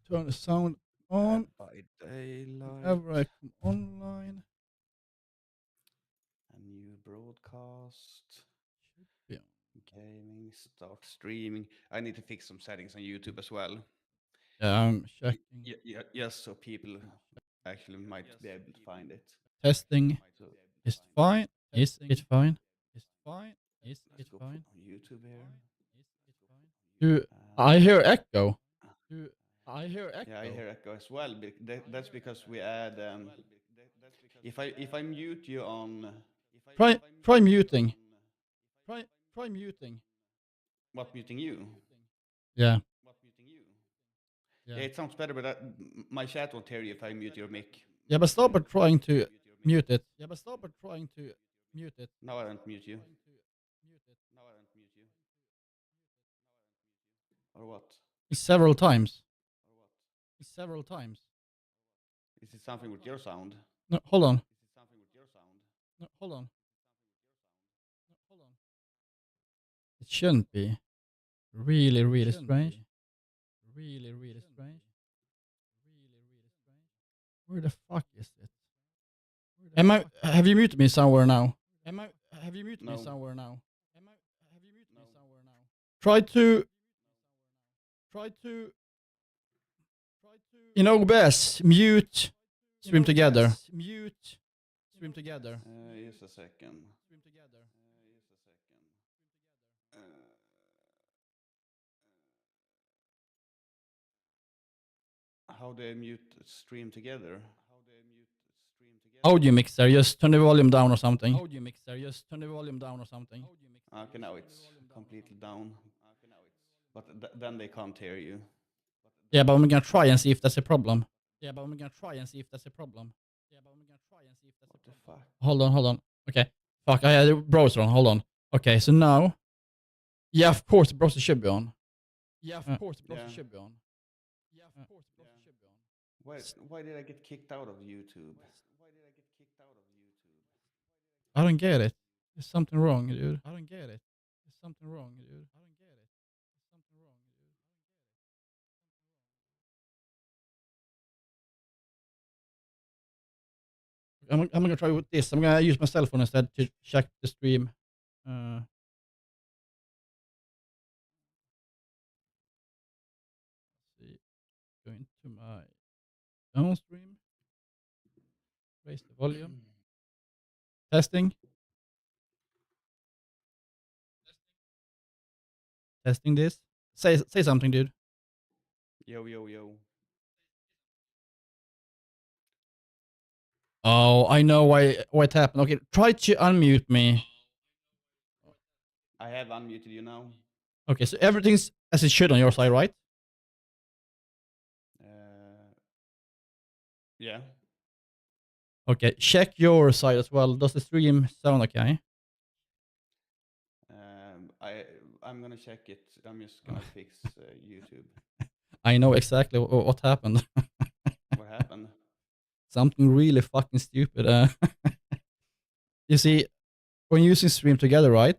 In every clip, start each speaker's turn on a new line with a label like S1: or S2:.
S1: turn the sound on.
S2: By daylight.
S1: Whenever I come online.
S2: A new broadcast.
S1: Yeah.
S2: Gaming. Start streaming. I need to fix some settings on YouTube as well.
S1: Yeah, I'm checking.
S2: Yes, so people actually might be able to find it.
S1: Testing.
S2: So
S1: Is fine. Is it fine? Is fine? Is it
S2: let's go
S1: fine?
S2: on YouTube here.
S1: Do I hear echo? Do I hear echo?
S2: Yeah, I hear echo as well. That's because we add. If I mute you on.
S1: Try muting. Try muting.
S2: What, muting you?
S1: Yeah.
S2: Yeah, it sounds better, but my chat won't hear you if I mute your mic.
S1: Yeah, but stop at trying to mute it. Yeah, but stop at trying to mute it.
S2: Now I don't mute you. Or what?
S1: Several times. Several times.
S2: Is it something with your sound?
S1: No, hold on. No, hold on. It shouldn't be. Really, really strange. Really, really strange. Where the fuck is it? Have you muted me somewhere now? Have you muted me somewhere now? Try to in OBS mute stream together. Mute stream together.
S2: Just a second. How do I mute stream together?
S1: Audio mixer, just turn the volume down or something. Audio mixer, just turn the volume down or something.
S2: Okay, now it's completely down. But then they can't hear you.
S1: Yeah, but I'm gonna try and see if that's a problem.
S2: What the fuck?
S1: Hold on. Okay. Fuck, I had the browser on. Hold on. Okay, so now. Yeah, of course the browser should be on. Should be on.
S2: Why did I get kicked out of YouTube?
S1: I don't get it. There's something wrong, dude. I'm gonna try with this. I'm gonna use my cell phone instead to check the stream. See, go into my own stream. Raise the volume. Testing. Testing this. Say something, dude.
S2: Yo, yo, yo.
S1: Oh, I know why it happened. Okay, try to unmute me.
S2: I have unmuted you now.
S1: Okay, so everything's as it should on your side, right?
S2: Yeah.
S1: Okay, check your side as well. Does the stream sound okay?
S2: I'm gonna check it. I'm just gonna fix YouTube.
S1: I know exactly what happened.
S2: What happened?
S1: Something really fucking stupid. You see, when using stream together, right?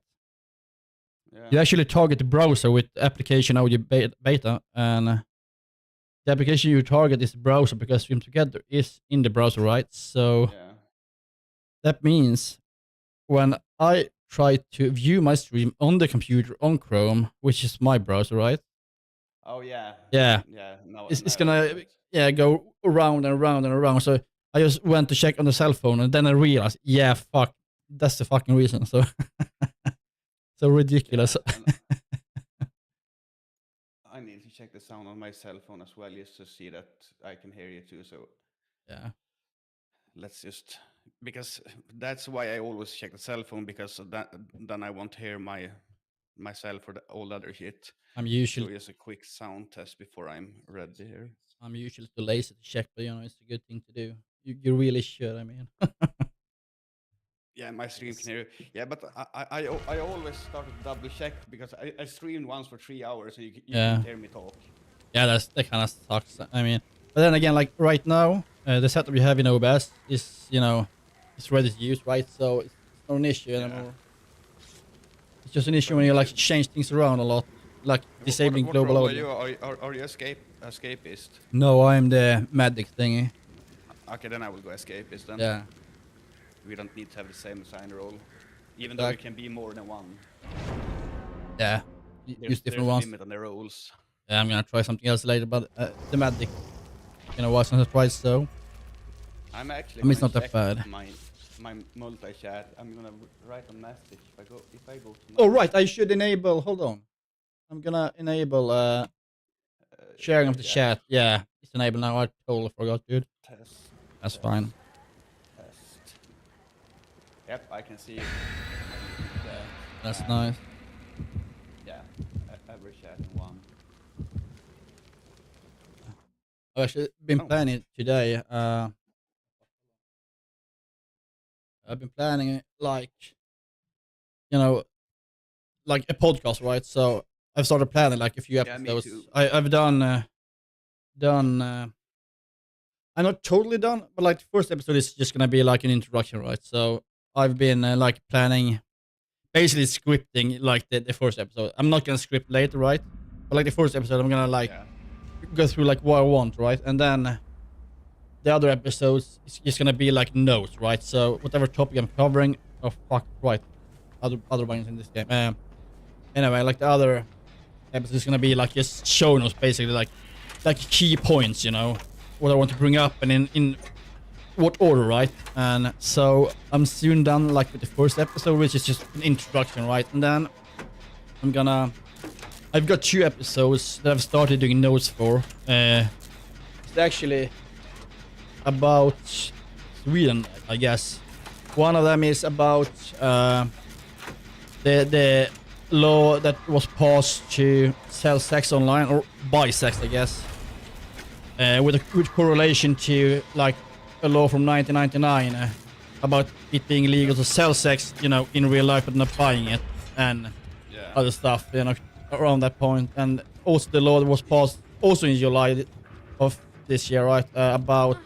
S2: Yeah.
S1: You actually target the browser with application audio beta, and the application you target is the browser because stream together is in the browser, right? So that means when I try to view my stream on the computer on Chrome, which is my browser, right?
S2: Oh yeah.
S1: Yeah.
S2: No,
S1: it's gonna go around and around and around. So I just went to check on the cell phone, and then I realized, yeah, fuck, that's the fucking reason. So so ridiculous.
S2: I need to check the sound on my cell phone as well, just to see that I can hear you too. So
S1: yeah,
S2: let's just, because that's why I always check the cell phone, because of that, then I won't hear myself or all other shit.
S1: I'm usually
S2: so just a quick sound test before I'm ready here.
S1: I'm usually too lazy to check, but it's a good thing to do. You really should. I mean.
S2: Yeah, my stream can hear you. Yeah, but I always start to double check, because I streamed once for 3 hours and you can't hear me talk.
S1: Yeah, that kind of sucks. I mean, but then again, like right now, the setup you have in OBS is, it's ready to use, right? So it's not an issue anymore. It's just an issue when you like change things around a lot, like disabling
S2: what
S1: global
S2: role
S1: audio.
S2: are you escapist?
S1: No, I'm the medic thingy.
S2: Okay, then I will go escapist then.
S1: Yeah.
S2: We don't need to have the same assigned role, even though we can be more than one.
S1: Yeah. Use different ones.
S2: There's a limit on the roles.
S1: Yeah, I'm gonna try something else later, but the medic, once or twice so.
S2: I'm actually.
S1: I mean, it's not that
S2: check
S1: bad.
S2: My multi-chat. I'm gonna write a message if I go to.
S1: Oh right, I should enable. Hold on. I'm gonna enable sharing of the chat. Yeah, it's enabled now. I totally forgot, dude. That's fine.
S2: Test. Yep, I can see it.
S1: That's nice.
S2: Yeah, every chat in one.
S1: I've actually been planning today. I've been planning like a podcast, right? So I've started planning like a few episodes.
S2: Me too.
S1: I've done. I'm not totally done, but like the first episode is just gonna be like an introduction, right? So I've been like planning, basically scripting like the first episode. I'm not gonna script later, right? But like the first episode, I'm gonna like go through like what I want, right? And then the other episodes is just gonna be like notes, right? So whatever topic I'm covering, oh fuck, right? Other buttons in this game. Anyway, like the other episode is gonna be like just show notes, basically like key points, what I want to bring up and in what order, right? And so I'm soon done like with the first episode, which is just an introduction, right? And then I've got 2 episodes that I've started doing notes for. It's actually about Sweden, I guess. One of them is about the law that was passed to sell sex online or buy sex, I guess. With correlation to like a law from 1999 about it being illegal to sell sex, in real life, but not buying it and other stuff, around that point. And also the law that was passed also in July of this year, right? About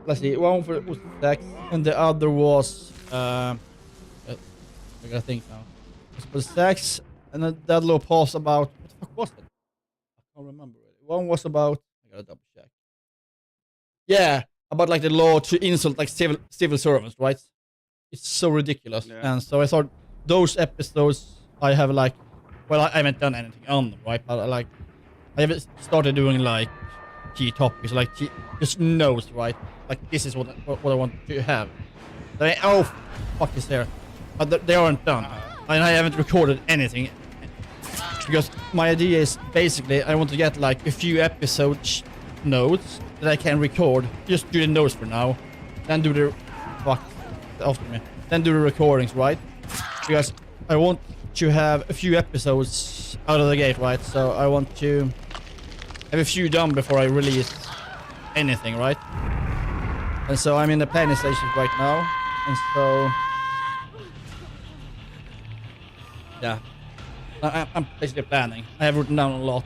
S1: let's see, one was sex and the other was I gotta think now. It was sex, and then that law passed about what the fuck was it? I can't remember really. One was about, I gotta double check. Yeah, about like the law to insult like civil servants, right? It's so ridiculous.
S2: Yeah.
S1: And so I thought those episodes I have like, well, I haven't done anything on them, right? But I have started doing like key topics, like just notes, right? Like this is what I want to have. Oh, fuck is there? But they aren't done, and I haven't recorded anything because my idea is basically I want to get like a few episode notes that I can record. Just do the notes for now, then do the then do the recordings, right? Because I want to have a few episodes out of the gate, right? So I want to have a few done before I release anything, right? And so I'm in the planning station right now, and so. Yeah, I'm basically planning. I have written down a lot.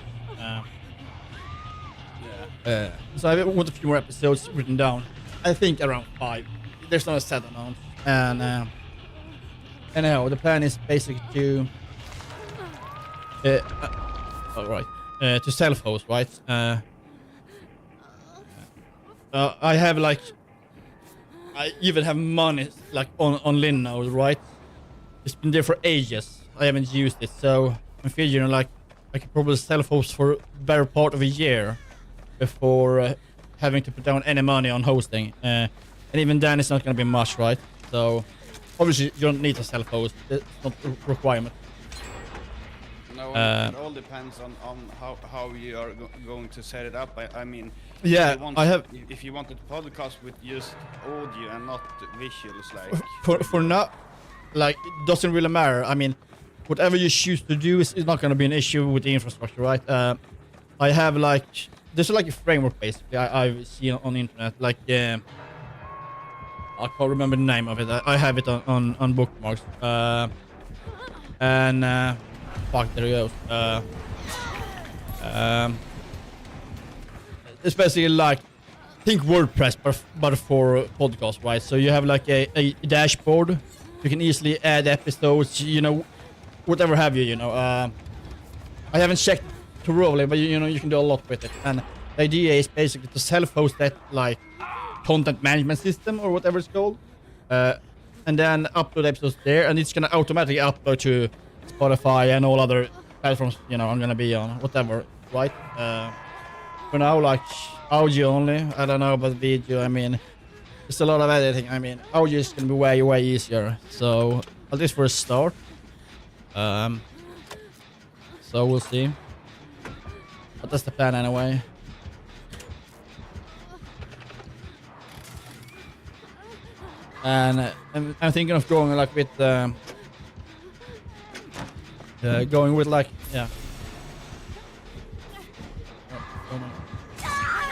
S1: So I want a few more episodes written down. I think around 5. There's not a set amount. And anyhow, the plan is basically to to self-host, right? I have like, I even have money like on Lin now, right? It's been there for ages. I haven't used it, so I'm figuring like I could probably self-host for a better part of a year before having to put down any money on hosting. And even then, it's not going to be much, right? So obviously, you don't need to self-host. It's not a requirement.
S2: No, it all depends on how you are going to set it up. I mean,
S1: yeah,
S2: if you wanted a podcast with just audio and not visuals, like
S1: for now, like it doesn't really matter. I mean, whatever you choose to do is not going to be an issue with the infrastructure, right? I have like there's like a framework basically I've seen on the internet, like I can't remember the name of it. I have it on bookmarks. And fuck, there it goes. It's basically like, think WordPress but for podcasts, right? So you have like a dashboard. You can easily add episodes, whatever have you, you know. I haven't checked thoroughly, but you know, you can do a lot with it. And the idea is basically to self-host that like content management system or whatever it's called, and then upload episodes there, and it's gonna automatically upload to Spotify and all other platforms, you know, I'm gonna be on, whatever, right? For now, like audio only. I don't know about video. I mean, it's a lot of editing. I mean, audio is gonna be way easier. So at least for a start. So we'll see. But that's the plan anyway. And I'm thinking of going like with going with like, yeah.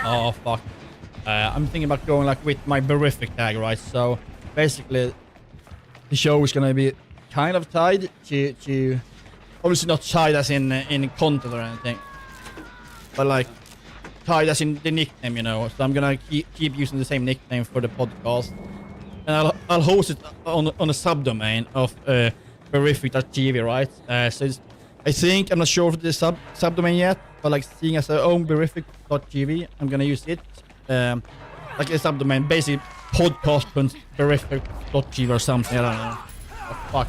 S1: Oh fuck. I'm thinking about going like with my Beariffic tag, right? So basically the show is gonna be kind of tied to obviously not tied as in content or anything, but like tied as in the nickname, you know. So I'm gonna keep using the same nickname for the podcast, and I'll host it on a subdomain of Beariffic.tv, right? So I think, I'm not sure of the subdomain yet, but like seeing as I own Beariffic.tv, I'm gonna use it like a subdomain, basically podcast.beariffic.tv or something. I don't know. Oh, fuck.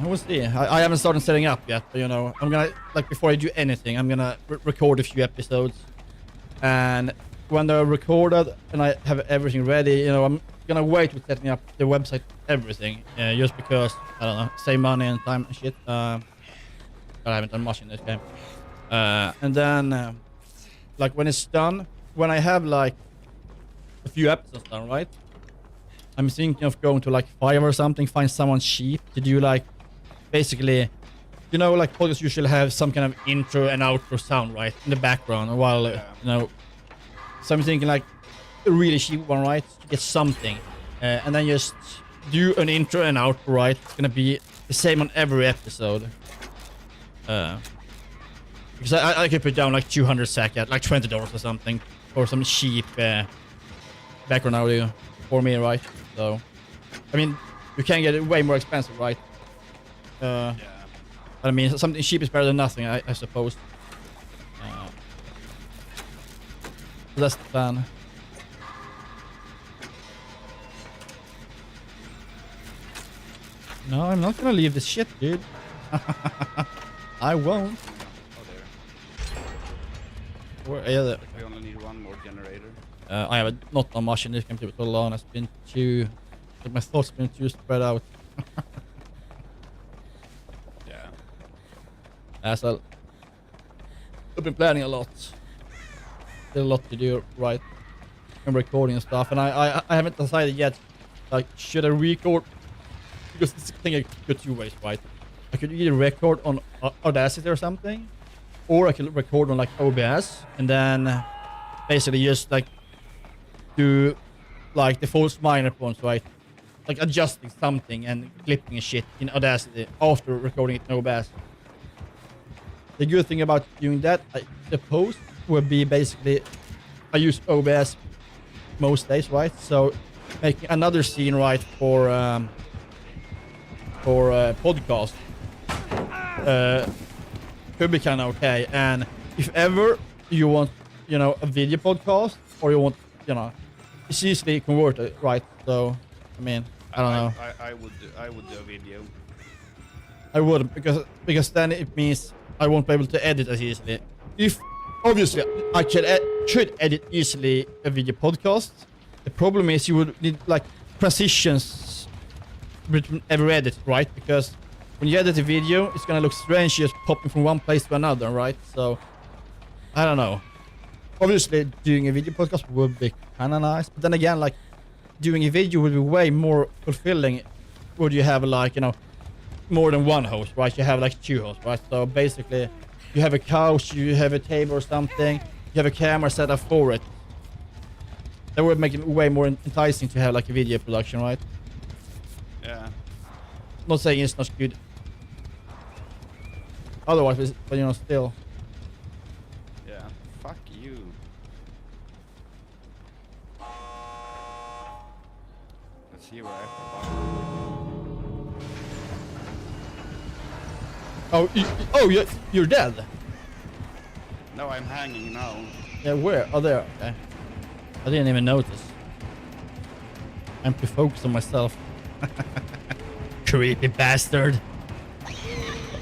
S1: We'll see. I haven't started setting up yet, but you know, I'm gonna, like, before I do anything, I'm gonna record a few episodes, and when they're recorded and I have everything ready, you know, I'm gonna wait with setting up the website, everything, just because, I don't know, save money and time and shit. I haven't done much in this game. And then, like, when it's done, when I have like a few episodes done, right? I'm thinking of going to like Fiverr or something, find someone cheap to do like, basically, you know, like podcasts usually have some kind of intro and outro sound, right, in the background while, you know. So I'm thinking like a really cheap one, right, to get something, and then just do an intro and outro, right? It's gonna be the same on every episode. Because I could put down like 200 SEK at like $20 or something, or some cheap background audio for me, right? So, I mean, you can get it way more expensive, right? I mean, something cheap is better than nothing, I suppose. That's the plan. No, I'm not gonna leave this shit, dude. I won't.
S2: Oh, there.
S1: Where, yeah,
S2: We only need one more generator.
S1: I have not done much in this game, to be totally honest. It's been too... Like, my thoughts have been too spread out. So I've been planning a lot. There's a lot to do, right? And recording and stuff. And I haven't decided yet, like, should I record? Because this thing I could go two ways, right? I could either record on Audacity or something, or I could record on like OBS and then basically just like do like the false minor points, right? Like adjusting something and clipping and shit in Audacity after recording it in OBS. The good thing about doing that, I suppose, would be basically I use OBS most days, right? So making another scene, right, for podcast could be kind of okay. And if ever you want, you know, a video podcast, or you want, you know, it's easily converted, right? So I mean, I don't know.
S2: I would do a video.
S1: I would, because then it means I won't be able to edit as easily. If obviously I should edit easily a video podcast. The problem is you would need like transitions between every edit, right? Because when you edit a video, it's gonna look strange just popping from one place to another, right? So I don't know. Obviously doing a video podcast would be kinda nice, but then again, like doing a video would be way more fulfilling. Would you have like, you know, more than one host, right? You have like two hosts, right? So basically you have a couch, you have a table or something, you have a camera set up for it. That would make it way more enticing to have like a video production, right?
S2: Yeah.
S1: Not saying it's not good. Otherwise, but you know, still.
S2: Yeah. Fuck you. Let's see where I pop
S1: Oh, you're dead.
S2: up. No, I'm hanging now.
S1: Yeah, where? Oh, there. Okay. I didn't even notice. I'm too focused on myself. Creepy bastard.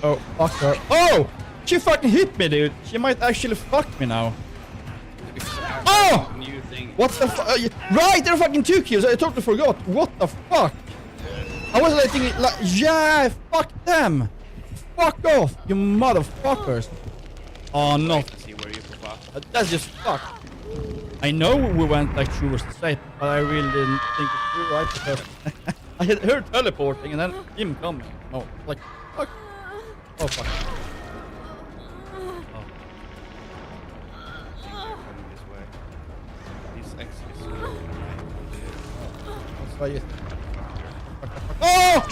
S1: Oh, fuck her. Oh! She fucking hit me, dude. She might actually fuck me now. Oh!
S2: New thing.
S1: What the fuck? Right, there are fucking 2 kills. I totally forgot. What the fuck? I was letting it like, yeah, fuck them. Fuck off, you motherfuckers. Oh, no.
S2: Wait to see where you pop up.
S1: That's just fucked. I know we went like through the straight, but I really didn't think it through, right? Because I had her teleporting and then him coming. Oh, like, fuck. Oh, fuck. Oh.
S2: Coming this way. He's actually
S1: That's why you... Oh!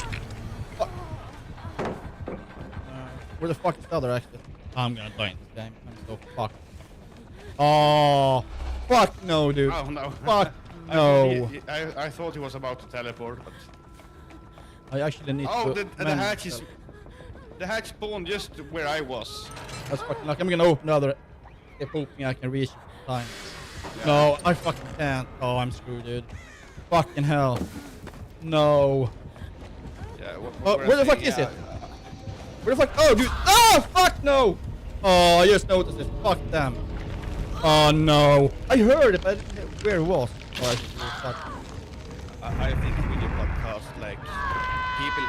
S1: Fuck. Where the fuck is the other exit? I'm gonna die in this game. I'm so fucked. Oh, fuck no, dude.
S2: Oh no.
S1: Fuck no.
S2: I thought he was about to teleport, but
S1: I actually need
S2: oh,
S1: to...
S2: the hatch is... The hatch spawned just where I was.
S1: That's fucking lucky. I'm gonna open the other... If hoping I can reach it in time.
S2: Yeah.
S1: No, I fucking can't. Oh, I'm screwed, dude. Fucking hell. No.
S2: Yeah,
S1: Oh, where the fuck is it? Where the fuck? Oh, dude. Oh, fuck no. Oh, I just noticed it. Fuck them. Oh, no. I heard it, but I didn't know where it was. Oh, fuck.
S2: I think with your podcast, like, people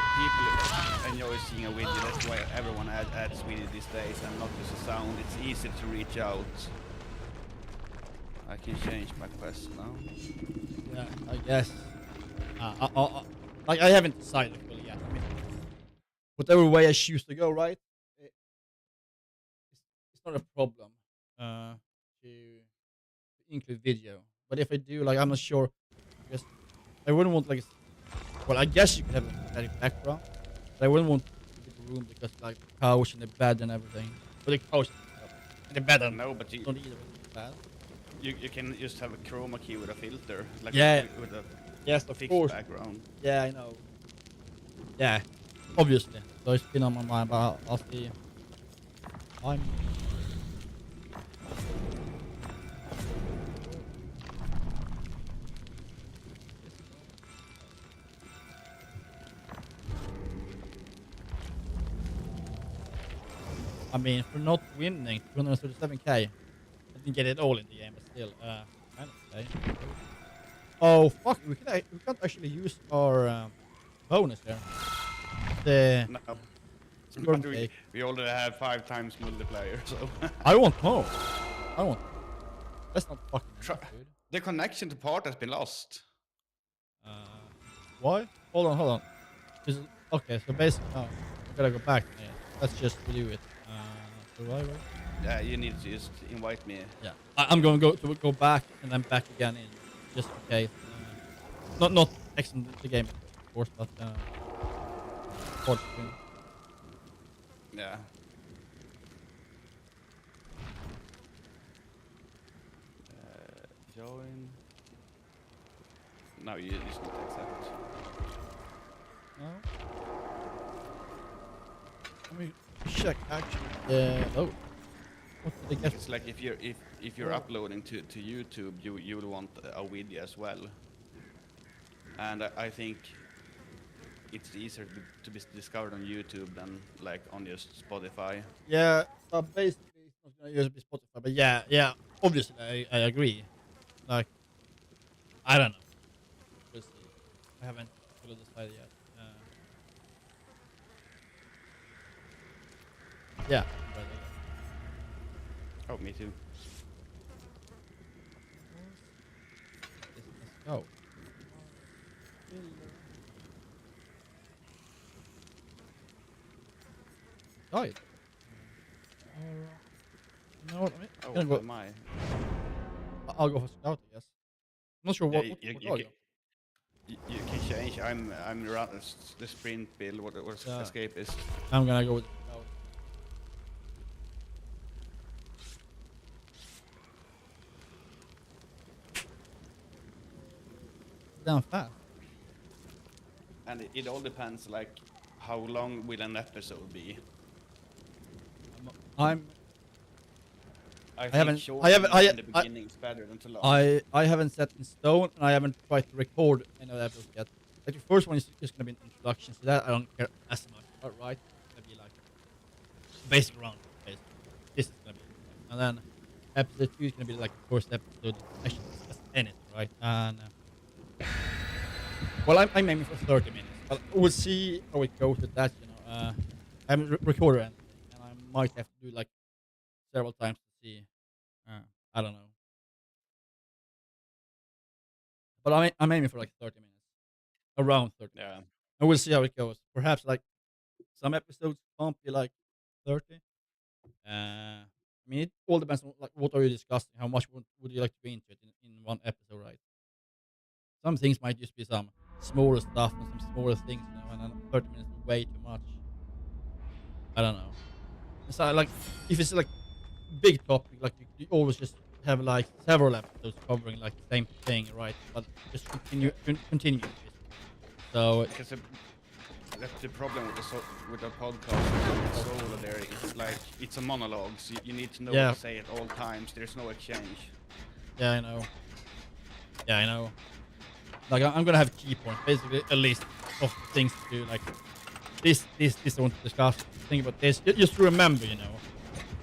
S2: enjoy seeing a video. That's why everyone adds video these days, and not just a sound. It's easy to reach out. I can change my quest now.
S1: Yeah, I guess. Like, I haven't decided fully yet. I mean, whatever way I choose to go, right? It's not a problem to include video. But if I do, like, I'm not sure. Because I wouldn't want, like, well, I guess you could have a static background. But I wouldn't want the room because, like, the couch and the bed and everything. But the couch and the bed
S2: No, but you
S1: don't either. Bad.
S2: you can just have a chroma key with a filter, like
S1: Yeah.
S2: with a
S1: Yes, of
S2: fixed
S1: course.
S2: background.
S1: Yeah, I know. Yeah, obviously. So it's been on my mind, but I'll see. I mean, for not winning 237k, I didn't get it all in the game, but still, kind of okay. Oh fuck, we can't actually use our bonus here. The
S2: No.
S1: storm
S2: But
S1: cake.
S2: we already have 5 times multiplayer, so
S1: I want more. I want. That's not fucking
S2: Try-
S1: enough, dude.
S2: the connection to part has been lost.
S1: Why? Hold on. Okay, so basically, I gotta go back. Yeah, let's just do it. Survivor.
S2: Yeah, you need to just invite me.
S1: Yeah, I'm going to go back and then back again in just in case. Not exiting the game, of course, but port screen.
S2: Yeah. Join. No, you just need to accept.
S1: No. Let me check actually. Oh. What did they get?
S2: It's like if you're uploading to YouTube, you will want a video as well. And I think it's easier to be discovered on YouTube than like on just Spotify.
S1: Yeah, basically it's not gonna use Spotify, but yeah, obviously I agree. Like, I don't know. We'll see. I haven't fully decided yet. Yeah.
S2: Oh, me too.
S1: Let's go. Died. You know what I mean?
S2: Oh,
S1: Gonna
S2: what
S1: go,
S2: am I?
S1: I'll go for scout, I guess. I'm not sure
S2: Yeah,
S1: what are you?
S2: you can change. I'm the sprint build. What
S1: Yeah.
S2: escapist?
S1: I'm gonna go with scout. Damn fast.
S2: and it all depends like how long will an episode be. I
S1: haven't.
S2: short
S1: I haven't.
S2: in the beginning is better than too long.
S1: I haven't set in stone, and I haven't tried to record any of the episodes yet. Like the first one is just gonna be an introduction, so that I don't care as much. All right, it's gonna be like basic round. Basically. This is gonna be, and then episode 2 is gonna be like the first episode actually discuss anything, right? And well, I'm aiming for 30 minutes, but we'll see how it goes with that. You know, I haven't recorded anything, and I might have to do like several times to see. I don't know, but I'm aiming for like 30 minutes, around 30.
S2: Yeah.
S1: And we'll see how it goes. Perhaps like some episodes can't be like 30. I mean, it all depends on like what are you discussing. How much would you like to be into it in one episode, right? Some things might just be some smaller stuff and some smaller things, you know, and then 30 minutes is way too much. I don't know. So like, if it's like big topic, like you always just have like several episodes covering like the same thing, right? But just continue. So
S2: Because that's the problem with the podcast with solo there. It's like it's a monologue, so you need to know what to say at all times. There's no exchange.
S1: Yeah, I know. Like I'm gonna have key points, basically a list of things to do. Like this I want to discuss. Think about this. Just remember, you know.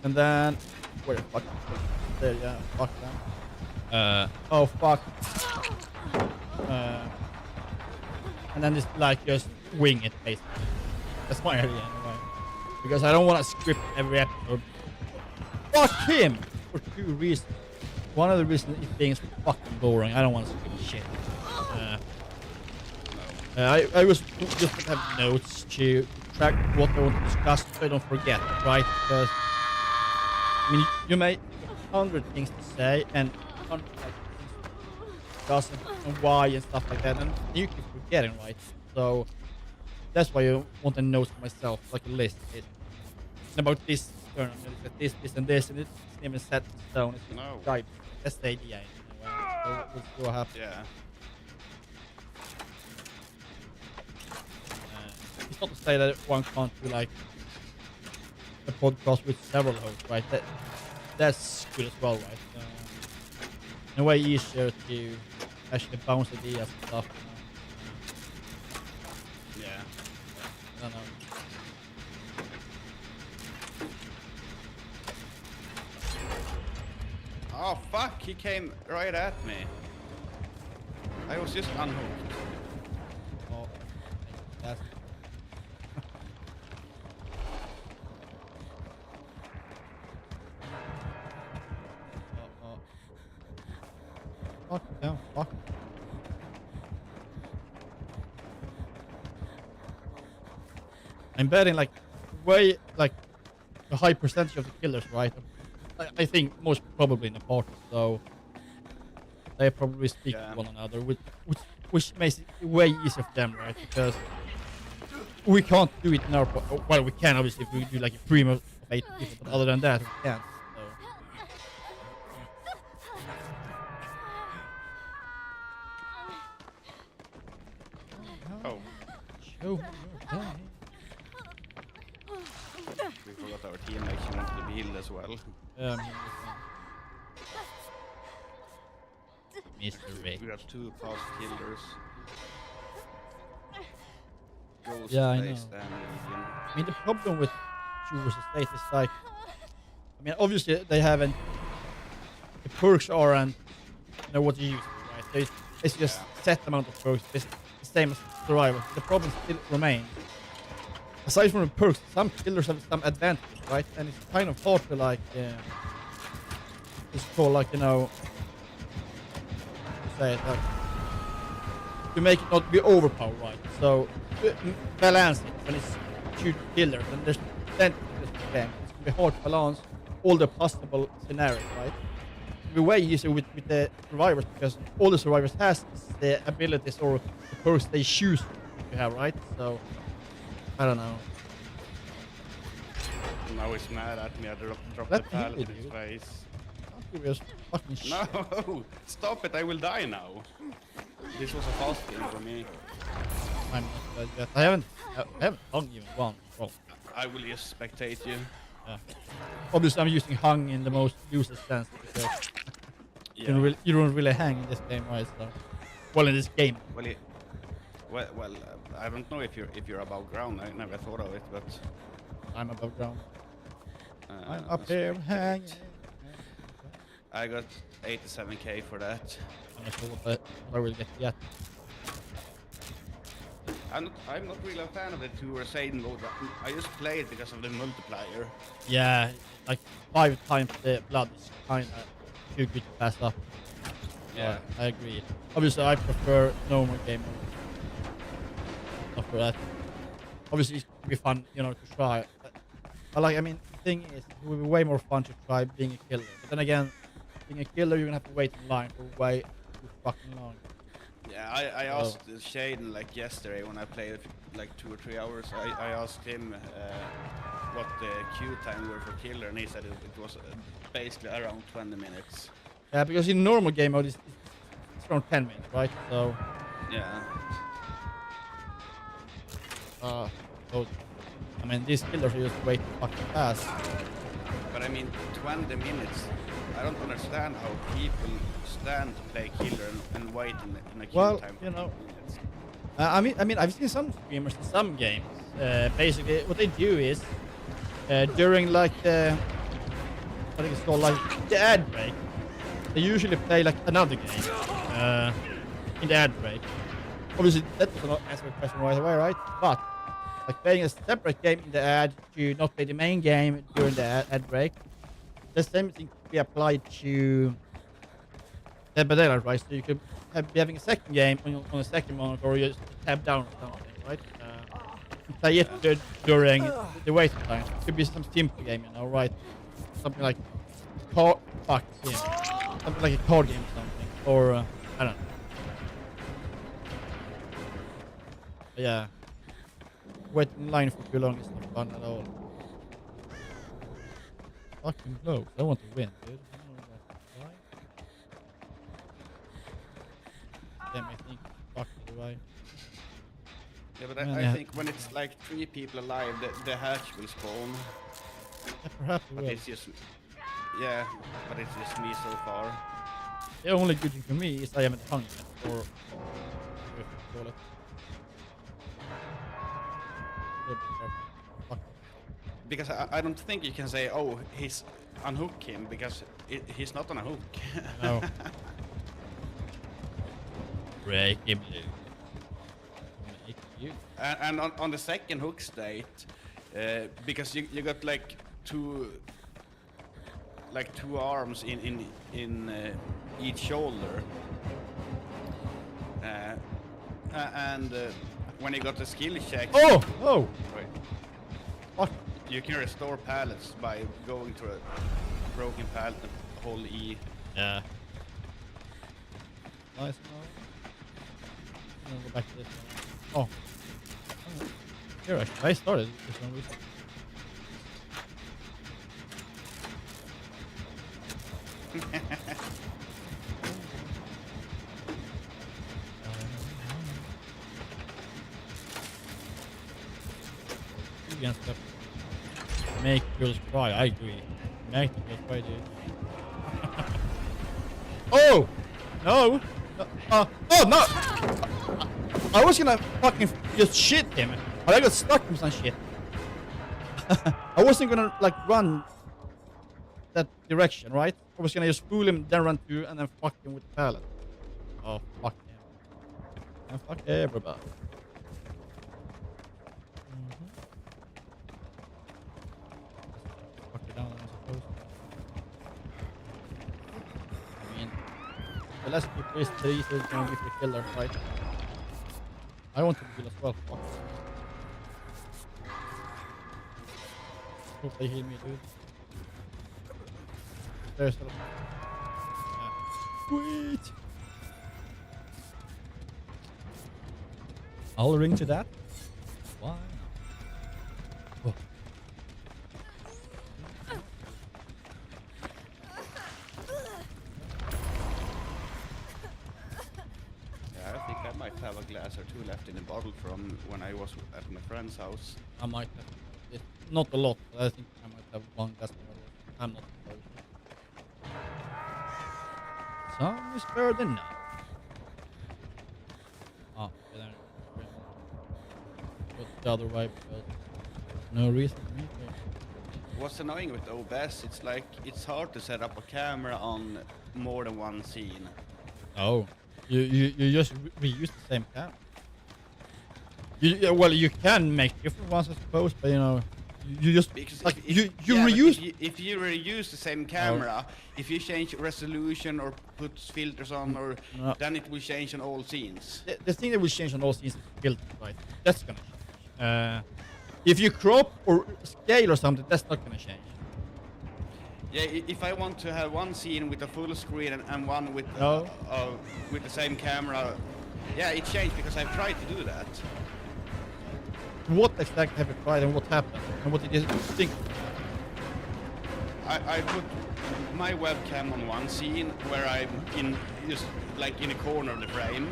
S1: And then where the fuck? There, yeah, fuck them. Oh fuck. And then just wing it, basically. That's my idea anyway. Because I don't want to script every episode. Fuck him! For 2 reasons. One of the reasons is being fucking boring. I don't want to script shit. I was just have notes to track what I want to discuss so I don't forget, right? Because I mean, you may 100 things to say and 100 like, discuss and why and stuff like that, and you keep forgetting, right? So that's why you want a note for myself, like a list. And about this turn, I'm gonna set this, and this, and it's even set in stone. It's right. That's the idea. In a way. So we'll see what happens.
S2: Yeah.
S1: It's not to say that one can't do like a podcast with several hosts, right? That's good as well, right? In a way easier to actually bounce ideas and stuff. You know?
S2: Yeah.
S1: I don't know.
S2: Oh fuck! He came right at me. I was just unhooked.
S1: Oh, that's. Fuck, yeah, fuck. I'm betting like way like a high percentage of the killers, right? I think most probably in the party, so they probably speak to one another, which makes it way easier for them, right? Because we can't do it in our well, we can obviously if we do like a primo of 8 people, but other than that, we can't.
S2: Oh.
S1: Show
S2: We forgot our teammate. She wanted to be healed as well.
S1: Mr. Rick.
S2: We got 2 fast killers. Ghost
S1: Yeah, I know.
S2: and Legion.
S1: I mean, the problem with Choose State is like, I mean, obviously they haven't, the perks aren't, you know, what you use, right? It's just set amount of perks. It's the same as Survivor. The problem still remains. Aside from the perks, some killers have some advantages, right? And it's kind of hard to like, just call like, you know, to say it like, to make it not be overpowered, right? So balance it when it's 2 killers, and there's plenty of this game. It's gonna be hard to balance all the possible scenarios, right? It'll be way easier with the survivors because all the survivors has the abilities or the perks they choose to have, right? So I don't know.
S2: Now he's mad at me. I dropped
S1: Let
S2: the pallet
S1: me
S2: in his
S1: do it.
S2: face.
S1: Don't give us fucking shit.
S2: No! Stop it! I will die now. This was a fast kill for me.
S1: I'm not that yet. I haven't hung even once. Well,
S2: I will just spectate you.
S1: yeah. Obviously, I'm using hung in the most useless sense because
S2: Yeah.
S1: you don't really hang in this game, right? So, well, in this game.
S2: Well, I don't know if you're above ground. I never thought of it, but
S1: I'm above ground. I'm
S2: uh,
S1: up here
S2: spectate.
S1: hanging.
S2: I got 87k for that.
S1: I'm not sure what I will get yet.
S2: I'm not really a fan of the 2 or Satan mode. I just play it because of the multiplier.
S1: Yeah, like 5 times the blood is kind of too good to pass up.
S2: Yeah.
S1: I agree. Obviously, I prefer normal game mode. Not for that. Obviously, it could be fun, you know, to try. But like, I mean, the thing is, it would be way more fun to try being a killer. But then again, being a killer, you're gonna have to wait in line for way too fucking long.
S2: Yeah, I asked Shaden like yesterday when I played like 2 or 3 hours. I asked him what the queue time were for killer, and he said it was basically around 20 minutes.
S1: Yeah, because in normal game mode, it's around 10 minutes, right? So,
S2: Yeah.
S1: so I mean, these killers are just way too fucking fast.
S2: But I mean, 20 minutes. I don't understand how people stand to play killer and wait in a queue time for
S1: you know,
S2: 20 minutes.
S1: I mean, I've seen some streamers in some games. Basically, what they do is during like what I think it's called, like the ad break, they usually play like another game in the ad break. Obviously, that does not answer the question right away, right? But like playing a separate game in the ad to not play the main game during the ad break, the same thing could be applied to Dead by Daylight, right? So you could be having a second game on a second monitor, or you just tab down or something, right? And play it during the waiting time. It could be some simple game, you know, right? Something like something like a card game or something, or I don't know. But yeah, waiting in line for too long is not fun at all. Fucking close. I want to win, dude. I don't know why. Damn, I think fucking why.
S2: Yeah, but I think when it's like 3 people alive, the hatch will spawn.
S1: Yeah, perhaps it
S2: But
S1: will.
S2: it's just, yeah, but it's just me so far.
S1: The only good thing for me is I haven't hung yet, or whatever you call it. Yeah, be careful. Fuck.
S2: Because I don't think you can say, oh, he's unhook him, because he's not on a hook.
S1: No. Break him loose. Make you.
S2: And on the second hook state, because you got like two arms in each shoulder, and when you got the skill check,
S1: Oh!
S2: wait,
S1: Fuck.
S2: you can restore pallets by going to a broken pallet and hold E.
S1: Yeah. Nice. I'm gonna go back to this one. Oh. Here, I started this one. You can stop. Make girls cry. I agree. Make the girls cry, dude. Oh! No! Oh no! I was gonna fucking just shit him, but I got stuck in some shit. I wasn't gonna like run that direction, right? I was gonna just fool him, then run through, and then fuck him with the pallet. Oh, fuck him. And fuck everybody. Fuck it down, I suppose. I mean, the less people is the easier it's gonna be for the killer, right? I want to kill as well. Fuck. Hope they heal me, dude. There's a... Yeah. Sweet! I'll ring to that. Why not? Oh.
S2: Yeah, I think I might have a glass or two left in the bottle from when I was at my friend's house.
S1: I might have. It's not a lot, but I think I might have one glass more. I'm not close. Some is better than none. Oh, yeah, then go the other way because no reason for me to.
S2: What's annoying with OBS, it's like it's hard to set up a camera on more than one scene.
S1: Oh, you just reuse the same camera. Well, you can make different ones, I suppose, but you know, you just
S2: Because
S1: like
S2: if,
S1: you
S2: yeah,
S1: reuse.
S2: if you reuse the same camera, if you change resolution or put filters on, or
S1: No.
S2: then it will change on all scenes.
S1: The thing that will change on all scenes is filter, right? That's gonna change. If you crop or scale or something, that's not gonna change.
S2: Yeah, if I want to have one scene with a full screen and one with the same camera, yeah, it changed because I've tried to do that.
S1: What exactly have you tried and what happened? And what did you think?
S2: I put my webcam on one scene where I'm in just like in a corner of the frame.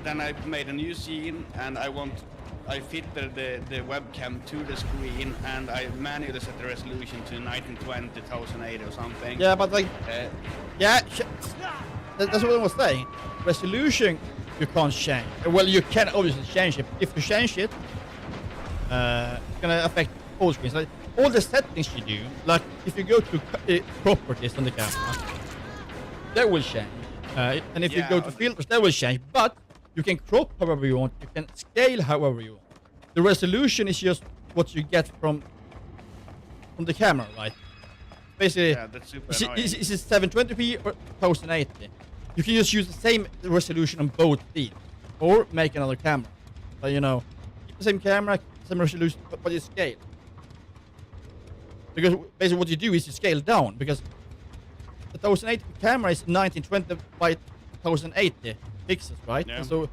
S2: Then I made a new scene and I fitted the webcam to the screen and I manually set the resolution to 1920, 1080 or something.
S1: Yeah, but like, that's what I was saying. Resolution you can't change. Well, you can obviously change it. If you change it, it's gonna affect all screens. Like all the settings you do, like if you go to properties on the camera, that will change. And if you go to filters, that will change. But you can crop however you want. You can scale however you want. The resolution is just what you get from the camera, right? Basically,
S2: yeah, that's super annoying.
S1: is it 720p or 1080? You can just use the same resolution on both scenes, or make another camera. But you know, keep the same camera, same resolution, but you scale. Because basically what you do is you scale down, because the 1080 camera is 1920 by 1080 pixels, right?
S2: Yeah.
S1: And so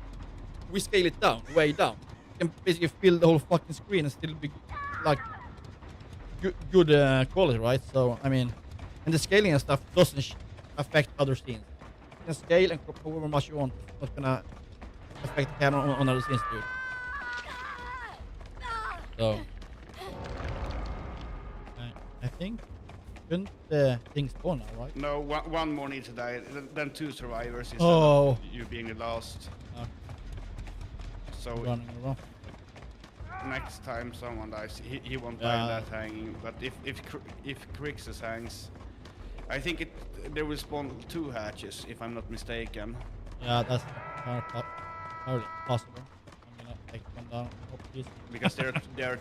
S1: we scale it down, way down. You can basically fill the whole fucking screen and still be like good quality, right? So I mean, and the scaling and stuff doesn't affect other scenes. You can scale and crop however much you want. It's not gonna affect the camera on other scenes, dude. So I think shouldn't things go now, right?
S2: No, one more needs to die, then two survivors instead
S1: Oh.
S2: of you being the last. So
S1: Running around.
S2: next time someone dies, he won't die in that hanging. But if Crixus hangs, I think there will spawn two hatches if I'm not mistaken.
S1: Yeah, that's hardly possible. I'm gonna take one down.
S2: Because there are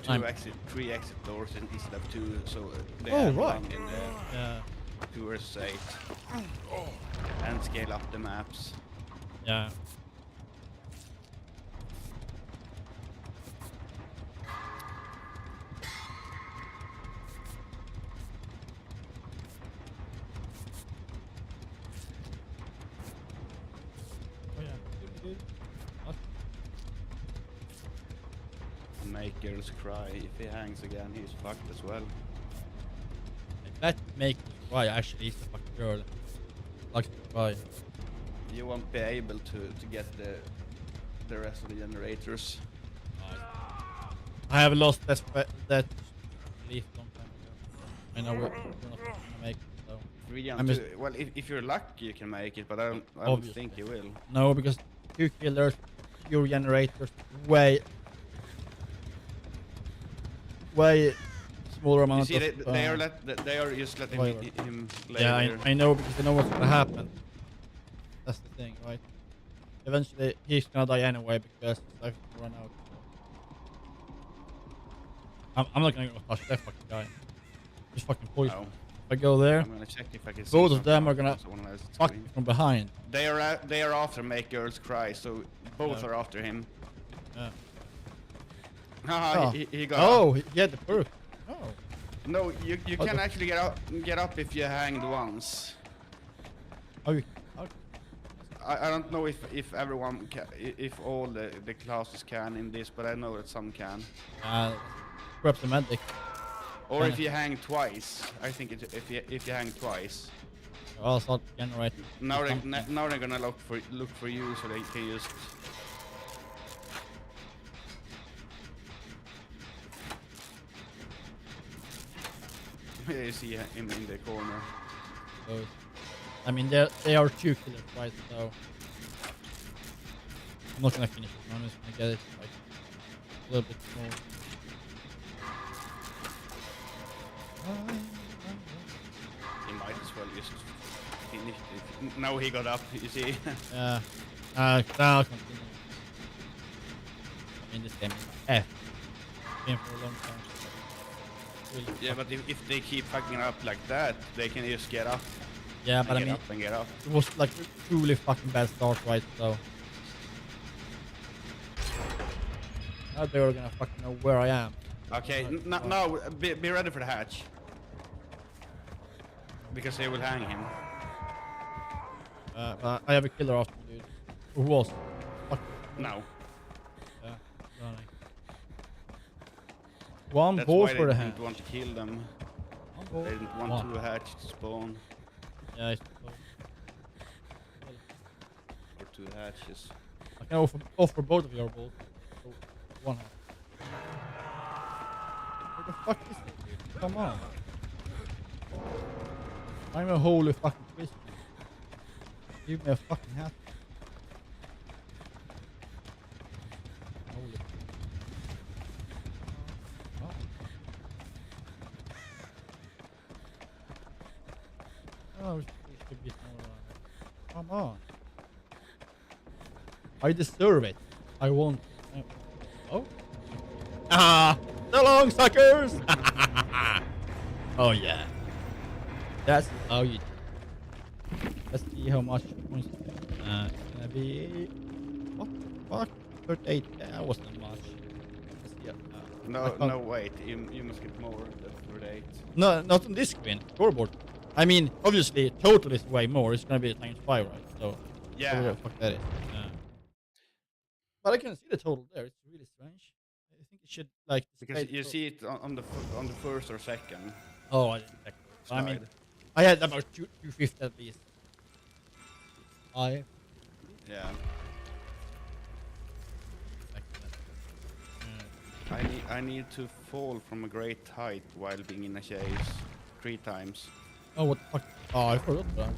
S2: three exit doors instead of two, so they
S1: Oh,
S2: have
S1: right.
S2: one in the 2 versus 8 and scale up the maps.
S1: Yeah. Oh yeah.
S2: Make girls cry. If he hangs again, he's fucked as well.
S1: That make me cry. Actually, he's a fucking girl. Like to cry.
S2: You won't be able to get the rest of the generators.
S1: I have lost that belief long time ago. I know we're not gonna make it. So.
S2: Well, if you're lucky, you can make it, but I don't think you will.
S1: No, because 2 killers, pure generators, way smaller amount.
S2: You see, they are just letting him lay
S1: yeah,
S2: there.
S1: I know, because they know what's gonna happen. That's the thing, right? Eventually, he's gonna die anyway because his life will run out. I'm not gonna go touch that fucking guy. He's fucking poison.
S2: No.
S1: If I go there,
S2: I'm gonna check if I can see
S1: both of
S2: something
S1: them are
S2: on
S1: gonna
S2: someone else's
S1: fuck
S2: screen.
S1: me from behind.
S2: They are after Make Girls Cry, so both are after him.
S1: Yeah.
S2: Haha, he got
S1: Oh,
S2: up.
S1: he had the perk. Oh.
S2: No, you can actually get up if you hanged once.
S1: Oh, you.
S2: I don't know if everyone if all the classes can in this, but I know that some can.
S1: Perhaps the medic.
S2: Or if you hang twice, I think if you hang twice.
S1: I'll start generating.
S2: Now they're gonna look for you, so they can just You see him in the corner.
S1: So, I mean, they are 2 killers, right? So I'm not gonna finish it. I'm just gonna get it like a little bit more.
S2: He might as well just finish it. Now he got up, you see.
S1: Yeah. Now continue. I mean, this game is F. Been for a long time. Really
S2: Yeah, but if they keep fucking up like that, they can just get up.
S1: yeah, but I mean,
S2: And get up.
S1: it was like a truly fucking bad start, right? So now they were gonna fucking know where I am.
S2: Okay, now be ready for the hatch. Because they will hang him.
S1: But I have a killer after, dude. Who was? Fuck.
S2: Now.
S1: Yeah, running. One
S2: That's
S1: ball
S2: why
S1: for the
S2: they
S1: hand.
S2: didn't want to kill them.
S1: One ball.
S2: They didn't want to hatch to spawn.
S1: Yeah, it's close.
S2: Or 2 hatches.
S1: I can offer both of your balls. So one hand. Where the fuck is it, dude? Come on. I'm a holy fucking Christian. Give me a fucking hat. Holy. Oh, we should get more. Come on. I deserve it. I want. Oh. Ah! So long, suckers! Oh yeah. That's how you. Let's see how much points. It's gonna be. What the fuck? 38. Yeah, that wasn't much. Let's see.
S2: No, wait. You must get more than 38.
S1: No, not on this screen. Scoreboard. I mean, obviously, total is way more. It's gonna be times 5, right? So.
S2: Yeah.
S1: Whatever the fuck that is. But I can see the total there. It's really strange. I think it should like.
S2: Because you see it on the first or second.
S1: Oh, I didn't check. I mean,
S2: slide.
S1: I had about 250 at least.
S2: Yeah. I need to fall from a great height while being in a chase 3 times.
S1: Oh, what the fuck? Oh, I forgot that.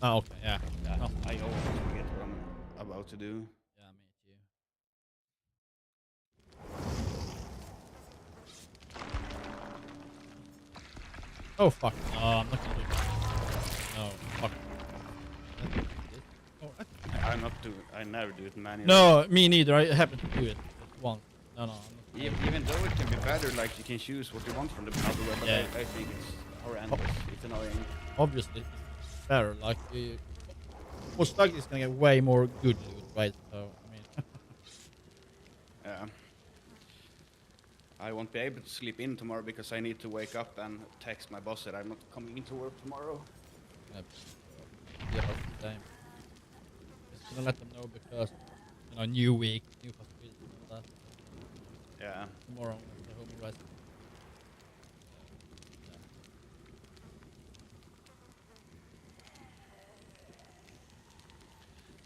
S1: Oh, okay, yeah.
S2: No, I always forget what I'm about to do.
S1: Yeah, me too. Oh, fuck. No, I'm not gonna do that. No, fuck. Oh,
S2: I'm not doing. I never do it manually.
S1: no, me neither. I happen to do it once. No, I'm not.
S2: Even though it can be better, like you can choose what you want from the other way, but
S1: Yeah.
S2: I think it's horrendous. It's annoying.
S1: Obviously, it's better. Like, what's like is gonna get way more good loot, right? So, I mean.
S2: Yeah. I won't be able to sleep in tomorrow because I need to wake up and text my boss that I'm not coming into work tomorrow.
S1: Yeah, about the same. Just gonna let them know because, you know, new week, new possibilities and all that.
S2: Yeah.
S1: Tomorrow, the home rest.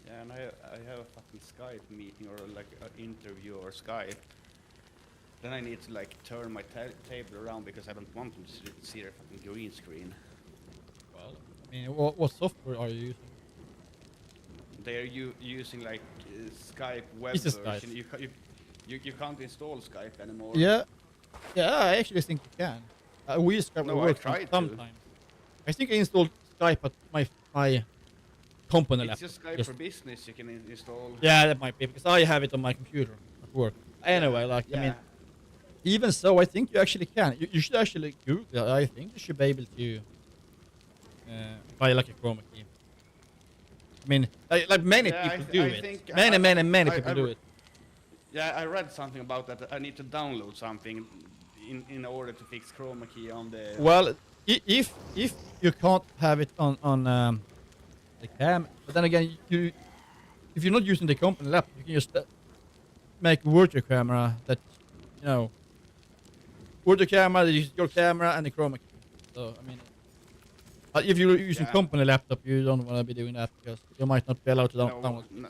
S2: Yeah, and I have a fucking Skype meeting or like an interview or Skype. Then I need to like turn my table around because I don't want them to see their fucking green screen.
S1: Well, I mean, what software are you using?
S2: They're using like Skype web
S1: It's a
S2: version.
S1: Skype.
S2: You can't install Skype anymore.
S1: Yeah, I actually think you can. We use Skype
S2: No, I
S1: works
S2: tried to.
S1: sometimes. I think I installed Skype at my company
S2: It's
S1: laptop.
S2: just Skype
S1: Just-
S2: for business you can install.
S1: Yeah, that might be because I have it on my computer at work. Anyway, like I mean, even so, I think you actually can. You should actually Google. I think you should be able to buy like a chroma key. I mean, like many
S2: Yeah,
S1: people
S2: I
S1: do
S2: think
S1: it. Many
S2: I
S1: people do it.
S2: Yeah, I read something about that. I need to download something in order to fix chroma key on the.
S1: Well, if you can't have it on the cam, but then again, if you're not using the company laptop, you can just make a virtual camera that, you know, virtual camera that uses your camera and the chroma key. So I mean, if you're using company laptop, you don't want to be doing that because you might not be allowed to download.
S2: No,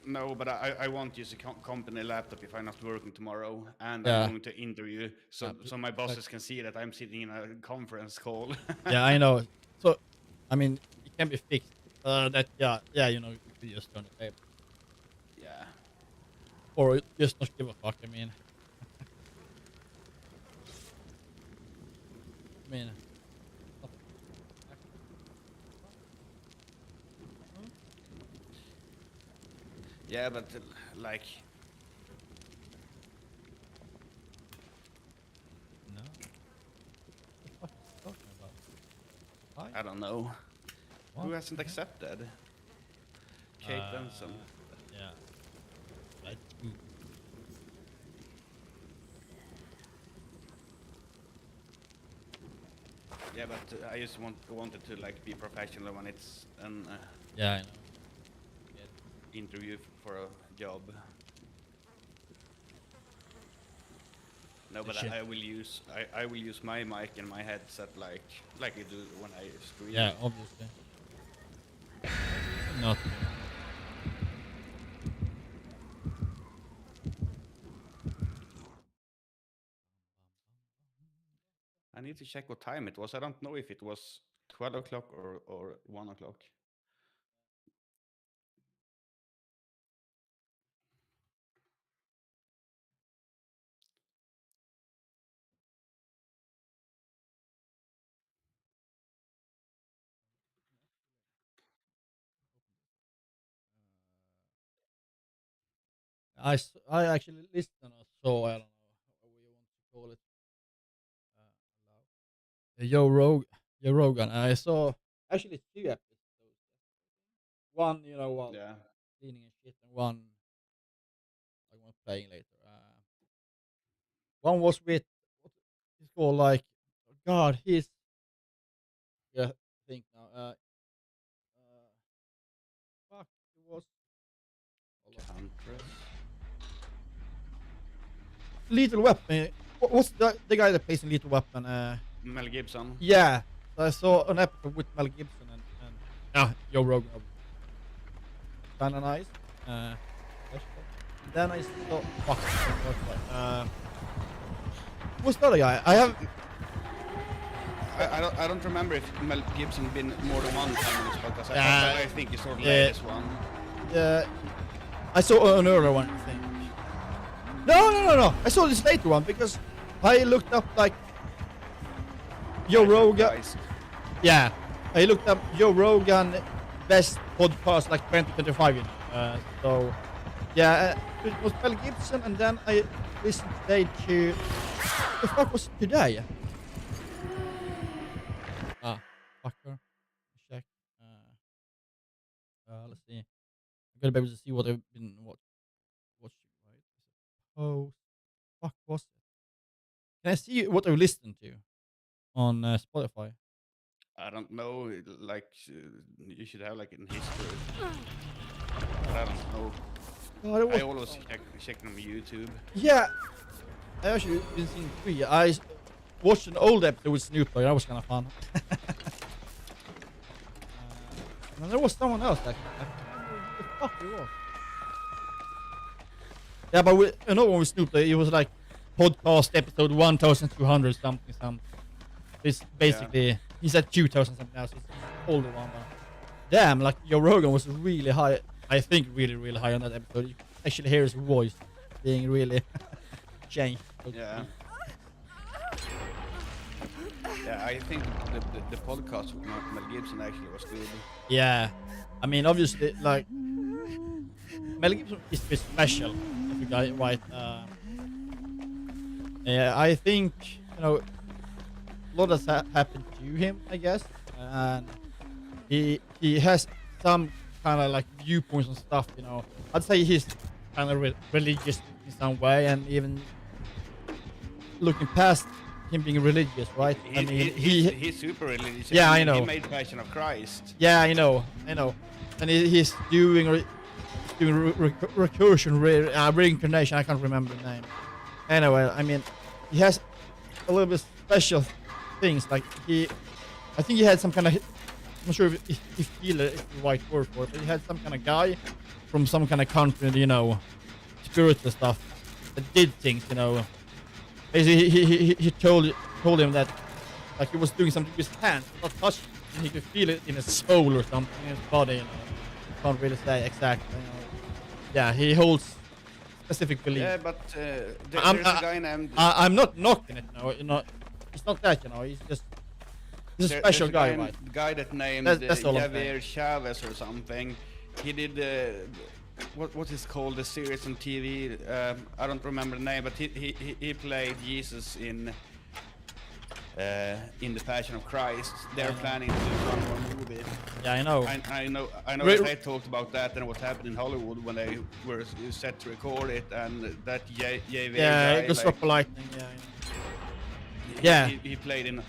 S2: No, but I won't use a company laptop if I'm not working tomorrow, and
S1: Yeah.
S2: I'm going to interview, so
S1: Yeah,
S2: so my bosses can see that I'm sitting in a conference call.
S1: Yeah, I know. So, I mean, it can be fixed. You know, you could just turn the table.
S2: Yeah.
S1: Or just not give a fuck, I mean. I mean, not-
S2: Yeah, but like,
S1: no. What the fuck is he talking about? Hi?
S2: I don't know.
S1: What?
S2: Who hasn't accepted? Kate Benson.
S1: Yeah. Like,
S2: Yeah, but I just wanted to like be professional when it's an
S1: yeah, I know. Yeah.
S2: interview for a job. No, but
S1: Shit.
S2: I will use my mic and my headset like I do when I stream.
S1: Yeah, obviously. Not.
S2: I need to check what time it was. I don't know if it was 12 o'clock or 1 o'clock.
S1: I actually listened or saw, I don't know how you want to call it. Joe Rogan. I saw actually 2 episodes. One, you know, while
S2: Yeah.
S1: cleaning and shit, and one I was playing later. One was with what is called like, God, he's yeah, I think now. Fuck, it was hold
S2: The
S1: on.
S2: Huntress.
S1: Lethal Weapon. What's the guy that plays in Lethal Weapon?
S2: Mel Gibson.
S1: Yeah, so I saw an episode with Mel Gibson and Joe Rogan. Kind of nice. Then I saw fuck. What's the other guy?
S2: I don't remember if Mel Gibson been more than one time in this podcast. I think it's sort of
S1: yeah.
S2: latest one.
S1: I saw an earlier one, I think. No. I saw this later one because I looked up like Joe Rogan. Yeah, I looked up Joe Rogan best podcast like 2025. You know. So yeah, it was Mel Gibson, and then I listened today to the fuck was it today? Fucker. Check. Let's see. I'm gonna be able to see what I've been watching. Right? Oh, fuck was it? Can I see what I've listened to on Spotify?
S2: I don't know. Like you should have like in history. But I don't know.
S1: God,
S2: I always check on YouTube.
S1: Yeah, I actually been seeing 3. I watched an old episode with Snoop Dogg. That was kind of fun. And there was someone else actually. I can't remember who the fuck it was. Yeah, but another one with Snoop Dogg, it was like podcast episode 1200 something. It's basically he's at 2000 something now, so it's older one. But damn, like Joe Rogan was really high. I think really high on that episode. You can actually hear his voice being really changed.
S2: Yeah. Yeah, I think the podcast with Mel Gibson actually was good.
S1: Yeah, I mean obviously like Mel Gibson is a bit special. If you guys right. Yeah, I think you know a lot has happened to him, I guess, and he has some kind of like viewpoints and stuff. You know, I'd say he's kind of religious in some way, and even looking past him being religious, right? I mean,
S2: he's super religious.
S1: Yeah, I know.
S2: He made Passion of Christ.
S1: Yeah, I know, and he's doing recursion, reincarnation. I can't remember the name. Anyway, I mean, he has a little bit special things. Like I think he had some kind of I'm not sure if healer is the right word for it, but he had some kind of guy from some kind of country, you know, spiritual stuff that did things, you know. Basically, he told him that like he was doing something with his hands, not touching, and he could feel it in his soul or something in his body. You know, can't really say exactly. You know. Yeah, he holds specific beliefs.
S2: Yeah, but there's a guy named.
S1: I'm not knocking it. No, you know, it's not that. You know, he's a special guy, right?
S2: The guy that named
S1: that's
S2: Javier Chavez or something. He did what is called the series on TV. I don't remember the name, but he played Jesus in the Passion of Christ. They're planning to do one more movie.
S1: Yeah, I know.
S2: I know. That they talked about that and what happened in Hollywood when they were set to record it, and that Javier
S1: yeah,
S2: guy,
S1: it was
S2: like,
S1: lightning. Yeah.
S2: He played in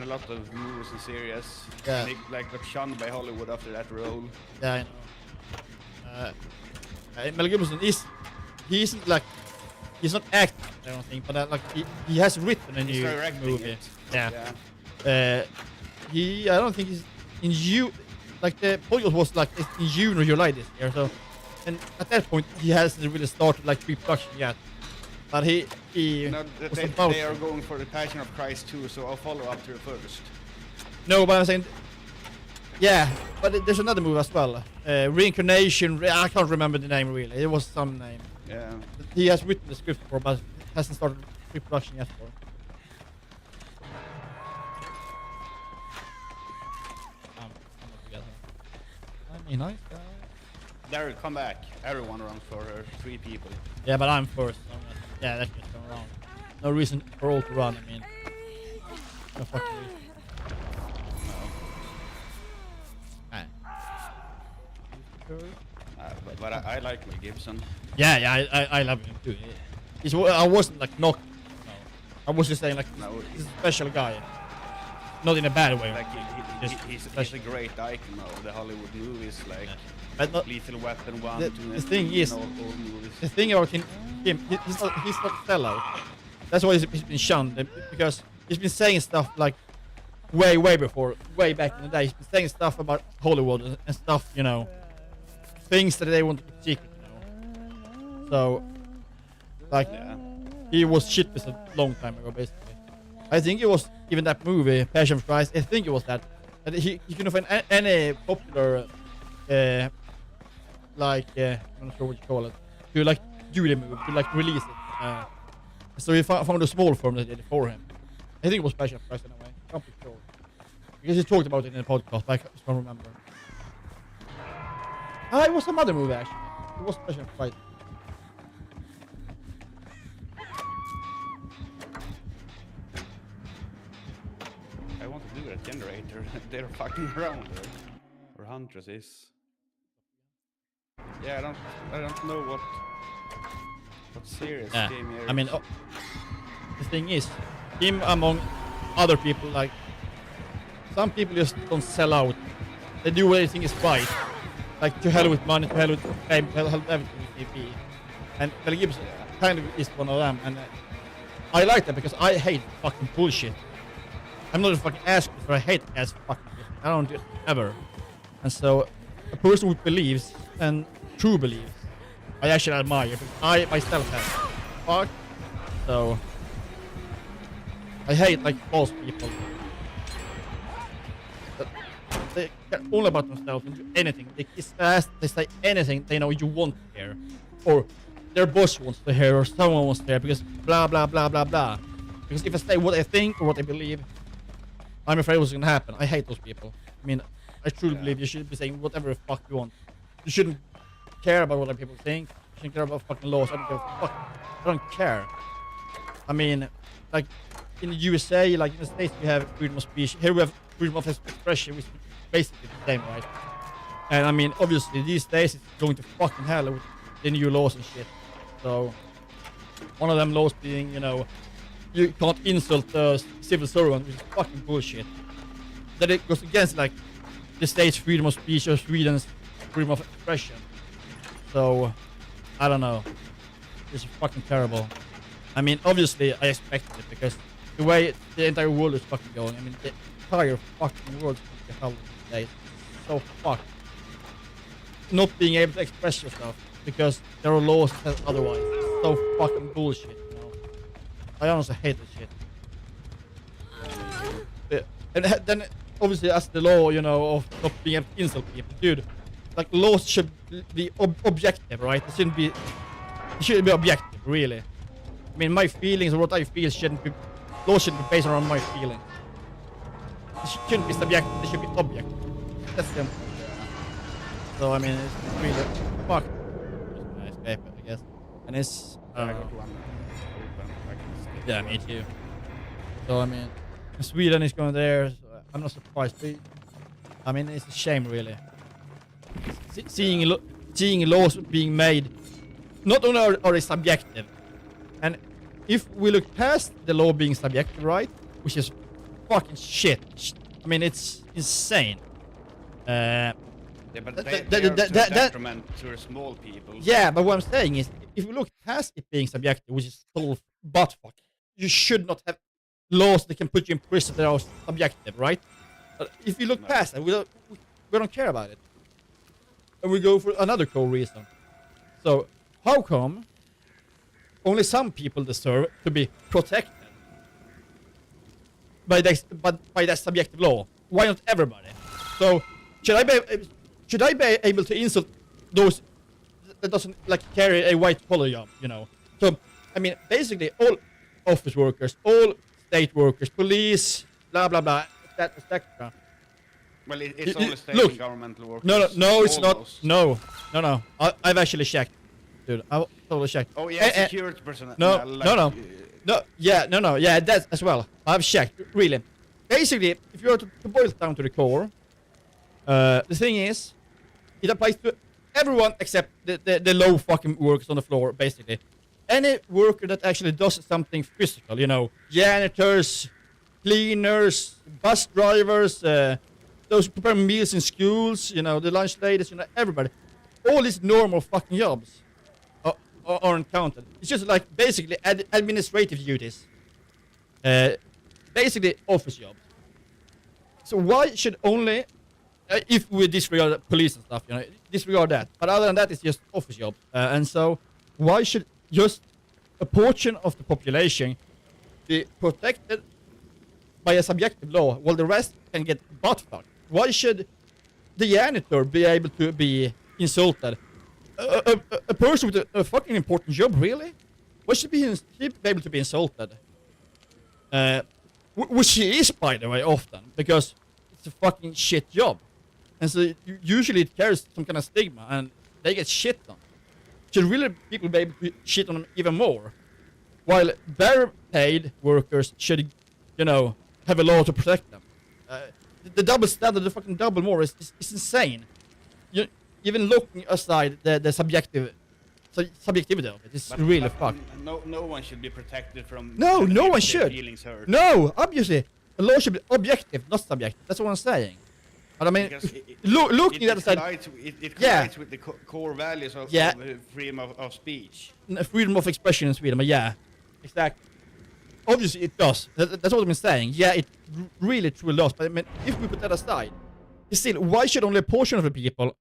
S2: a lot of movies and series.
S1: Yeah.
S2: And he like got shunned by Hollywood after that role.
S1: Yeah, I know. Mel Gibson he's not acting, I don't think, but like he has written a new movie.
S2: It.
S1: Yeah. I don't think he's in June. Like the podcast was like in June or July this year. So, and at that point he hasn't really started like pre-production yet. But he
S2: no, they are going for the Passion of Christ too. So I'll follow up to it first.
S1: No, but I'm saying. Yeah, but there's another movie as well. Reincarnation. I can't remember the name really. It was some name.
S2: Yeah.
S1: He has written the script for, but hasn't started pre-production yet for. I mean, nice guy.
S2: There, come back. Everyone runs for 3 people.
S1: Yeah, but I'm first. So yeah, that's just going around. No reason for all to run. I mean, no fucking reason.
S2: But I like Mel Gibson.
S1: Yeah, I love him too. I wasn't like knocked. No. I was just saying like he's a special guy. Not in a bad way.
S2: Like he's a great icon of the Hollywood movies, like Lethal Weapon 1, 2,
S1: the thing is,
S2: all movies.
S1: The thing about him he's not a sellout. That's why he's been shunned, because he's been saying stuff like way back in the day. He's been saying stuff about Hollywood and stuff, you know. Things that they want to keep secret, you know. So, like, he was shit this a long time ago, basically. I think it was even that movie, Passion of Christ. I think it was that he couldn't find any popular, like, I'm not sure what you call it, to like do the movie, to like release it. So he found a small firm that did it for him. I think it was Passion of Christ in a way. I can't be sure, because he talked about it in the podcast, but I just don't remember. It was some other movie actually. It was Passion of Christ.
S2: I want to do a generator. They're fucking around there. Or Huntress is. Yeah, I don't know what serious game here.
S1: I mean, the thing is, him among other people, like some people just don't sell out. They do what they think is right. Like, to hell with money, to hell with fame, to hell with everything with TV. And Mel Gibson kind of is one of them. And I like that because I hate fucking bullshit. I'm not a fucking ass, but I hate ass fucking bullshit. I don't do it ever. And so, a person who believes, and true believes, I actually admire. Because I myself have fuck. So, I hate like false people. They care all about themselves and do anything. They kiss ass, they say anything they know you want to hear. Or their boss wants to hear, or someone wants to hear, because blah blah blah blah blah. Because if I say what I think or what I believe, I'm afraid what's gonna happen. I hate those people. I mean, I truly believe you should be saying whatever the fuck you want. You shouldn't care about what other people think. You shouldn't care about fucking laws. I don't give a fuck. I don't care. I mean, like in the USA, like in the States, we have freedom of speech. Here we have freedom of expression, which is basically the same, right? And I mean, obviously, these days it's going to fucking hell with the new laws and shit. So, one of them laws being, you know, you can't insult the civil servant, which is fucking bullshit. That it goes against, like, the state's freedom of speech or Sweden's freedom of expression. So, I don't know. It's fucking terrible. I mean, obviously, I expected it because the way the entire world is fucking going, I mean, entire fucking world should be held these days. So fucked. Not being able to express yourself because there are laws that says otherwise. It's so fucking bullshit, you know. I honestly hate this shit. And then obviously as the law, you know, of not being able to insult people, dude. Like laws should be objective, right? It shouldn't be objective, really. I mean, my feelings or what I feel shouldn't be. Laws shouldn't be based around my feelings. It shouldn't be subjective. It should be objective. That's simple. So I mean, it's really fuck. Just gonna escape it, I guess. And it's. Yeah, me too. So I mean, Sweden is going there. So I'm not surprised. I mean, it's a shame, really. Seeing laws being made, not only are they subjective, and if we look past the law being subjective, right, which is fucking shit. I mean, it's insane.
S2: Yeah, but they are to detriment to small people.
S1: Yeah, but what I'm saying is, if we look past it being subjective, which is total buttfuck, you should not have laws that can put you in prison that are subjective, right? But if you look past that, we don't care about it. And we go for another core reason. So, how come only some people deserve to be protected by that subjective law? Why not everybody? So, should I be able to insult those that doesn't like carry a white collar job? You know. So, I mean, basically all office workers, all state workers, police, blah blah blah, etc.
S2: Well, it's only state and governmental workers.
S1: No, it's not. No. I've actually checked, dude. I've totally checked.
S2: Oh yeah, security personnel.
S1: No. Yeah, that as well. I've checked, really. Basically, if you were to boil it down to the core, the thing is, it applies to everyone except the low fucking workers on the floor, basically. Any worker that actually does something physical, you know, janitors, cleaners, bus drivers, those who prepare meals in schools, you know, the lunch ladies, you know, everybody. All these normal fucking jobs aren't counted. It's just like basically administrative duties. Basically office jobs. So why should only, if we disregard police and stuff, you know, disregard that. But other than that, it's just office jobs. And so why should just a portion of the population be protected by a subjective law while the rest can get butt fucked? Why should the janitor be able to be insulted? A person with a fucking important job, really? Why should he be able to be insulted? Which he is, by the way, often, because it's a fucking shit job. And so usually it carries some kind of stigma, and they get shit on. Should really people be able to shit on them even more? While better paid workers should, you know, have a law to protect them. The double standard, the fucking double more is insane. Even looking aside the subjectivity of it is really fucked.
S2: No one should be protected from.
S1: No one should.
S2: Feelings hurt.
S1: No, obviously, a law should be objective, not subjective. That's what I'm saying. But I mean, looking at the side,
S2: it collides with the core values of freedom of speech.
S1: Freedom of expression in Sweden, but yeah, exactly. Obviously, it does. That's what I've been saying. Yeah, it really truly does. But I mean, if we put that aside, still, why should only a portion of the people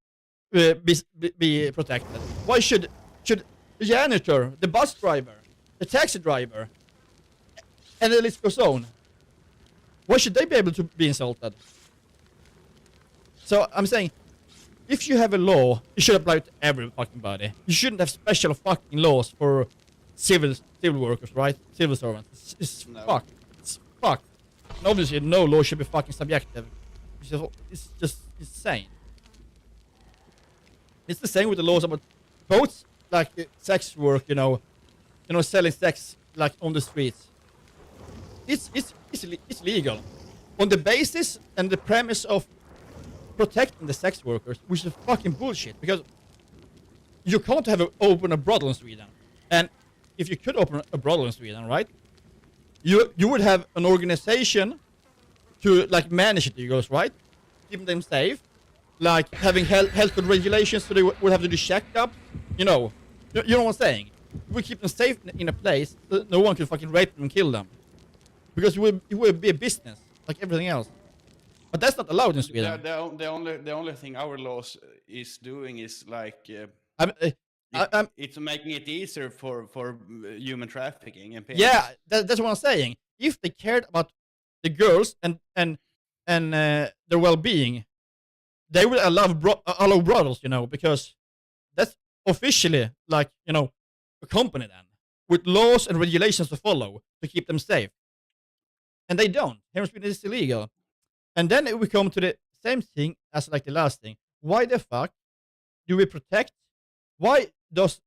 S1: be protected? Why should the janitor, the bus driver, the taxi driver, and the list goes on? Why should they be able to be insulted? So I'm saying, if you have a law, you should apply it to every fucking body. You shouldn't have special fucking laws for civil workers, right? Civil servants. It's fucked. It's fucked. And obviously, no law should be fucking subjective. It's just insane. It's the same with the laws about both, like sex work, you know, selling sex like on the streets. It's legal on the basis and the premise of protecting the sex workers, which is fucking bullshit, because you can't open a brothel in Sweden. And if you could open a brothel in Sweden, right, you would have an organization to like manage the girls, right, keeping them safe, like having health code regulations, so they would have to do checkups. You know what I'm saying? We keep them safe in a place that no one can fucking rape them and kill them, because it would be a business like everything else. But that's not allowed in Sweden.
S2: The only thing our laws is doing is like it's making it easier for human trafficking and pimps.
S1: Yeah, that's what I'm saying. If they cared about the girls and their well-being, they would allow brothels, you know, because that's officially like, you know, a company then with laws and regulations to follow to keep them safe. And they don't. Here in Sweden it's illegal. And then we come to the same thing as like the last thing. Why the fuck do we protect? Why does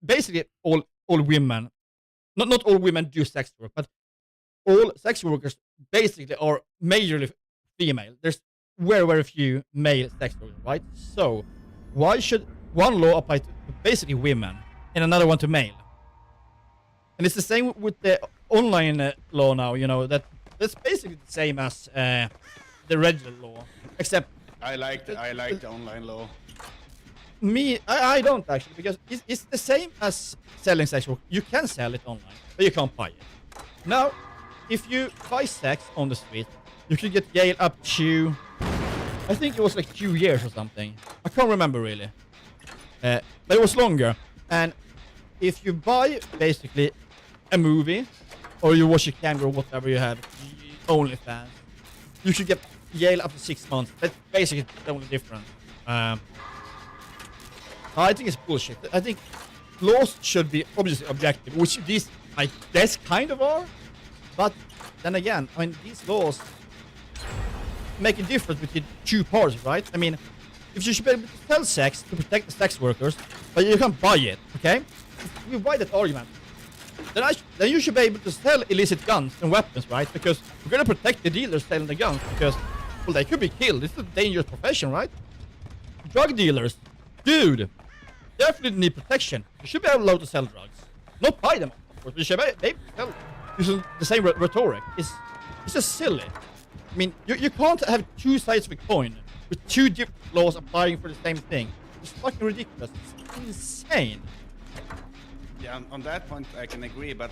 S1: basically all women, not all women do sex work, but all sex workers basically are majorly female. There's very few male sex workers, right? So why should one law apply to basically women and another one to male? And it's the same with the online law now, you know, that's basically the same as the regular law, except
S2: I like the online law.
S1: I don't actually, because it's the same as selling sex work. You can sell it online, but you can't buy it. Now, if you buy sex on the street, you can get jailed up to, I think it was like 2 years or something. I can't remember really. But it was longer. And if you buy basically a movie, or you watch a camera or whatever you have, OnlyFans, you should get jailed up to 6 months. That's basically the only difference. I think it's bullshit. I think laws should be obviously objective, which these, I guess, kind of are. But then again, I mean, these laws make a difference between two parties, right? I mean, if you should be able to sell sex to protect the sex workers, but you can't buy it, okay? If you buy that argument, then you should be able to sell illicit guns and weapons, right? Because we're gonna protect the dealers selling the guns, because, well, they could be killed. This is a dangerous profession, right? Drug dealers, dude, definitely need protection. You should be allowed to sell drugs, not buy them, of course. You should be able to sell using the same rhetoric. It's just silly. I mean, you can't have two sides of a coin with two different laws applying for the same thing. It's fucking ridiculous. It's insane.
S2: Yeah, on that point I can agree, but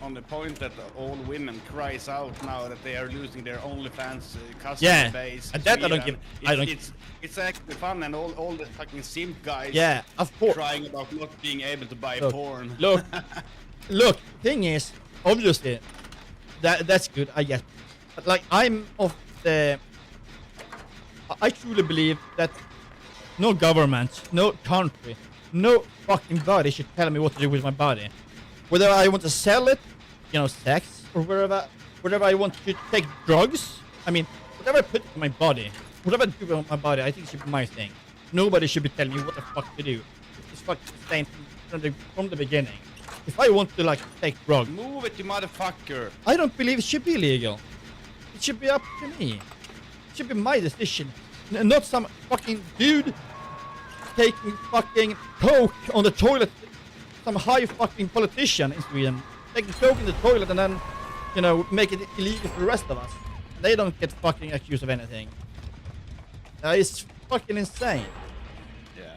S2: on the point that all women cries out now that they are losing their OnlyFans customer base.
S1: And that Sweden,
S2: it's actually fun, and all the fucking simp guys.
S1: Yeah, of course.
S2: Crying about not being able to buy porn.
S1: Look. Thing is, obviously, that's good. I guess, but like I'm of the. I truly believe that no government, no country, no fucking body should tell me what to do with my body. Whether I want to sell it, you know, sex, or whatever I want to take drugs. I mean, whatever I put in my body, whatever I do with my body, I think it should be my thing. Nobody should be telling me what the fuck to do. It's fucking the same from the beginning. If I want to, like, take drugs...
S2: Move it, you motherfucker!
S1: I don't believe it should be illegal. It should be up to me. It should be my decision. Not some fucking dude taking fucking coke on the toilet. Some high fucking politician in Sweden taking coke in the toilet and then, you know, make it illegal for the rest of us. They don't get fucking accused of anything. It's fucking insane.
S2: Yeah.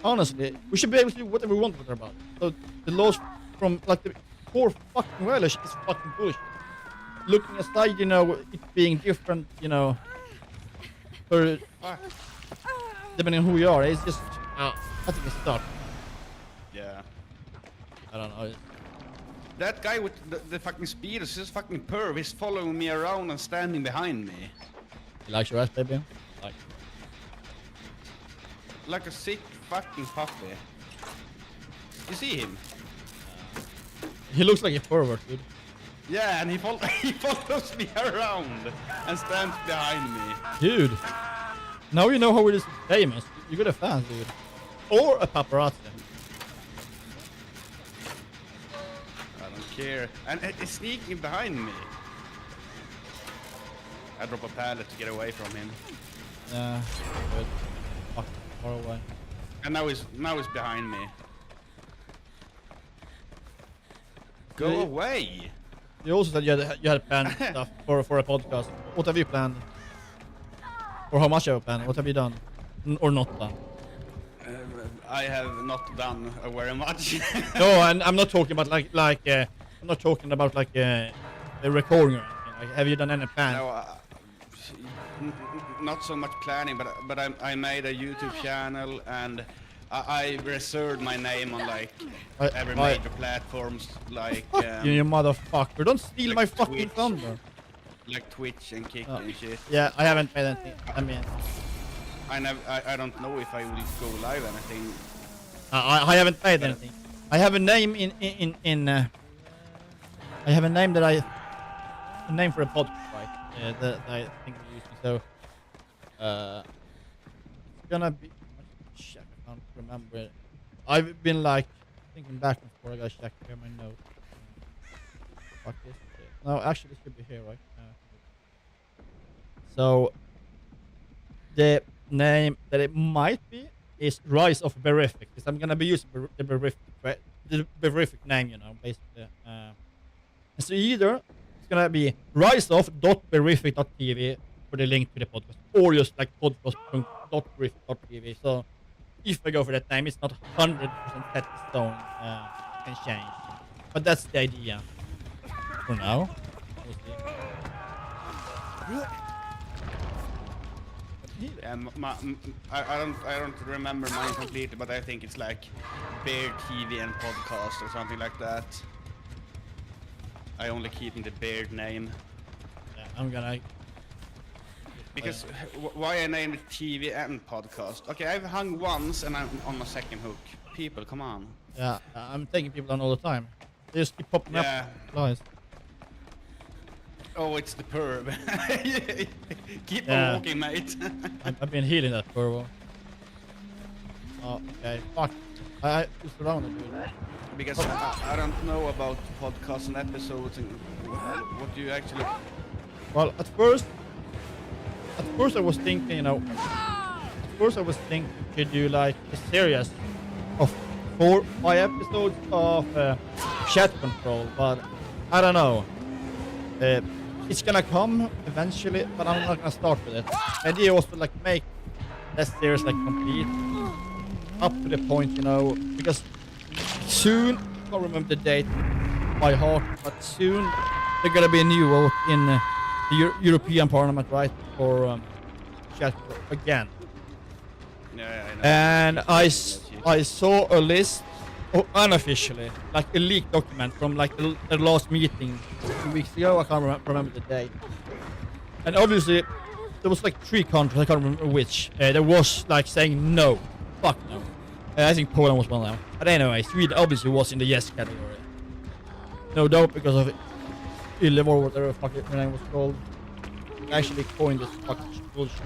S1: Honestly, we should be able to do whatever we want with our body. So the laws from like the core fucking relish is fucking bullshit. Looking aside, you know, it being different, you know, for depending on who you are, it's just, I think it's stuck.
S2: Yeah.
S1: I don't know.
S2: That guy with the fucking speed is just fucking perv. He's following me around and standing behind me.
S1: You like your ass, baby?
S2: Like a sick fucking puppy. You see him?
S1: He looks like a pervert, dude.
S2: Yeah, and he follows me around and stands behind me.
S1: Dude, now you know how it is famous. You got a fan, dude. Or a paparazzi.
S2: I don't care. And he's sneaking behind me. I drop a pallet to get away from him.
S1: Yeah, good. Fuck, far away.
S2: And now he's behind me. Go away!
S1: You also said you had planned stuff for a podcast. What have you planned? Or how much have you planned? What have you done? Or not done?
S2: I have not done very much.
S1: No, and I'm not talking about like I'm not talking about like a recording or anything. Like, have you done any plans?
S2: No, not so much planning, but I made a YouTube channel and I reserved my name on like every major platforms, like
S1: you motherfucker! Don't steal
S2: like
S1: my fucking
S2: Twitch.
S1: thunder.
S2: Like Twitch and Kick and shit.
S1: Yeah, I haven't made anything. I mean,
S2: I don't know if I will go live anything.
S1: I haven't made anything. I have a name I have a name that a name for a podcast, right? That I think we're using. So, it's gonna be. Shit, I can't remember it. I've been like thinking back and forth. I gotta check here my notes. Fuck this. No, actually, this should be here, right? So, the name that it might be is Rise of Beariffic, because I'm gonna be using the Beariffic name, you know, basically. So either it's gonna be riseof.beariffic.tv for the link to the podcast, or just like podcast.beariffic.tv. So if I go for that name, it's not 100% set in stone. It can change, but that's the idea for now.
S2: I don't remember mine completely, but I think it's like Bear TV and podcast or something like that. I only keeping the Beard name.
S1: Yeah, I'm gonna.
S2: Because why I named it TV and podcast? Okay, I've hung once and I'm on my second hook. People, come on.
S1: Yeah, I'm taking people down all the time. They just keep popping up. Lies.
S2: Oh, it's the perv. Keep on walking, mate.
S1: I've been healing that pervo. Oh, okay. Fuck. I just around it, dude.
S2: Because I don't know about podcasts and episodes and what do you actually...
S1: Well, at first I was thinking, you know, to do like a series of 4-5 episodes of chat control, but I don't know. It's gonna come eventually, but I'm not gonna start with it. The idea was to like make that series like complete up to the point, you know, because soon, I can't remember the date by heart, but soon there's gonna be a new vote in the European Parliament, right, for chat again.
S2: Yeah, I know.
S1: And I saw a list, unofficially, like a leaked document from like the last meeting 2 weeks ago. I can't remember the date. And obviously, there was like 3 countries, I can't remember which. There was like saying no, fuck no. I think Poland was one of them. But anyway, Sweden obviously was in the yes category. No doubt because of Ylva or whatever the fuck her name was called. I actually coined this fucking bullshit.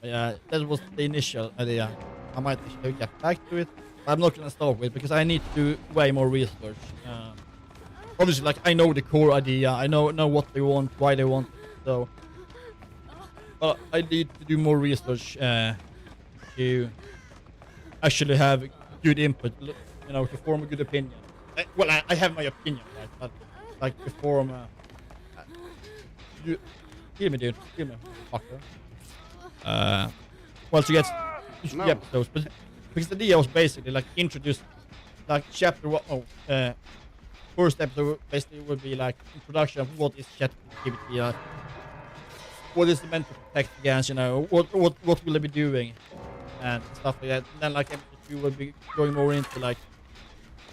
S1: Yeah, that was the initial idea. I might actually get back to it. But I'm not gonna start with because I need to do way more research. Obviously, like I know the core idea, I know what they want, why they want it, so. But I need to do more research to actually have good input, you know, to form a good opinion. Well, I have my opinion, right? But like to form. You kill me, dude. Kill me, fucker. Well, to get the episodes, but because the idea was basically like introduce, like chapter 1. First episode basically would be like introduction of what is chat activity, what is it meant to protect against, you know, what will they be doing, and stuff like that. And then like episode 2 will be going more into like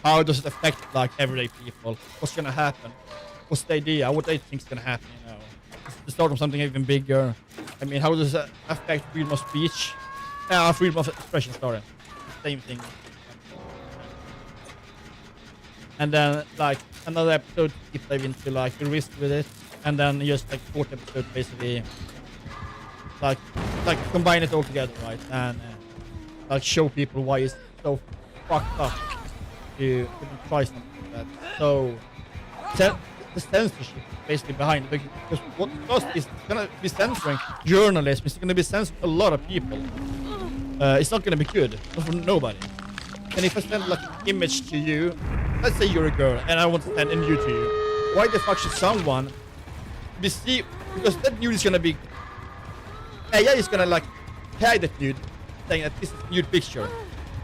S1: how does it affect like everyday people, what's gonna happen, what's the idea, what they think is gonna happen, you know. To start from something even bigger. I mean, how does it affect freedom of speech? Freedom of expression, sorry. Same thing. And then, like, another episode deep dive into, like, the risk with it. And then just, like, 4th episode, basically, like combine it all together, right? And, like, show people why it's so fucked up to even try something like that. So, the censorship basically behind it, because what it does is it's gonna be censoring journalism, it's gonna be censoring a lot of people. It's not gonna be good for nobody. And if I send like an image to you, let's say you're a girl and I want to send a nude to you, why the fuck should someone be see, because that nude is gonna be AI is gonna like tag that nude saying that this is a nude picture,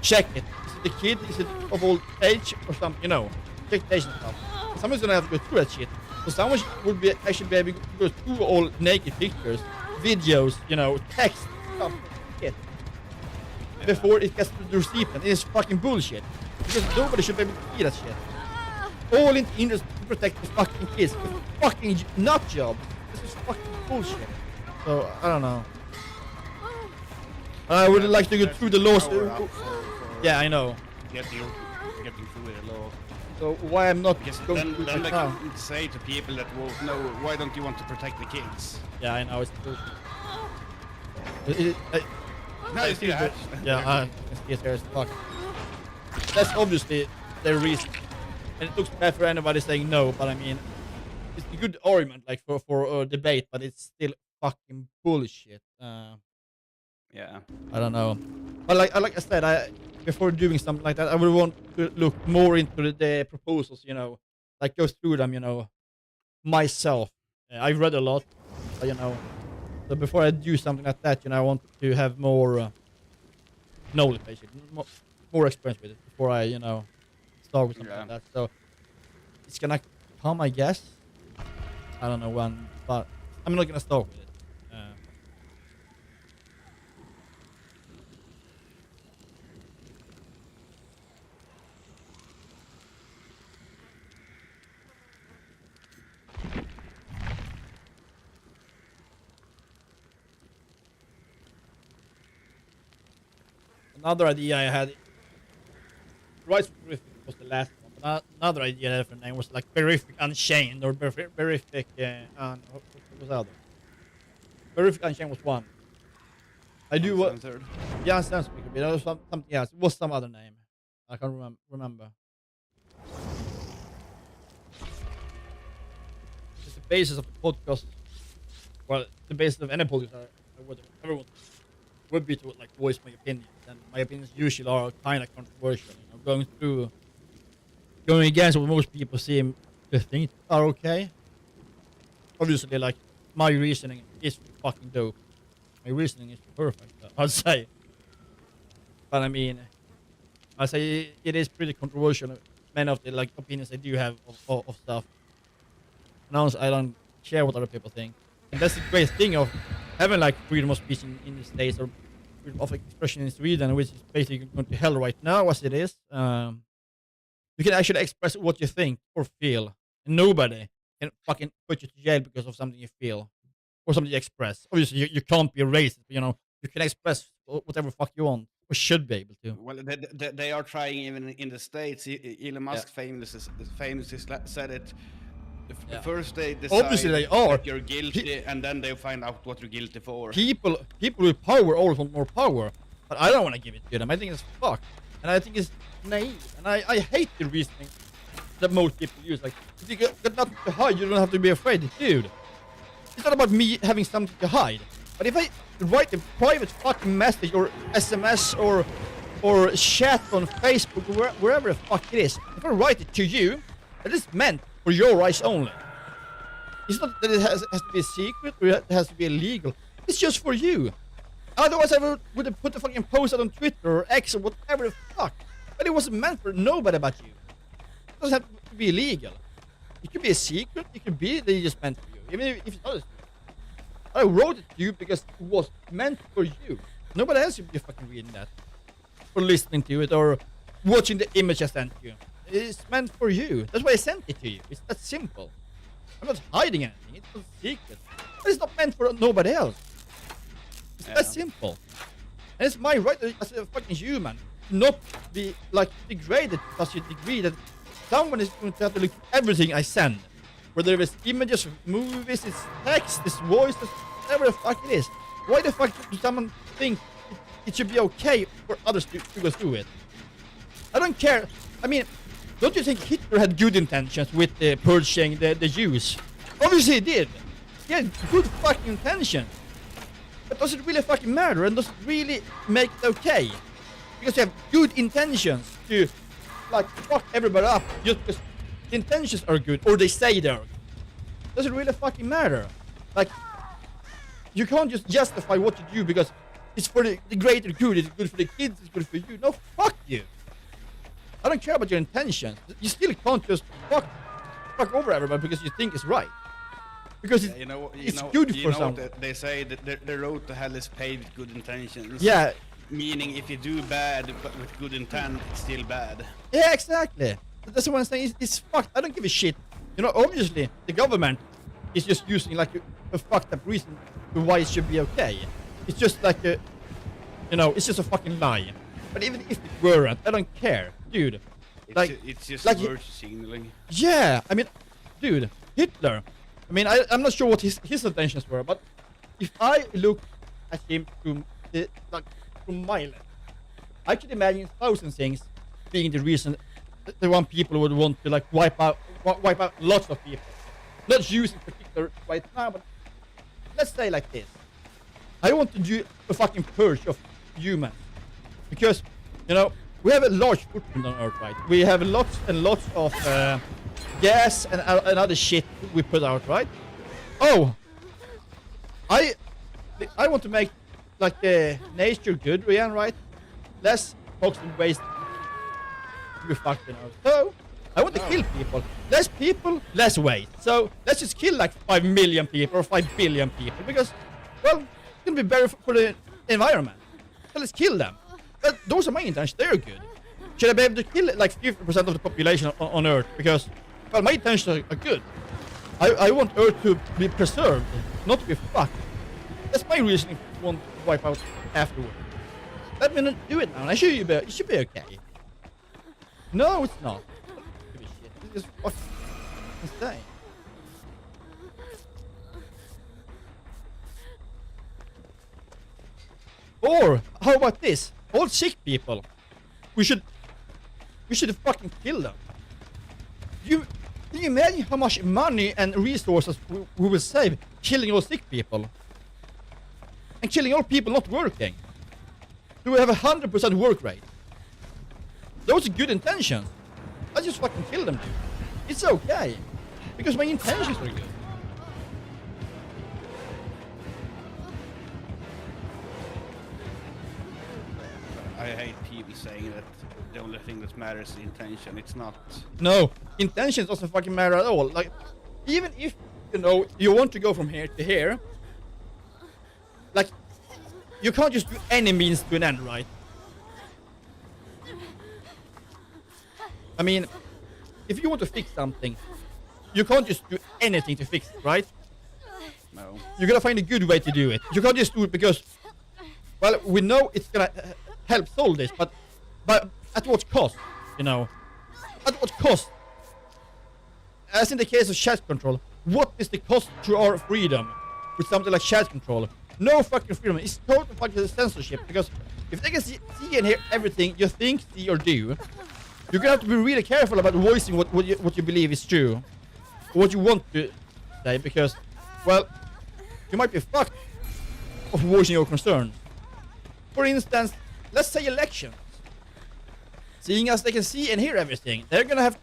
S1: check it, is it a kid, is it of old age or something, you know, check the age and stuff. Someone's gonna have to go through that shit. So So someone would be actually be able to go through all naked pictures, videos, you know, text, stuff, shit. Before it gets to the recipient. It is fucking bullshit. Because nobody should be able to see that shit. All in the interest to protect the fucking kids. The fucking nut job. This is fucking bullshit. So, I don't know. I would like to go through the laws. Yeah, I know.
S2: Getting through the law.
S1: So why I'm not
S2: Because
S1: going through
S2: then
S1: the
S2: they
S1: now?
S2: can say to people that will no, why don't you want to protect the kids?
S1: Yeah, I know, it's bullshit.
S2: No, it's that.
S1: Yeah, it's as fuck. That's obviously their reason. And it looks bad for anybody saying no, but I mean, it's a good argument, like, for debate, but it's still fucking bullshit.
S2: Yeah.
S1: I don't know. But like I said, before doing something like that, I would want to look more into the proposals, you know, like go through them, you know, myself. I've read a lot, you know. So before I do something like that, you know, I want to have more knowledge, basically, more experience with it before I, you know, start with something like that. So it's gonna come, I guess. I don't know when, but I'm not gonna start with it. Another idea I had, Rise Beariffic was the last one, but another idea I had for a name was like Beariffic Unchained or Beariffic, what was the other? Beariffic Unchained was one. I do what? Yeah, sounds speaker, but there was something else. It was some other name. I can't remember. It's the basis of the podcast. Well, the basis of any podcast everyone would be to like voice my opinions, and my opinions usually are kind of controversial. You know, going against what most people seem to think are okay. Obviously, like my reasoning is fucking dope. My reasoning is perfect, I'd say. But I mean, I say it is pretty controversial. Many of the like opinions I do have of stuff. And honestly, I don't care what other people think. And that's the great thing of having like freedom of speech in the States or freedom of expression in Sweden, which is basically going to hell right now as it is. You can actually express what you think or feel, and nobody can fucking put you to jail because of something you feel or something you express. Obviously, you can't be racist, but you know, you can express whatever fuck you want or should be able to.
S2: Well, they are trying even in the States. Elon Musk famously said it. First they decide
S1: obviously they are.
S2: that you're guilty, and then they find out what you're guilty for.
S1: People with power always want more power, but I don't want to give it to them. I think it's fucked, and I think it's naive, and I hate the reasoning that most people use. Like, if you got nothing to hide, you don't have to be afraid, dude. It's not about me having something to hide, but if I write a private fucking message or SMS or chat on Facebook or wherever the fuck it is, if I write it to you, it is meant for your eyes only. It's not that it has to be a secret or it has to be illegal. It's just for you. Otherwise, I would have put the fucking post out on Twitter or X or whatever the fuck. But it wasn't meant for nobody but you. It doesn't have to be illegal. It could be a secret. It could be that it's just meant for you. Even if it's not a secret. I wrote it to you because it was meant for you. Nobody else should be fucking reading that. Or listening to it or watching the image I sent you. It's meant for you. That's why I sent it to you. It's that simple. I'm not hiding anything. It's not secret. But it's not meant for nobody else. It's that simple. And it's my right as a fucking human to not be like degraded to such a degree that someone is going to have to look at everything I send. Whether it's images, movies, it's text, it's voice, it's whatever the fuck it is. Why the fuck does someone think it should be okay for others to go through it? I don't care. I mean, don't you think Hitler had good intentions with purging the Jews? Obviously he did. He had good fucking intentions. But does it really fucking matter? And does it really make it okay? Because you have good intentions to, like, fuck everybody up just because the intentions are good, or they say they are good. Does it really fucking matter? Like, you can't just justify what you do because it's for the greater good, it's good for the kids, it's good for you. No, fuck you. I don't care about your intentions. You still can't just fuck fuck over everybody because you think it's right. Because it's good for someone.
S2: They say that the road to hell is paved with good intentions.
S1: Yeah.
S2: Meaning if you do bad but with good intent, it's still bad.
S1: Yeah, exactly. That's what I'm saying. It's fucked. I don't give a shit. Obviously, the government is just using like a fucked up reason to why it should be okay. It's just like it's just a fucking lie. But even if it weren't, I don't care, dude.
S2: It's just
S1: like
S2: virtue signaling.
S1: Yeah, I mean, dude, Hitler. I mean, I'm not sure what his intentions were, but if I look at him from my lens, I could imagine 1,000 things being the reason the one people would want to like wipe out lots of people. Not using particular right now, but let's say like this. I want to do a fucking purge of humans because we have a large footprint on Earth, right? We have lots and lots of gas and other shit we put out, right? Oh, I want to make like nature good again, right? Less toxic waste. You fucking So I want to kill people. Less people, less waste. So let's just kill like 5 million people or 5 billion people because, well, it's gonna be better for the environment. So let's kill them. Those are my intentions. They're good. Should I be able to kill like 50% of the population on Earth? Because, well, my intentions are good. I want Earth to be preserved, not to be fucked. That's my reasoning to want to wipe out afterward. Let me not do it now. And it should be okay. No, it's not. It's just fucking insane. Or how about this? All sick people. We should fucking kill them. Can you imagine how much money and resources we will save killing all sick people? And killing all people not working. Do we have 100% work rate? Those are good intentions. I just fucking kill them, dude. It's okay. Because my intentions are good.
S2: I hate people saying that the only thing that matters is the intention. It's not.
S1: No, intentions doesn't fucking matter at all. Like, even if you want to go from here to here, like, you can't just do any means to an end, right? I mean, if you want to fix something, you can't just do anything to fix it, right?
S2: No. You
S1: gotta find a good way to do it. You can't just do it because, well, we know it's gonna help solve this, but at what cost? At what cost? As in the case of chat control, what is the cost to our freedom with something like chat control? No fucking freedom. It's total fucking censorship because if they can see and hear everything you think, see, or do, you're gonna have to be really careful about voicing what you believe is true, or what you want to say, because, well, you might be fucked of voicing your concerns. For instance, let's say elections. Seeing as they can see and hear everything, they're gonna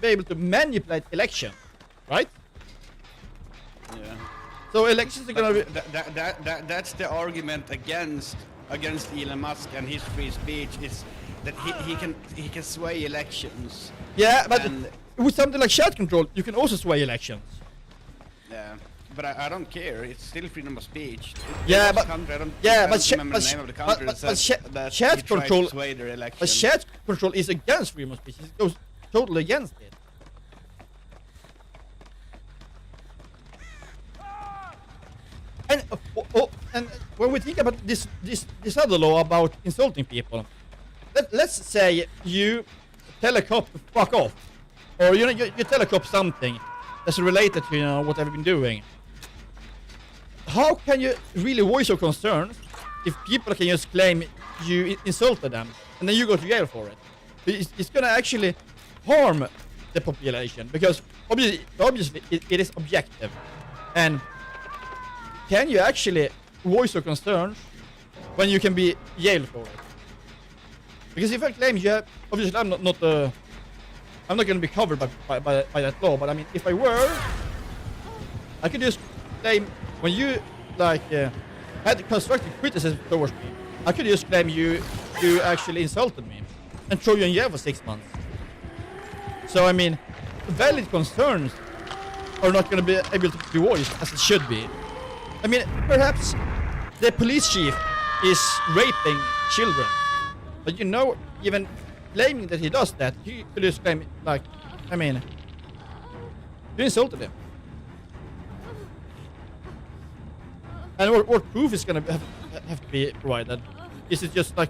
S1: be able to manipulate election, right?
S2: Yeah.
S1: So elections are gonna be.
S2: That's the argument against Elon Musk and his free speech is that he can sway elections.
S1: Yeah, but with something like chat control, you can also sway elections.
S2: Yeah, but I don't care. It's still freedom of speech.
S1: Yeah, but chat control. But chat control is against freedom of speech. It goes totally against it. And when we think about this other law about insulting people, let's say you tell a cop to fuck off, or you tell a cop something that's related to what they've been doing. How can you really voice your concerns if people can just claim you insulted them and then you go to jail for it? It's gonna actually harm the population because obviously it is objective. And can you actually voice your concerns when you can be jailed for it? Because if I claim you have, obviously I'm not going to be covered by that law. But I mean, if I were, I could just claim when you had constructive criticism towards me, I could just claim you actually insulted me and throw you in jail for 6 months. So I mean, valid concerns are not going to be able to be voiced as it should be. I mean, perhaps the police chief is raping children, but you know, even claiming that he does that, he could just claim, like, I mean, you insulted him. And what proof is going to have to be provided? Is it just like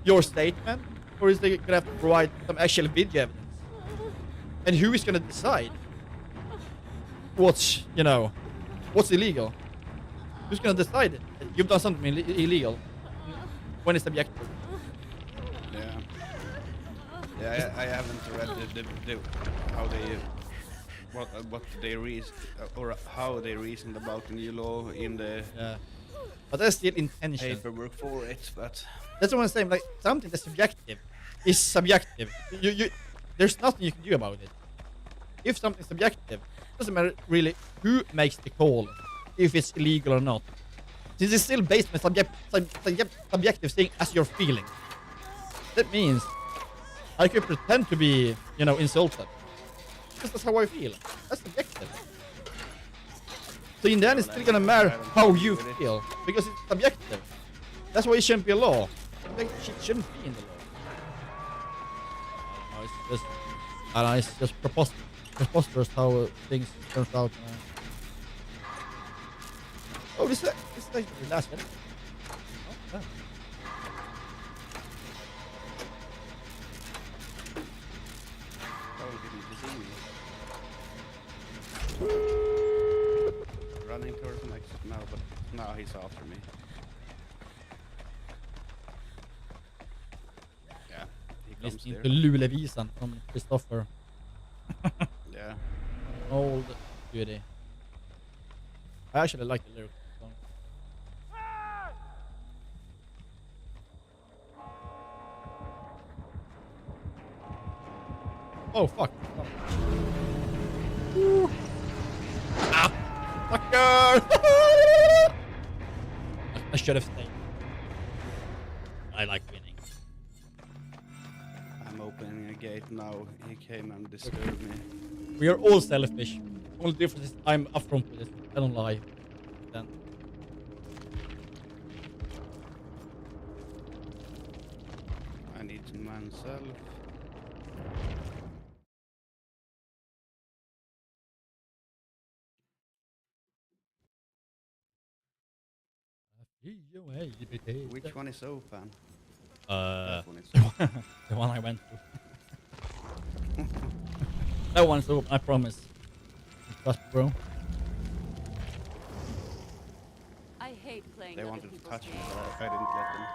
S1: your statement, or is they going to have to provide some actual video evidence? And who is going to decide what's, you know, what's illegal? Who's going to decide it? You've done something illegal when it's objective.
S2: Yeah, I haven't read the how they what they reason or how they reasoned about the new law in the
S1: but that's still intention.
S2: Paperwork for it. But
S1: that's what I'm saying. Like, something that's subjective is subjective. There's nothing you can do about it. If something's subjective, it doesn't matter really who makes the call, if it's illegal or not. Since it's still based on subjective thing as your feeling. That means I could pretend to be, you know, insulted. Because that's how I feel. That's subjective. So in the end, it's still gonna matter how you feel, because it's subjective. That's why it shouldn't be a law. It shouldn't be in the law. It's just preposterous how things turn out. Oh, this is like the last one. Oh,
S2: running towards the exit now, but now he's after me. Yeah, he comes
S1: listening
S2: there.
S1: to Lulevisan from Christopher.
S2: Yeah.
S1: Old goodie. I actually like the lyrics. Oh fuck. Ah! Fucker! I should have stayed. I like winning.
S2: I'm opening a gate now. He came and disturbed me.
S1: We are all selfish. Only difference is I'm upfront with it. I don't lie. Then.
S2: I need to myself. Which one is open? That one is open.
S1: The one I went to. That one's open, I promise. Trust, bro.
S3: I hate playing.
S2: They wanted to touch me, but I didn't let them.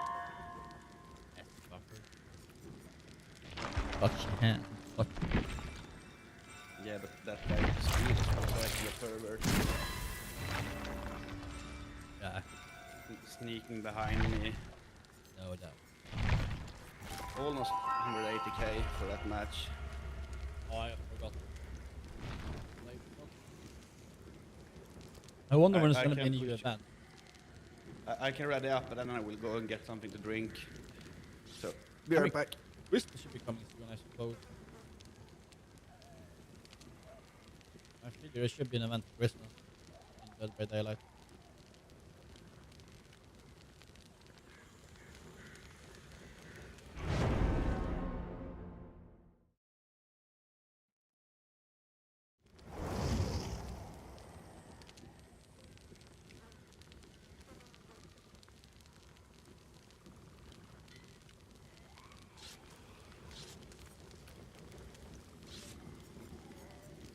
S1: Touch your hand. Touch.
S2: Yeah, but that guy with the speed is also actually a pervert.
S1: Yeah,
S2: Sneaking behind me.
S1: no doubt.
S2: Almost 180k for that match.
S1: Oh, I forgot. I wonder when it's gonna be a new event.
S2: I can ready up, but then I will go and get something to drink. So, be right back.
S1: Christmas should be coming soon, I suppose. I feel there should be an event for Christmas in Dead by Daylight.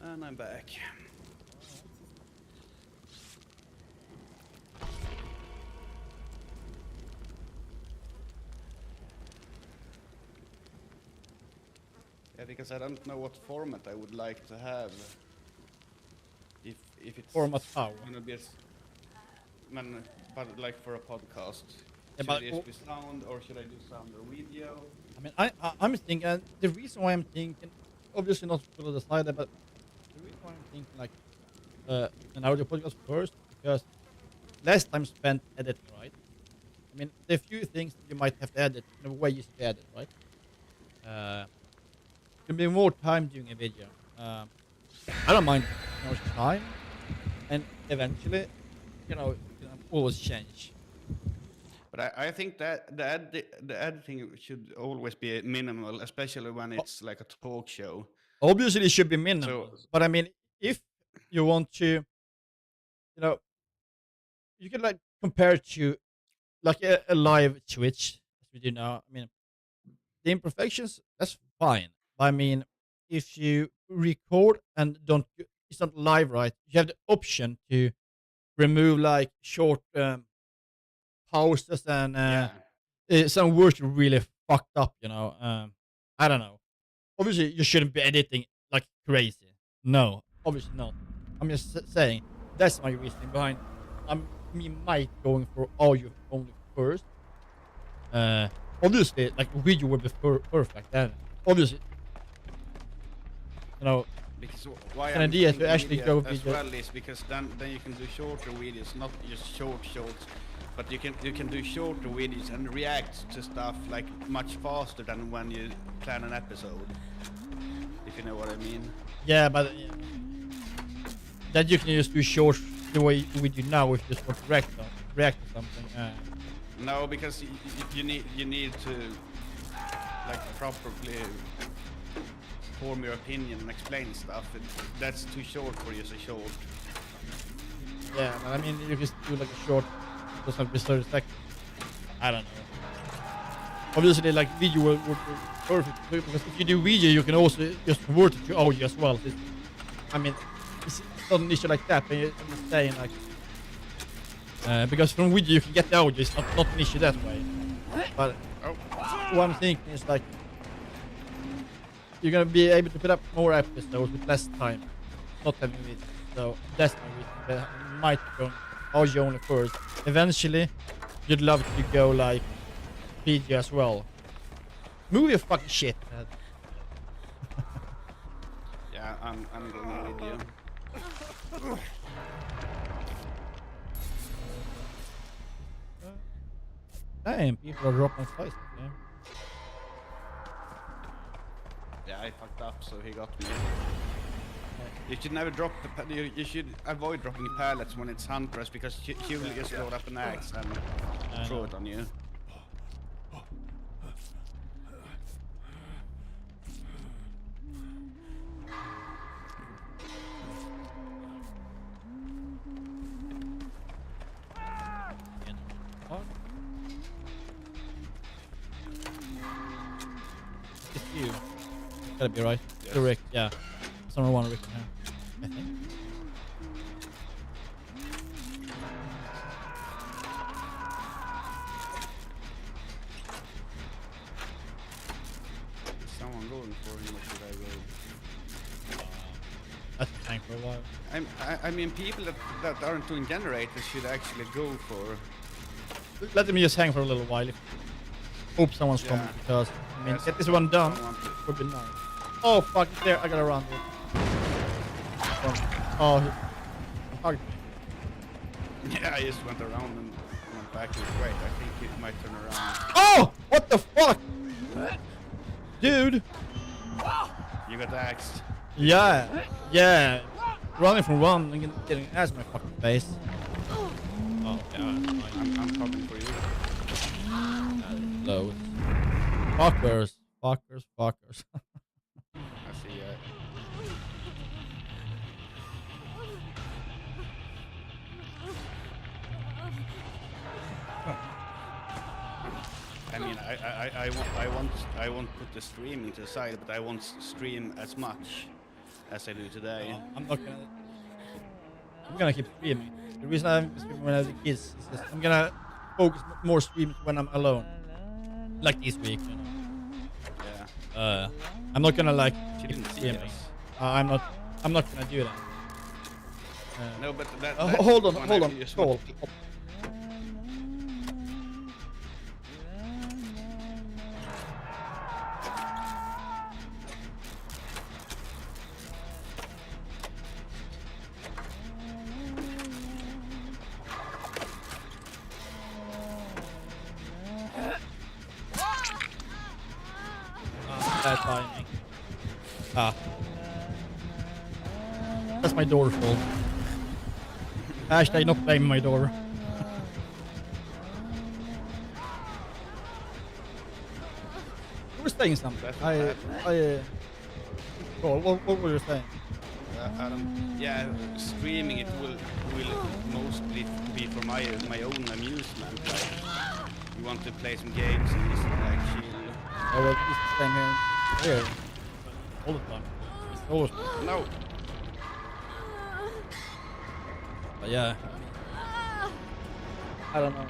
S2: And I'm back. Yeah, because I don't know what format I would like to have. If it's
S1: Format how?
S2: gonna be but like for a podcast.
S1: Yeah,
S2: Should
S1: but
S2: it just be sound, or should I do sound or video?
S1: I mean, I'm thinking, the reason why I'm thinking, obviously not to the side, but the reason why I'm thinking like an audio podcast first, because less time spent editing, right? I mean, there are few things that you might have to edit in a way you should edit, right? Can be more time doing a video. I don't mind time, and eventually, you can always change.
S2: But I think that the editing should always be minimal, especially when it's like a talk show.
S1: Obviously, it should be minimal. But I mean, if you want to, you can like compare it to like a live Twitch as we do now. I mean, the imperfections, that's fine. But I mean, if you record and it's not live, right? You have the option to remove like short pauses and some words really fucked up. I don't know. Obviously, you shouldn't be editing like crazy. No, obviously not. I'm just saying that's my reasoning behind. Me might going for audio only first. Obviously, like video would be perfect. Then obviously,
S2: Because why
S1: an
S2: I'm
S1: idea
S2: saying
S1: to actually
S2: video
S1: go
S2: as
S1: video.
S2: well is because then you can do shorter videos, not just shorts, but you can do shorter videos and react to stuff like much faster than when you plan an episode. If you know what I mean.
S1: Yeah, but that you can just do short the way we do now if you just want to react to something.
S2: No, because you need to like properly form your opinion and explain stuff. That's too short for you, so short.
S1: Yeah, but I mean, you just do like a short, doesn't be 30 seconds. I don't know. Obviously, like video would be perfect because if you do video, you can also just convert it to audio as well. It's not an issue like that. But I'm just saying, like, because from video you can get the audio, it's not an issue that way. But what I'm thinking is like, you're gonna be able to put up more episodes with less time, not having video. So that's my reason. But I might go audio only first. Eventually, you'd love to go like video as well. Move your fucking shit, man.
S2: Yeah, I'm going with you.
S1: Damn, people are dropping fights. Okay?
S2: Yeah, I fucked up, so he got me. You should never drop you should avoid dropping pallets when it's hunters because he will just load up an axe and throw it on you.
S1: It's you. Gotta be right.
S2: Yes.
S1: The Rick, yeah. Someone want Rick now, I think.
S2: Is someone going for him or should I go?
S1: That's a tank for a while.
S2: I mean people that aren't doing generators should actually go for
S1: Let them just hang for a little while. Hope someone's coming because I mean, get this one done would be nice. Oh fuck, it's there. I gotta run. Oh, he hugged me.
S2: yeah, I just went around and went back his way. I think he might turn around.
S1: Oh, what the fuck, dude?
S2: You got axed.
S1: Yeah. Running from one and getting ass in my fucking face. Oh god,
S2: I'm coming for you.
S1: loads. Fuckers.
S2: I see. I mean, I won't put the streaming to the side, but I won't stream as much as I do today.
S1: I'm gonna keep streaming. The reason I'm streaming when I have the kids is just I'm gonna focus more streams when I'm alone. Like this week,
S2: Yeah.
S1: I'm not gonna like
S2: She
S1: keep
S2: didn't see
S1: streaming.
S2: us.
S1: I'm not gonna do that.
S2: No, but that.
S1: Hold on.
S2: Just
S1: Hold. Bad timing. That's my daughter's fault. Hashtag not blaming my daughter. You were saying something. What were you saying?
S2: Yeah, streaming it will mostly be for my own amusement. Like, you want to play some games and just like chill.
S1: I will just stand here all the time. It's always.
S2: No.
S1: But yeah, I don't know.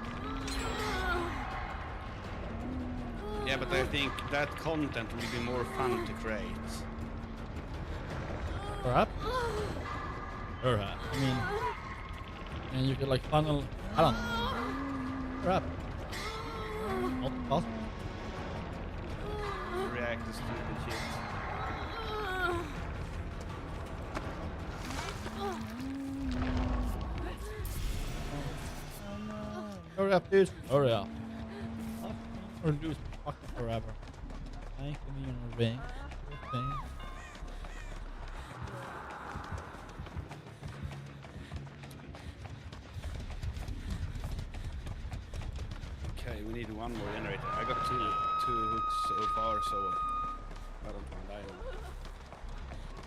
S2: Yeah, but I think that content will be more fun to create.
S1: Perhaps. Perhaps. I mean, and you could like funnel. I don't know. Perhaps. Not possible.
S2: React to stupid shit.
S1: Hurry up, dude. Hurry up. Or lose fucking forever. Thank me on a ring.
S2: Okay, we need one more generator. I got two hooks so far, so I don't want to die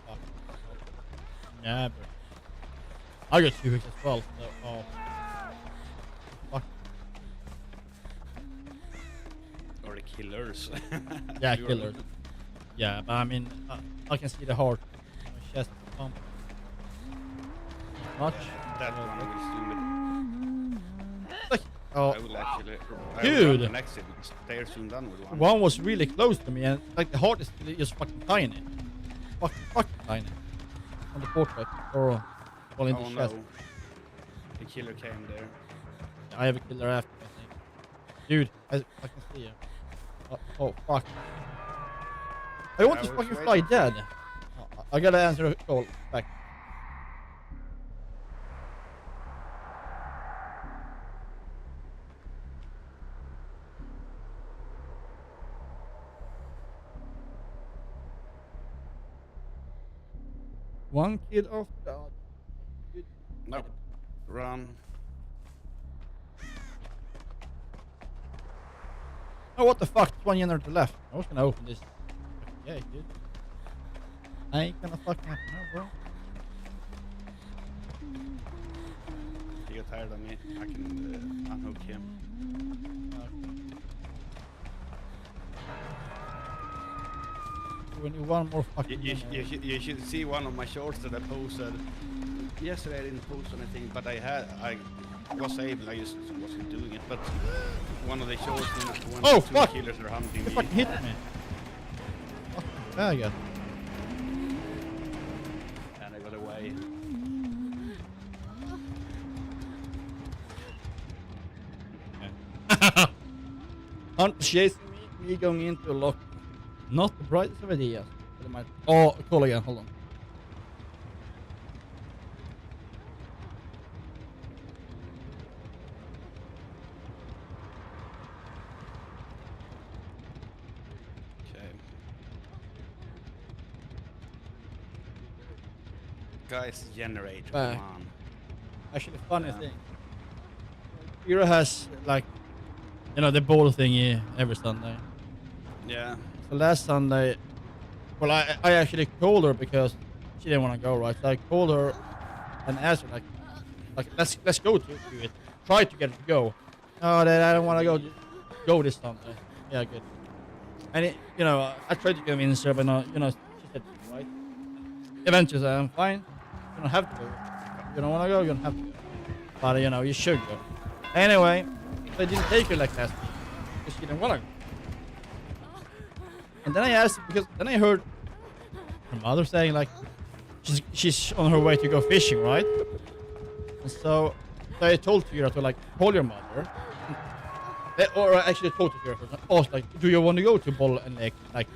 S2: now.
S1: Fuck. Never. I got 2 hooks as well. So, oh. Fuck.
S2: Or the killers.
S1: Yeah, killers. Yeah, but I mean, I can see the heart. My chest pump. Much.
S2: That one will soon
S1: Like, oh,
S2: I will actually.
S1: Dude.
S2: The next because they're soon done with one.
S1: one was really close to me, and like the heart is just fucking tiny. Fucking tiny. On the portrait, or well, in the chest.
S2: No. The killer came there.
S1: I have a killer after, I think. Dude, I can see you. Oh, fuck. I want to fucking fly dead. I gotta answer a call back. One kill off God.
S2: No. Run.
S1: Oh, what the fuck? There's one generator left. I was gonna open this. Yeah, dude. I ain't gonna fucking happen now, bro.
S2: If you get tired of me, I can unhook him.
S1: We need one more fucking
S2: You should see one of my shorts that I posted. Yesterday I didn't post anything, but I was able, I just wasn't doing it, but one of the shorts when
S1: Oh,
S2: two
S1: fuck.
S2: killers are hunting
S1: You
S2: me.
S1: fucking hit me. Fucking faggot.
S2: And I got away.
S1: Hunt chasing me going into a lock. Not the brightest of ideas. But it might. Oh, call again, hold on.
S2: Okay. Guys, generator,
S1: Back.
S2: come on.
S1: Actually, funny
S2: Yeah.
S1: thing. Hero has like, you know, the ball thingy every Sunday.
S2: Yeah.
S1: So last Sunday, well, I actually called her because she didn't want to go, right? So I called her and asked her like let's go to it. Try to get it to go. No, that I don't want to go this Sunday. Yeah, good. And it, you know, I tried to convince her, but no, you know, she said right. Eventually, I said, I'm fine. You don't have to go. You don't want to go. You don't have to go. But you know, you should go. Anyway, I didn't take her like last week because she didn't want to go. And then I asked, because then I heard her mother saying like she's on her way to go fishing, right? And so I told Tyra to like call your mother, or I actually told Tyra first. I asked like, do you want to go to Boll and Lake like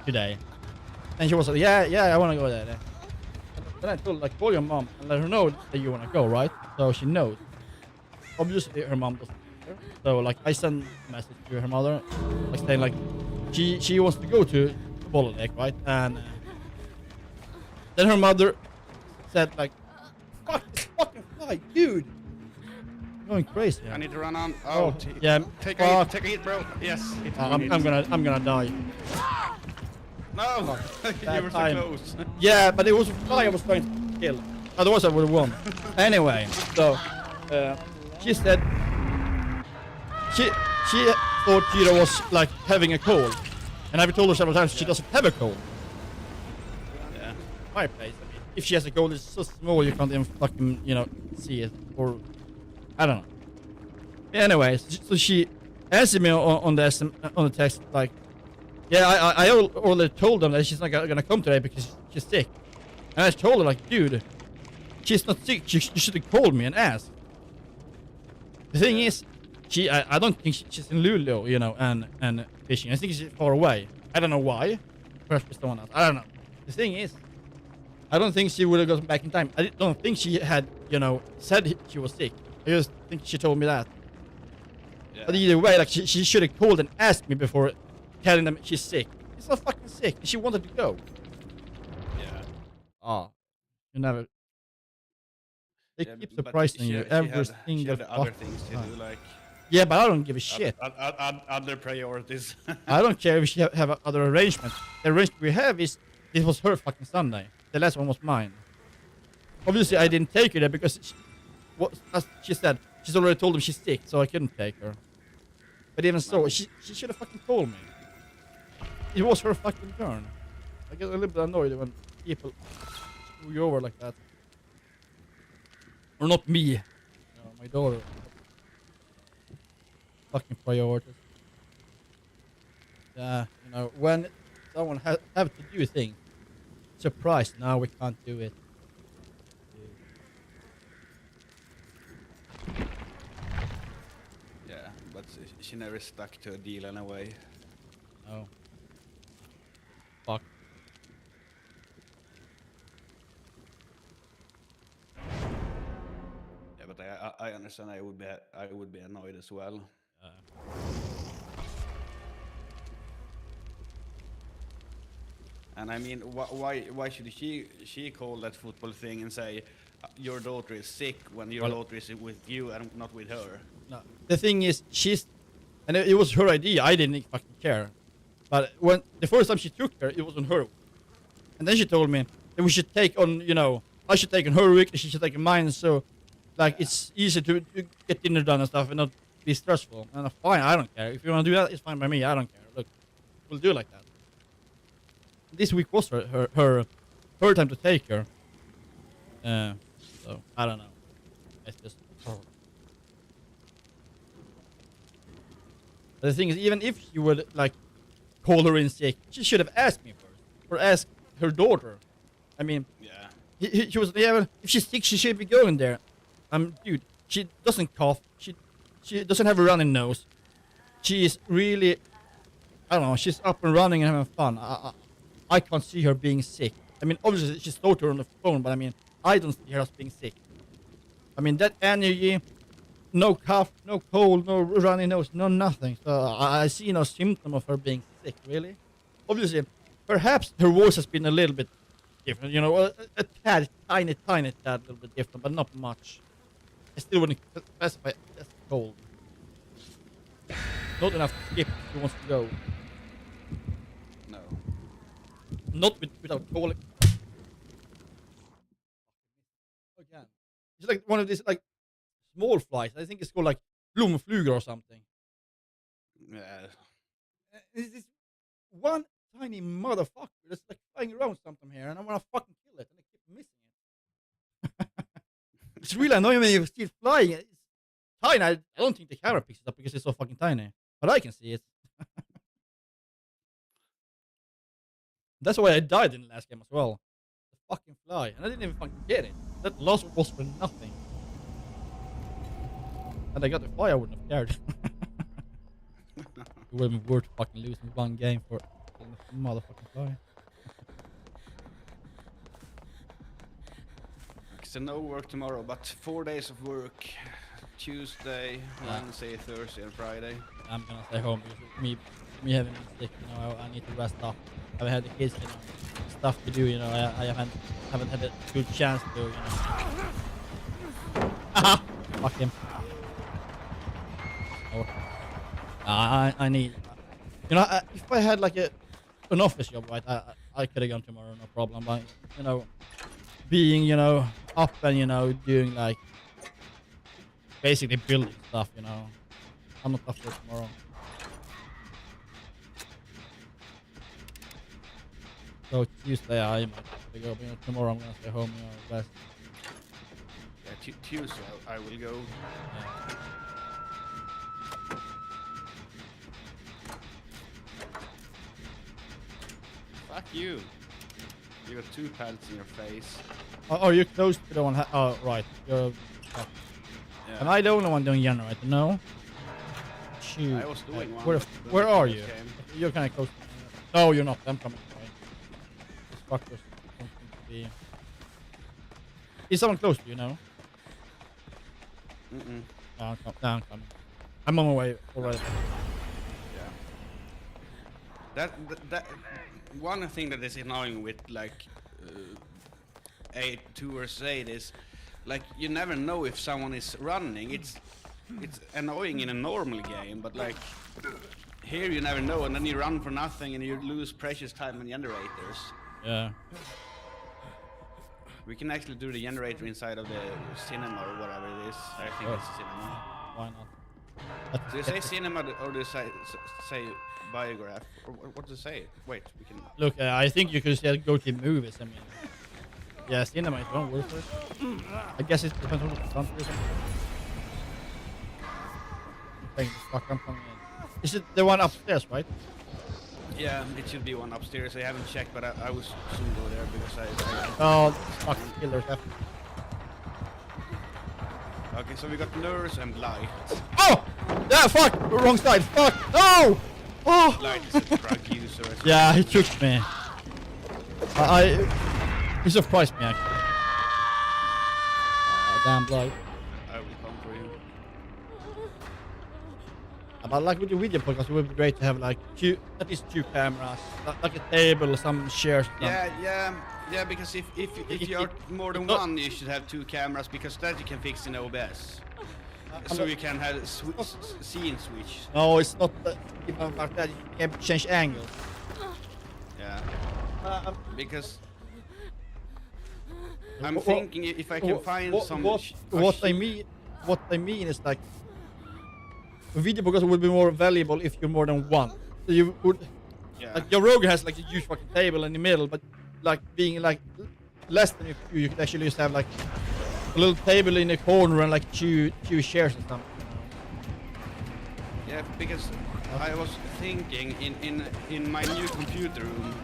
S1: today? And she was like, yeah, I want to go there. And then I told like call your mom and let her know that you want to go, right? So she knows. Obviously her mom doesn't care. So like I sent a message to her mother, like saying like she wants to go to Boll Lake, right? And then her mother said like, "Fuck this fucking fly, dude!" Going crazy.
S2: I need to run on.
S1: Oh,
S2: Oh,
S1: yeah.
S2: Take a hit, bro. Yes.
S1: I'm gonna die.
S2: No, you were so
S1: time.
S2: close.
S1: Yeah, but it was a fly I was trying to kill. Otherwise, I would have won. Anyway, so she said she thought Kira was like having a cold, and I've told her several times she doesn't have a cold.
S2: Yeah.
S1: My place. I mean, if she has a cold, it's so small you can't even fucking see it, or I don't know. Anyway, so she answered me on the text like, yeah, I already told them that she's not gonna come today because she's sick. And I told her like, dude, she's not sick. You should have called me and asked. The thing is, I don't think she's in Luleå, and fishing. I think she's far away. I don't know why. Perhaps with someone else. I don't know. The thing is, I don't think she would have gotten back in time. I don't think she had, said she was sick. I just think she told me that.
S2: Yeah.
S1: But either way, like she should have called and asked me before telling them she's sick. She's not fucking sick. She wanted to go.
S2: Yeah.
S1: Oh, you never. They
S2: Yeah,
S1: keep
S2: but
S1: surprising
S2: she
S1: you
S2: had-
S1: every
S2: she
S1: single
S2: had other
S1: fucking
S2: things to
S1: time.
S2: do, like
S1: Yeah, but I don't give a shit.
S2: other priorities.
S1: I don't care if she have other arrangements. The arrangement we have is it was her fucking Sunday. The last one was mine. Obviously, I didn't take her there because as she said, she's already told them she's sick, so I couldn't take her. But even so, she should have fucking told me. It was her fucking turn. I get a little bit annoyed when people screw you over like that. Or not me. My daughter. Fucking priorities. Yeah, when someone have to do things. Surprised, now we can't do it.
S2: Yeah, but she never stuck to a deal in a way.
S1: No. Fuck.
S2: Yeah, but I understand. I would be annoyed as well. And I mean, why should she call that football thing and say your daughter is sick when your daughter is with you and not with her?
S1: No. The thing is, and it was her idea. I didn't fucking care. But when the first time she took her, it was on her. And then she told me that we should take on, I should take on her week, and she should take on mine. So, like, it's easy to get dinner done and stuff and not be stressful. And fine, I don't care. If you want to do that, it's fine by me. I don't care. Look, we'll do it like that. This week was her time to take her. So, I don't know. It's just... But the thing is, even if she would, like, call her in sick, she should have asked me first. Or asked her daughter. I mean...
S2: Yeah.
S1: She was, yeah, well, if she's sick, she should be going there. Dude, she doesn't cough. She doesn't have a runny nose. She is really... I don't know, she's up and running and having fun. I can't see her being sick. I mean, obviously, she's told her on the phone, but I mean, I don't see her as being sick. I mean, that energy... No cough, no cold, no runny nose, no nothing. So I see no symptom of her being sick, really. Obviously, perhaps her voice has been a little bit different, a tad, tiny tad, a little bit different, but not much. I still wouldn't specify as cold. Not enough to skip if she wants to go.
S2: No.
S1: Not without calling. Again. It's like one of these, like, small flies. I think it's called like blomflugor or something.
S2: Yeah.
S1: It's this one tiny motherfucker that's like flying around something here, and I want to fucking kill it, and I keep missing it. It's really annoying when you see it flying. It's tiny. I don't think the camera picks it up because it's so fucking tiny, but I can see it. That's why I died in the last game as well. The fucking fly, and I didn't even fucking get it. That loss was for nothing. And I got the fly, I wouldn't have cared. It would have been worth fucking losing one game for a motherfucking fly.
S2: So no work tomorrow, but 4 days of work. Tuesday, Wednesday, Thursday, and Friday.
S1: I'm gonna stay home because me having been sick, I need to rest up. I've had the kids, stuff to do. You know, I haven't had a good chance to. You know. Aha! Fuck him. Oh. I need. You know, if I had like an office job, right, I could have gone tomorrow, no problem. But you know, being up and doing like basically building stuff, I'm not up for tomorrow. So Tuesday I might have to go, but tomorrow I'm gonna stay home, rest.
S2: Yeah, Tuesday I will go.
S1: Yeah.
S2: Fuck you. You got 2 pellets in your face.
S1: Are you close to the one? Oh, right. You're.
S2: Yeah.
S1: Am I the only one doing generator? No. Shoot.
S2: I was doing one.
S1: Where are you? You're kind of close. No, you're not. I'm coming. Right. This fuckers don't seem to be. Is someone close to you? No.
S2: Mm-mm.
S1: No, I'm coming. I'm on my way already.
S2: Yeah. That one thing that is annoying with like 2 versus 8 is like you never know if someone is running. It's annoying in a normal game, but like here you never know, and then you run for nothing and you lose precious time on generators.
S1: Yeah.
S2: We can actually do the generator inside of the cinema or whatever it is. I think it's cinema.
S1: Why not?
S2: Do you say cinema or do you say biograph? Or what do you say? Wait, we can...
S1: Look, I think you could still go to movies. I mean, yeah, cinema is one word for it. I guess it depends on what country or something. Thank you, fuck, I'm coming in. Is it the one upstairs, right?
S2: Yeah, it should be one upstairs. I haven't checked, but I will soon go there because I
S1: Oh, fucking killers.
S2: Okay, so we got nurse and light.
S1: Oh! Yeah, fuck! Wrong side, fuck! No! Oh!
S2: Light is a drug user as well.
S1: Yeah, he took me. He surprised me actually. Damn blood.
S2: I will come for you.
S1: But like with the video podcast, it would be great to have like at least 2 cameras, like a table, some chairs.
S2: Yeah, because if you are more than one, you should have 2 cameras because that you can fix in OBS. So you can have scene switch.
S1: No, it's not even like that. You can change angles.
S2: Yeah. Because I'm thinking if I can find some.
S1: What I mean is like a video podcast would be more valuable if you're more than one. So you would.
S2: Yeah.
S1: Like your rogue has like a huge fucking table in the middle, but like being like less than you could actually just have like a little table in the corner and like two chairs or something.
S2: Yeah, because I was thinking in my new computer room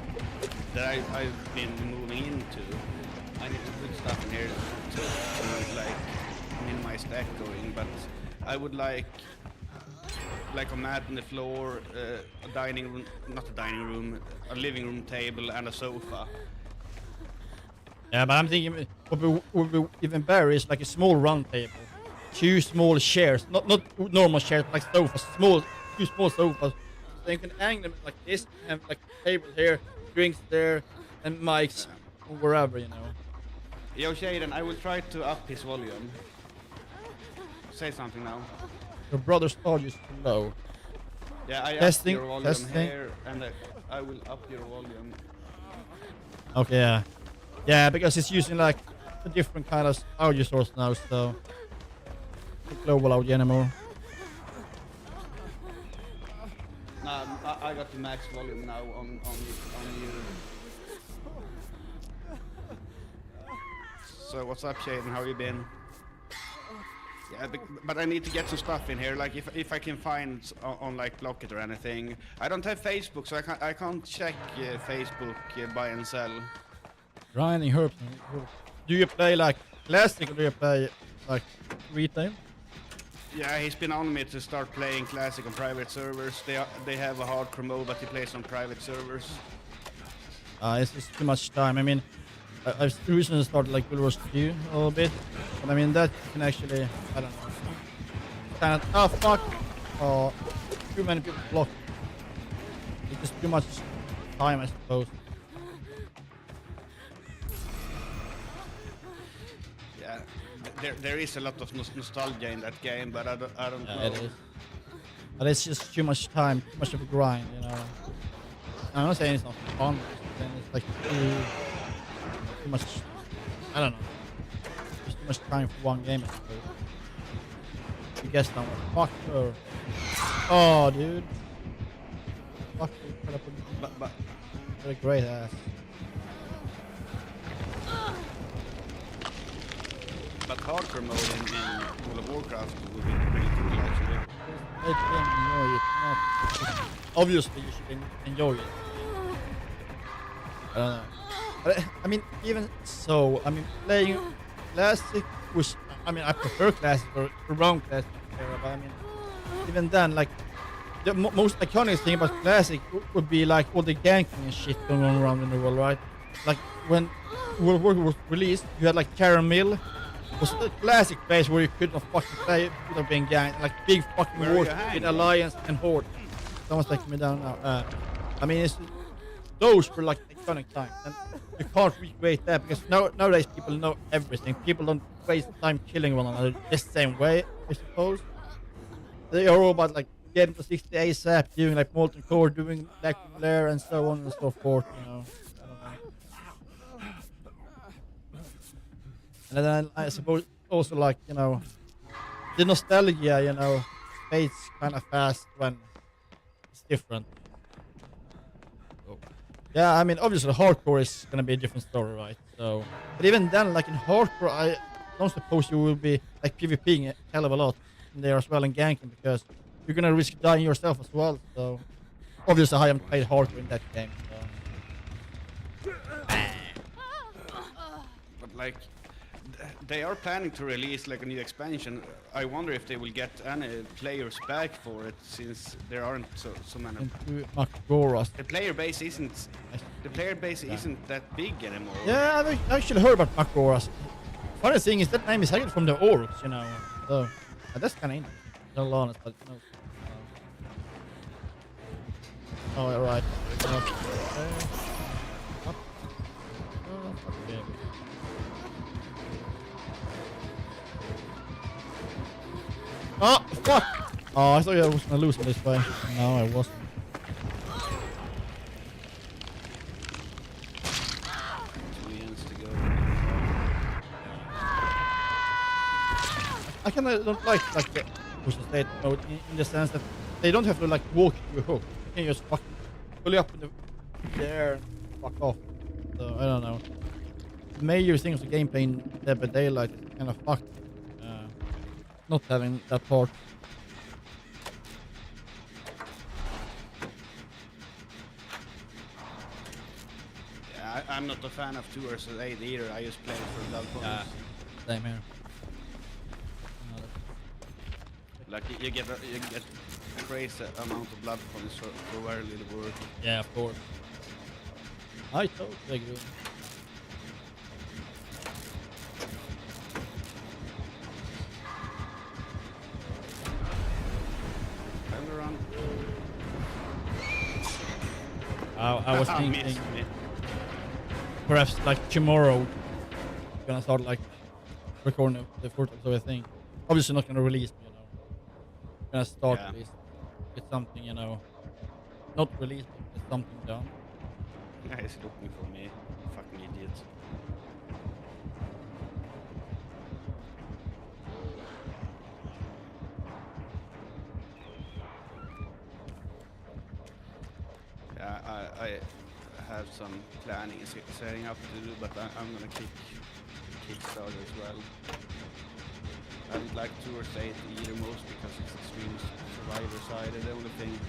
S2: that I've been moving into, I need to put stuff in here to like minimize that going, but I would like a mat on the floor, a dining room, not a dining room, a living room table and a sofa.
S1: Yeah, but I'm thinking what would be even better is like a small round table, 2 small chairs, not normal chairs, but like sofas, 2 small sofas. So you can hang them like this, and like table here, drinks there, and mics wherever, you know.
S2: Yo, Shaden, I will try to up his volume. Say something now.
S1: Your brother's audio is too low.
S2: Yeah, I
S1: Testing,
S2: up your volume
S1: testing.
S2: here, and I will up your volume.
S1: Okay, yeah. Yeah, because it's using like a different kind of audio source now, so not global audio anymore.
S2: I got the max volume now on you. So what's up, Shaden? How you been? Yeah, but I need to get some stuff in here. Like if I can find on like Blocket or anything. I don't have Facebook, so I can't check Facebook buy and sell.
S1: Grinding herbs. Do you play like classic or do you play like retail?
S2: Yeah, he's been on me to start playing classic on private servers. They have a hardcore mode, but he plays on private servers.
S1: It's just too much time. I mean, I've recently started like Guild Wars 2 a little bit, but I mean that can actually, I don't know. Kind of, oh fuck! Oh, too many people block. It's just too much time, I suppose.
S2: Yeah, there is a lot of nostalgia in that game, but I don't know.
S1: It is. But it's just too much time, too much of a grind, you know. I'm not saying it's not fun, but it's like too much. I don't know. Just too much time for one game. I suppose. You guess now. Fuck her. Oh, dude. Fuck you. Put up
S2: But
S1: a great ass.
S2: But hardcore mode in World of Warcraft would be pretty cool actually.
S1: Let them enjoy it. Not. Obviously, you should enjoy it. I don't know. But I mean, even so, I mean, playing classic, which I mean, I prefer classic or around classic era, but I mean, even then, like the most iconic thing about classic would be like all the ganking and shit going on around in the world, right? Like when World of Warcraft was released, you had like Caramel. Was a classic place where you couldn't fucking play without being ganked. Like big fucking wars between Alliance and Horde. Someone's taking me down now. I mean, those were like iconic times, and you can't recreate that because nowadays people know everything. People don't waste time killing one another the same way, I suppose. They are all about like getting to 60 ASAP, doing like Molten Core, doing Black Lair, and so on and so forth. You know. And then I suppose also like, you know, the nostalgia, you know, fades kind of fast when it's different. Oh. Yeah, I mean, obviously hardcore is going to be a different story, right? So, but even then, like in hardcore, I don't suppose you will be like PvPing a hell of a lot in there as well and ganking because you're going to risk dying yourself as well. So, obviously I haven't played hardcore in that game. So.
S2: But like, they are planning to release like a new expansion. I wonder if they will get any players back for it, since there aren't so many.
S1: Magoras.
S2: The player base isn't that big anymore.
S1: Yeah, I've actually heard about Magoras. Funny thing is that name is actually from the orcs, you know. So that's kind of interesting. To be honest, but no. Oh, yeah, right. Oh, fuck! Oh, I thought I was gonna lose on this way. No, I wasn't. I kinda don't like the push the state mode in the sense that they don't have to like walk you hook. You can just fucking pull you up in the air and fuck off. So I don't know. The major things of gameplay in Dead by Daylight is kind of fucked. Not having that part.
S2: Yeah, I'm not a fan of 2 versus 8 either. I just play for blood points.
S1: Same here.
S2: Like you get a crazy amount of blood points for very little work.
S1: Yeah, of course. I totally agree. I was thinking perhaps like tomorrow gonna start like recording the fourth episode, I think. Obviously not gonna release, you know. Gonna start at least get something, you know, not released, but get something done.
S2: Yeah, he's looking for me, fucking idiot. I have some planning setting up to do, but I'm gonna kickstart as well. I would like 2 or 8 either most because it's extreme survivor side, and the only thing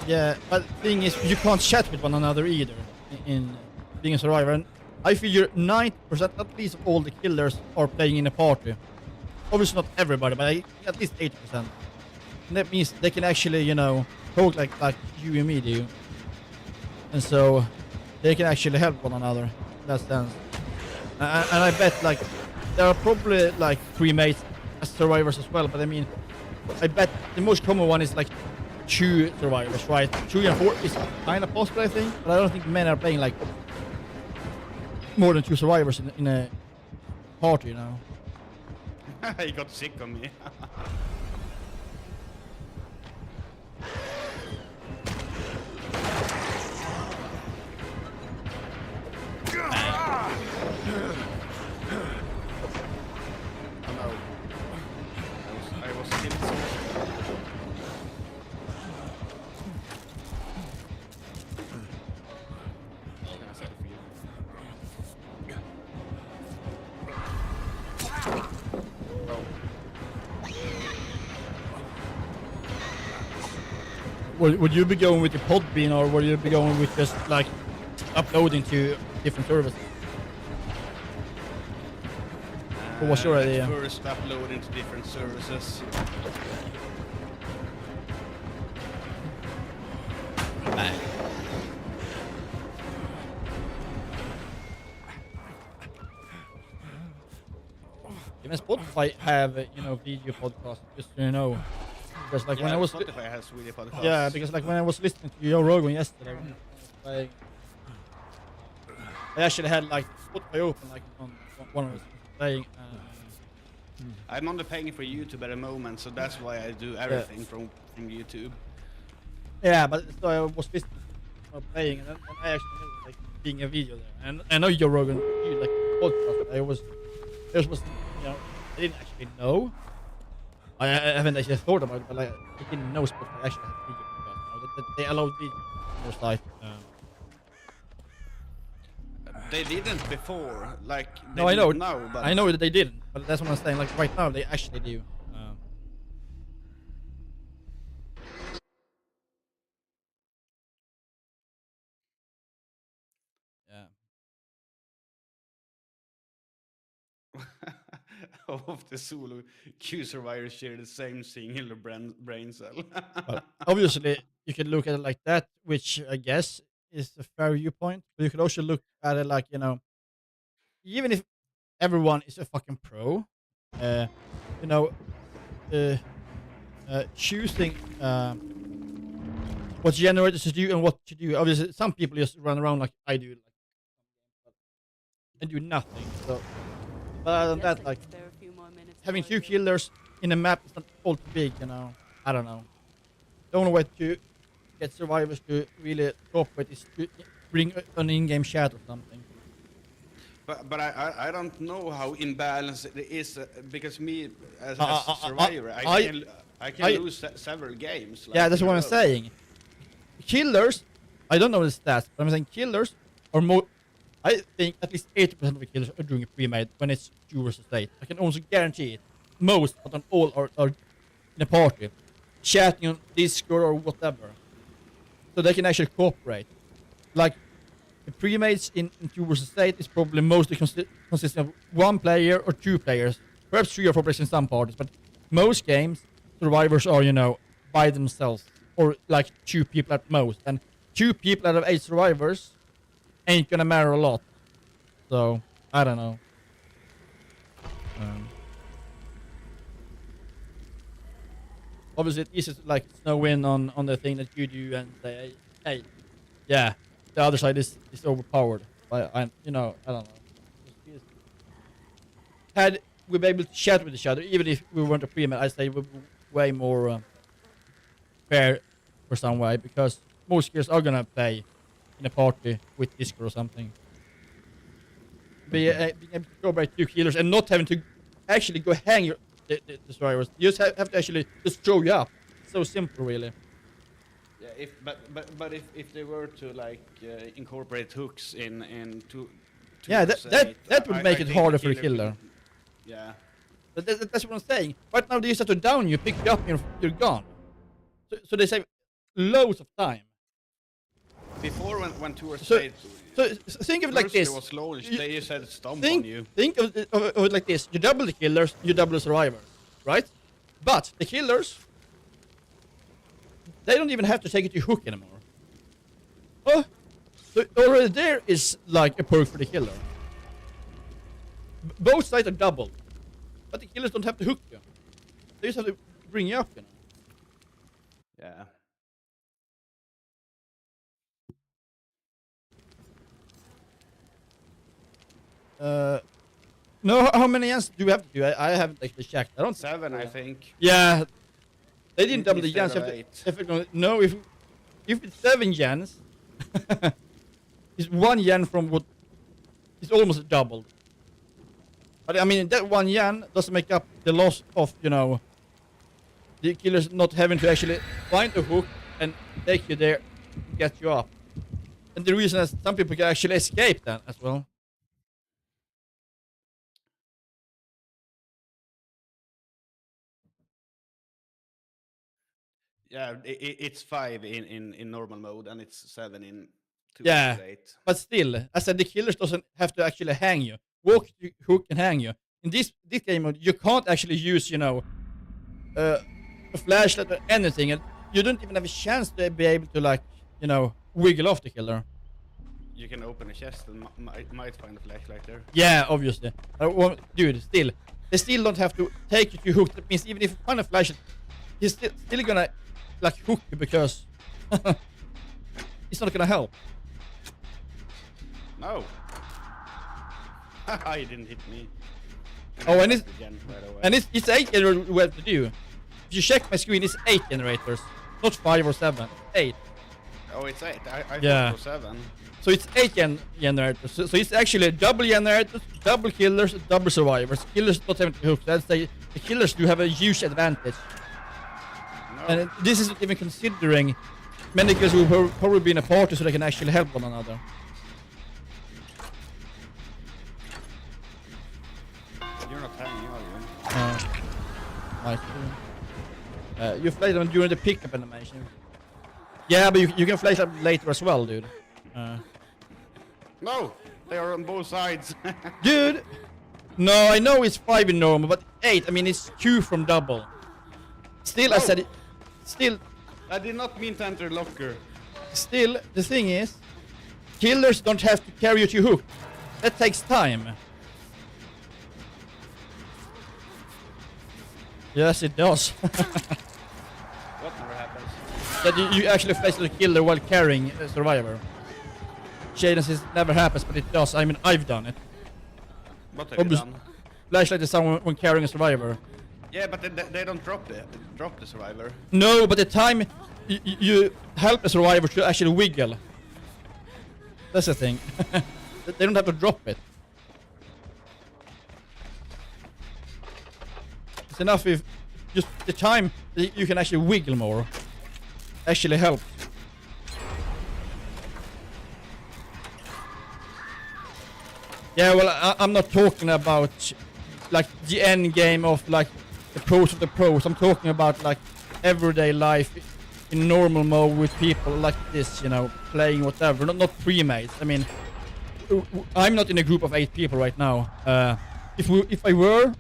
S1: yeah, but the thing is you can't chat with one another either in being a survivor, and I figure 90% at least of all the killers are playing in a party. Obviously not everybody, but at least 80%. And that means they can actually, you know, talk like you and me do. And so they can actually help one another in that sense. And I bet like there are probably like 3 mates as survivors as well, but I mean, I bet the most common one is like 2 survivors, right? 2 and 4 is kind of possible, I think, but I don't think men are playing like more than 2 survivors in a party now.
S2: He got sick on me. I was killed.
S1: Would you be going with the pod bean, or would you be going with just like uploading to different services? What was your idea?
S2: First upload into different services.
S1: Even Spotify have video podcasts, just so you know. Because like when I was
S2: Spotify has video podcasts.
S1: yeah, because like when I was listening to Joe Rogan yesterday, when I was I actually had like Spotify open like on one of us playing.
S2: I'm only paying for YouTube at the moment, so that's why I do everything from YouTube.
S1: Yeah, but so I was listening to playing, and then I actually knew like being a video there. And I know Joe Rogan, you like podcast. I was I didn't actually know. I haven't actually thought about it, but like I didn't know Spotify actually had video podcasts. That they allowed video on their site.
S2: They didn't before, like they
S1: No, I know.
S2: didn't now, but
S1: I know that they didn't, but that's what I'm saying. Like right now, they actually do. Yeah.
S2: all of the solo queue survivors share the same singular brain cell.
S1: Well, obviously, you could look at it like that, which I guess is a fair viewpoint. But you could also look at it like, even if everyone is a fucking pro, uh, you know, choosing what generators to do and what to do. Obviously, some people just run around like I do, and do nothing. So, but other than that, like having 2 killers in a map is not all too big. I don't know. The only way to get survivors to really cooperate is to bring an in-game chat or something.
S2: But I don't know how imbalanced it is because me as a survivor I can lose several games. Like,
S1: yeah, that's what I'm saying. Killers, I don't know the stats, but I'm saying killers are more. I think at least 80% of the killers are doing a pre-made when it's 2 versus 8. I can also guarantee it. Most, but not all, are in a party, chatting on Discord or whatever, so they can actually cooperate. Like the pre-mates in 2 versus 8 is probably mostly consisting of 1 player or 2 players, perhaps 3 or 4 players in some parties. But most games, survivors are by themselves or like 2 people at most, and 2 people out of 8 survivors ain't gonna matter a lot. So I don't know. Obviously, it's easy to like snow in on the thing that you do and say, hey, yeah, the other side is overpowered. But I don't know. Had we been able to chat with each other, even if we weren't a pre-med, I'd say it would be way more fair for some way, because most kids are gonna play in a party with Discord or something. Being able to go by 2 killers and not having to actually go hang the survivors. You just have to actually just throw you up. So simple, really.
S2: Yeah, but if they were to like incorporate hooks in two
S1: yeah, that would make it harder for the killer.
S2: Yeah.
S1: But that's what I'm saying. Right now they just have to down you, pick you up, and you're gone. So they save loads of time.
S2: Before when 2 or 8.
S1: So think of it like this.
S2: Was slow, they just had to stomp on you.
S1: Think of it like this. You double the killers, you double the survivors, right? But the killers, they don't even have to take it to hook anymore. Oh, so already there is like a perk for the killer. Both sides are doubled, but the killers don't have to hook you. They just have to bring you up,
S2: Yeah.
S1: No, how many yens do you have to do? I haven't actually checked. I don't.
S2: 7, I think.
S1: Yeah, they didn't double the
S2: Instead
S1: yens.
S2: of 8.
S1: No, if it's 7 yens, it's 1 yen from what is almost doubled. But I mean, that 1 yen doesn't make up the loss of, you know, the killers not having to actually find the hook and take you there, get you up. And the reason is some people can actually escape that as well.
S2: Yeah, it's 5 in normal mode, and it's 7 in 2
S1: Yeah,
S2: 8.
S1: but still, I said the killers doesn't have to actually hang you. Walk, hook, and hang you. In this game mode, you can't actually use, you know, a flashlight or anything, and you don't even have a chance to be able to, like, you know, wiggle off the killer.
S2: You can open a chest and might find a flashlight there.
S1: Yeah, obviously. Well, dude, still, they still don't have to take you to hook. That means even if you find a flashlight, he's still gonna, like, hook you because it's not gonna help.
S2: No. He didn't hit me.
S1: Oh, and
S2: it's
S1: it's 8 generators we have to do. If you check my screen, it's 8 generators, not 5 or 7. 8.
S2: Oh, it's 8. I thought
S1: Yeah.
S2: it was 7.
S1: So it's 8 generators. So it's actually double generators, double killers, double survivors. Killers not having to hook. That's the killers do have a huge advantage.
S2: No.
S1: And this isn't even considering many killers who have probably been a party so they can actually help one another.
S2: You're not hanging, are you?
S1: Nice. You flash them during the pickup animation. Yeah, but you can flash them later as well, dude.
S2: No! They are on both sides.
S1: Dude! No, I know it's 5 in normal, but 8, I mean, it's 2 from double. Still, I
S2: No.
S1: said it. Still,
S2: I did not mean to enter locker.
S1: still, the thing is, killers don't have to carry you to hook. That takes time. Yes, it does.
S2: What never happens?
S1: That you actually face the killer while carrying a survivor. Shadens, it never happens, but it does. I mean, I've done it.
S2: What have you done?
S1: Flashlight is someone when carrying a survivor.
S2: Yeah, but they don't drop the survivor.
S1: No, but the time you help a survivor to actually wiggle. That's the thing. They don't have to drop it. It's enough if just the time that you can actually wiggle more actually helps. Yeah, well, I'm not talking about like the end game of like the pros of the pros. I'm talking about like everyday life in normal mode with people like this, you know, playing whatever. Not pre-mates. I mean, I'm not in a group of 8 people right now. If I were,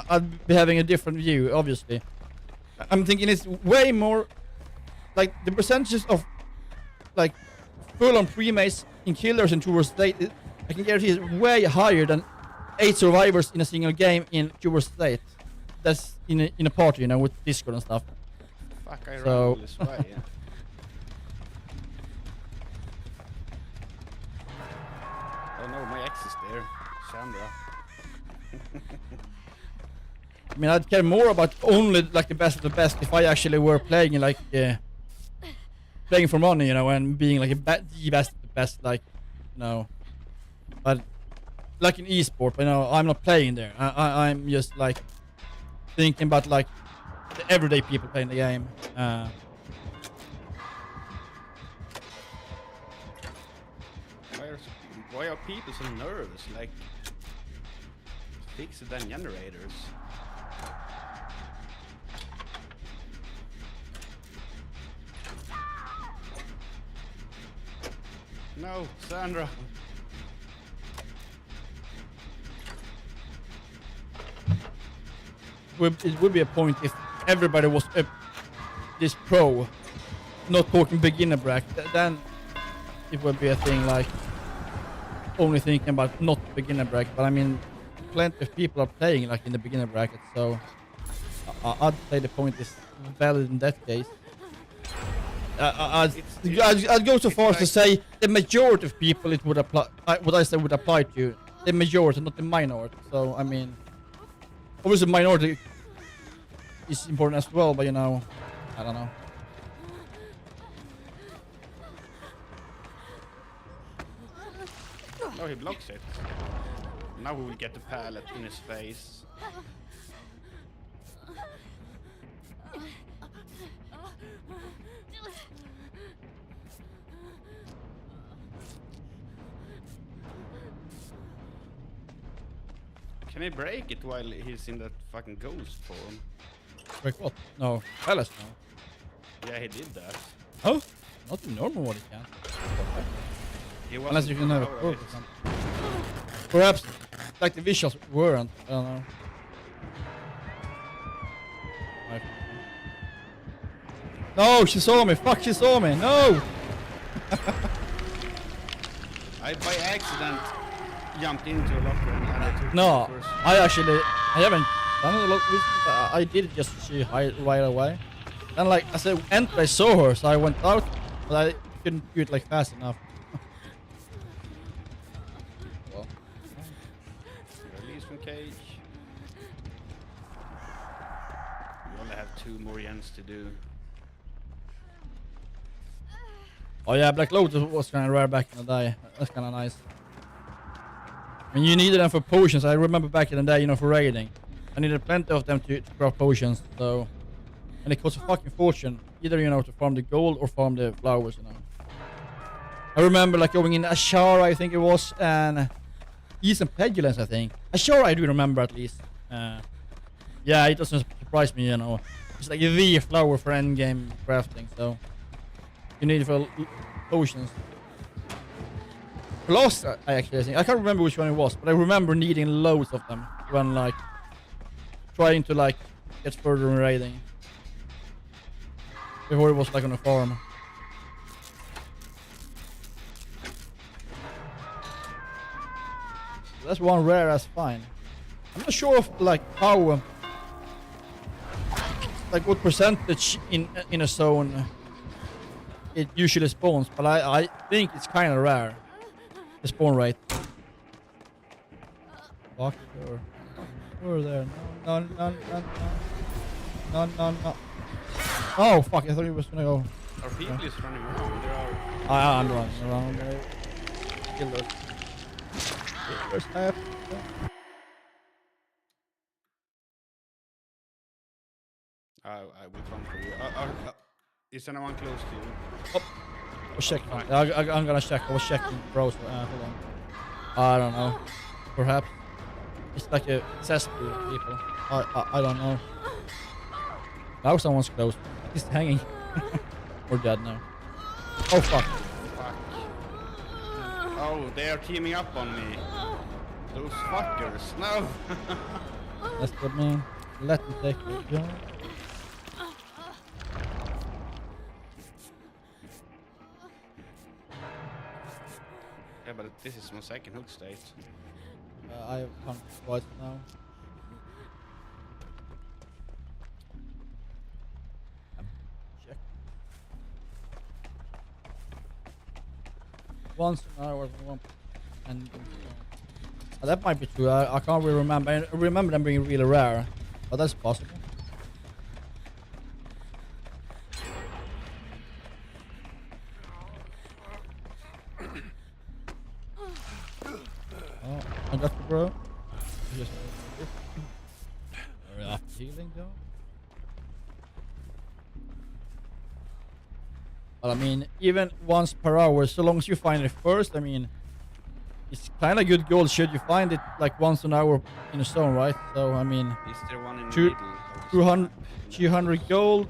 S1: I'd be having a different view, obviously. I'm thinking it's way more like the percentages of like full-on pre-mates in killers and towards state. I can guarantee it's way higher than 8 survivors in a single game in towards state. That's in a party, you know, with Discord and stuff.
S2: Fuck, I
S1: So-
S2: ran this way. Yeah. Oh no, my ex is there. Sandra.
S1: I mean, I'd care more about only like the best of the best if I actually were playing like playing for money, you know, and being like the best of the best, like, you know. But like in esport, you know, I'm not playing there. I'm just like thinking about like the everyday people playing the game.
S2: Why are people so nervous? Like, fix the damn generators. No, Sandra.
S1: It would be a point if everybody was this pro, not talking beginner bracket. Then it would be a thing like only thinking about not beginner bracket. But I mean, plenty of people are playing like in the beginner bracket, so I'd say the point is valid in that case. I'd go so far as to say the majority of people it would apply. What I say would apply to the majority, not the minority. So I mean, obviously minority is important as well, but you know, I don't know.
S2: No, he blocks it. Now we will get the pallet in his face. Can he break it while he's in that fucking ghost form?
S1: Break what? No, palace no.
S2: Yeah, he did that.
S1: Oh, not in normal what he can.
S2: He
S1: Unless you can have a
S2: proud of
S1: quirk
S2: it.
S1: or something. Perhaps like the visuals weren't. I don't know. No, she saw me. Fuck, she saw me. No.
S2: I by accident jumped into a locker and I took
S1: No,
S2: the first.
S1: I haven't done it a lot recently, but I did just see her right away. Then like as I entered, I saw her, so I went out, but I couldn't do it like fast enough. Well,
S2: Release from cage. We only have 2 more yens to do.
S1: oh yeah, Black Lotus was kind of rare back in the day. That's kind of nice. I mean, you needed them for potions. I remember back in the day, you know, for raiding. I needed plenty of them to craft potions, so... And it cost a fucking fortune. Either, you know, to farm the gold or farm the flowers, you know. I remember, like, going in Ashara, I think it was, and... East and Pedulance, I think. Ashara, I do remember, at least. Yeah, it doesn't surprise me, you know. It's like the flower for endgame crafting, so... You need it for potions. Plus, I actually think... I can't remember which one it was, but I remember needing loads of them when, like... Trying to, like, get further in raiding. Before it was, like, on a farm. That's one rare as fine. I'm not sure of, like, how... like, what percentage in a zone... it usually spawns, but I think it's kind of rare. The spawn rate. Fuck or over there. No. Oh fuck! I thought he was gonna go.
S2: Our people is running around. There are.
S1: I'm running around. Killers. Killers have.
S2: I will come for you. Is anyone close to you?
S1: Oh, I was checking. I'm gonna check. I was checking browser. Hold on. I don't know. Perhaps it's like a cesspool of people. I don't know. Now someone's close. He's hanging. Or dead now. Oh fuck.
S2: Fuck. Oh, they are teaming up on me. Those fuckers. No.
S1: That's good, man. Let me take the gun.
S2: Yeah, but this is my second hook state.
S1: I have come twice now. Check. Once an hour, and that might be true. I can't really remember. I remember them being really rare, but that's possible. Oh, I got the bro. Just healing though. But I mean, even once per hour, so long as you find it first, I mean, it's kind of good gold should you find it like once an hour in a zone, right? So I mean,
S2: Is there one in the
S1: Two-
S2: middle?
S1: 200 gold,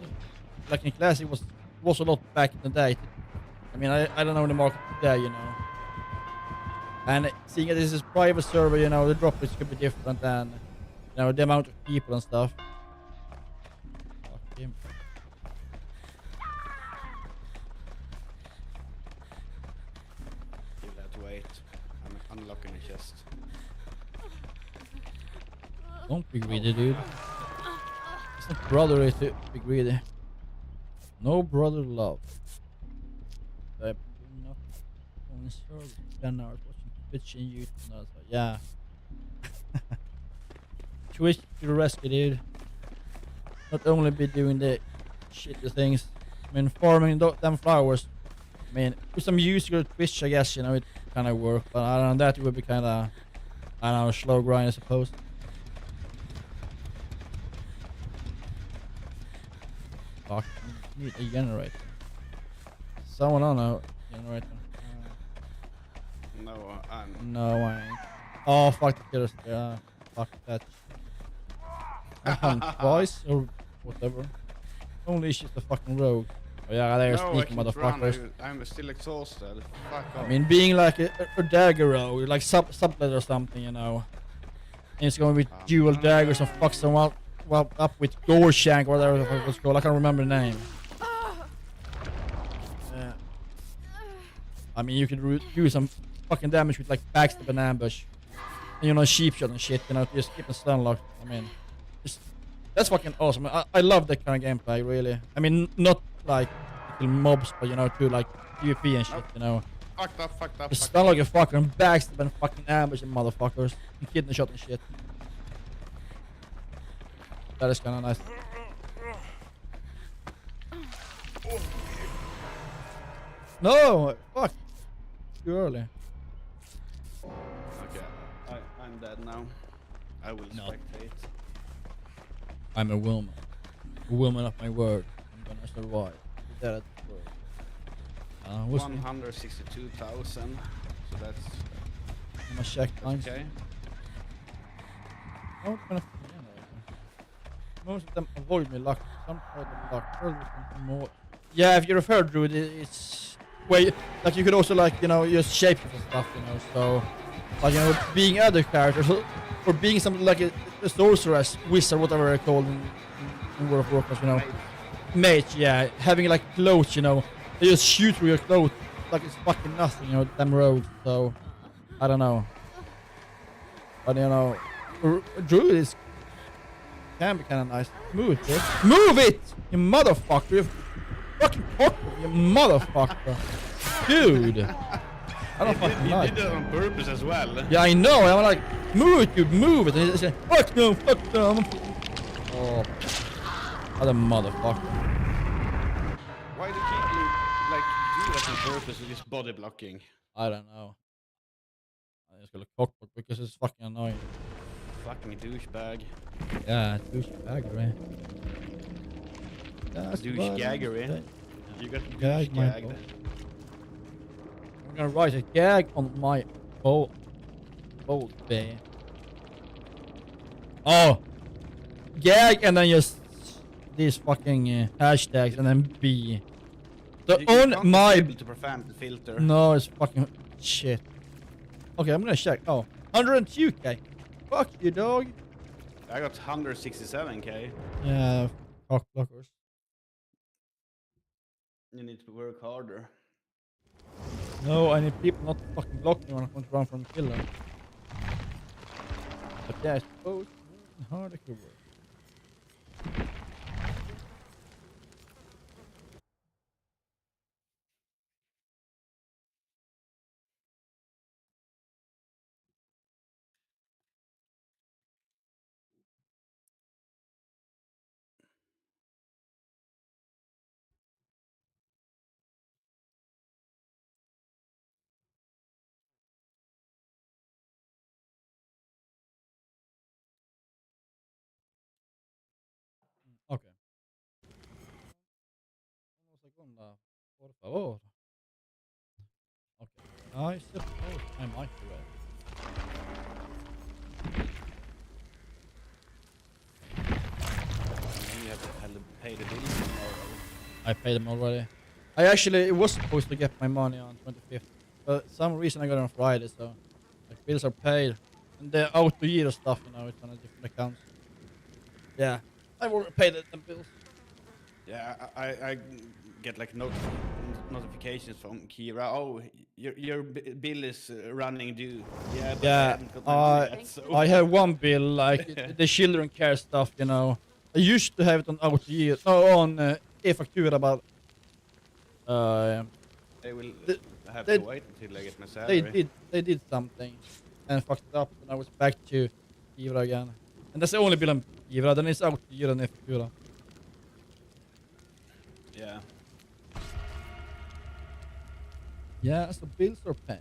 S1: like in classic was a lot back in the day. I mean, I don't know the market today, you know. And seeing that this is private server, you know, the drop rates could be different than, you know, the amount of people and stuff. Fuck him.
S2: You'll have to wait. I'm unlocking the chest.
S1: Don't be greedy, dude. It's not brotherly to be greedy. No brother love. I do not only serve 10 hours watching Twitch and YouTube. No, so, yeah. Twitch to the rescue, dude. Not only be doing the shitty things. I mean, farming them flowers. I mean, with some musical Twitch, I guess, you know, it kind of work. But other than that, it would be kind of, I don't know, slow grind, I suppose. Fuck, I need a generator. Someone on a generator.
S2: No,
S1: No, I ain't. Oh, fuck the killers. Yeah, fuck that. I hung twice or whatever. Only is just the fucking rogue. Oh, yeah, they're sneaking motherfuckers.
S2: I'm still exhausted. Fuck off.
S1: I mean, being like a dagger rogue, like sublet or something, you know. And it's going to be dual daggers and fuck someone up with gore shank or whatever the fuck it's called. I can't remember the name. Yeah. I mean, you could do some fucking damage with like backstab and ambush. And, you know, sheep shot and shit, you know, just keep the stun locked. I mean, that's fucking awesome. I love that kind of gameplay, really. I mean, not like kill mobs, but you know, to like PvP and shit, you know.
S2: Fucked up.
S1: Just stun like a fucker and backstab and fucking ambush and motherfuckers. And kidney shot and shit. That is kind of nice. No! Fuck! Too early.
S2: Okay, I'm dead now. I will
S1: No.
S2: spectate.
S1: I'm a woman. A woman of my word. I'm gonna survive. That at the word. What's
S2: 162,000. So that's
S1: my check times?
S2: okay.
S1: I'm gonna most of them avoid me luck. Some of them luck. Something more. Yeah, if you've heard, Druid, it's way like you could also like, you know, just shape and stuff, you know. So like, you know, being other characters or being something like a sorceress, wizard, whatever they're called in World of Warcraft, you know. Mage, yeah, having like clothes, you know, they just shoot through your clothes like it's fucking nothing, you know, them roads. So I don't know, but you know, Druid is can be kind of nice. Move it, bitch. Move it, you motherfucker! You fucking cock, you motherfucker, dude. I don't fucking like.
S2: You did it on purpose as well.
S1: Yeah, I know. I'm like, move it, dude, move it. And he's like, fuck no, fuck no. Oh, what a motherfucker.
S2: Why do people like do that on purpose with this body blocking?
S1: I don't know. I just got a cockblock because it's fucking annoying.
S2: Fucking douchebag.
S1: Yeah, douchebaggery.
S2: Douchegaggery. You got
S1: Gag my
S2: douchegagged.
S1: fault. I'm gonna write a gag on my bold bay. Oh, gag and then just these fucking hashtags and then B. So
S2: You
S1: on
S2: can't
S1: my
S2: disable to prevent the filter.
S1: no, it's fucking shit. Okay, I'm gonna check. Oh, 102k. Fuck you, dog.
S2: I got 167k.
S1: Yeah, cock blockers.
S2: You need to work harder.
S1: No, I need people not to fucking block me when I want to run from the killer. But yeah, I suppose hard it could work. Okay. Una segunda, por favor. Okay. I suppose I might be ready.
S2: And you have to pay the bills tomorrow.
S1: I paid them already. I actually was supposed to get my money on 25th, but some reason I got it on Friday, so like bills are paid. And the auto year stuff, you know, it's on a different account. Yeah, I've already paid the bills.
S2: Yeah, I get like notifications from Kira. Oh, your bill is running due. Yeah, but I haven't got my money yet, so.
S1: I have one bill, like the children care stuff, you know. I used to have it on auto year, on e-factura, but
S2: They will I have
S1: They-
S2: to wait until I get my salary.
S1: They did something and fucked it up, and I was back to Ivra again. And that's the only bill on Ivra. Den är så out i den effektiva.
S2: Yeah.
S1: Yeah, so bills are paid.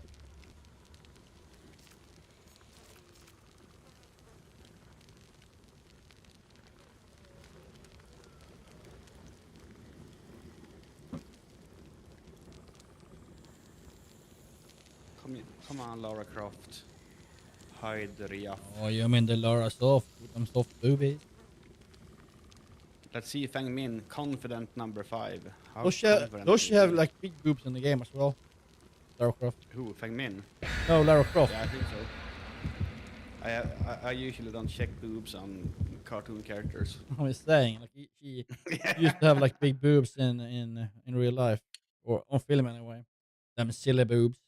S2: Come on, Lara Croft. Hide the Riaf.
S1: Oh, you mean the Lara soft with them soft boobies?
S2: Let's see Feng Min, confident number 5. How
S1: Does
S2: confident
S1: she
S2: is
S1: have
S2: he?
S1: like big boobs in the game as well? Lara Croft.
S2: Who? Feng Min?
S1: No, Lara Croft.
S2: Yeah, I think so. I usually don't check boobs on cartoon characters.
S1: I was saying, like she used to have like big boobs in real life or on film anyway. Them silly boobs.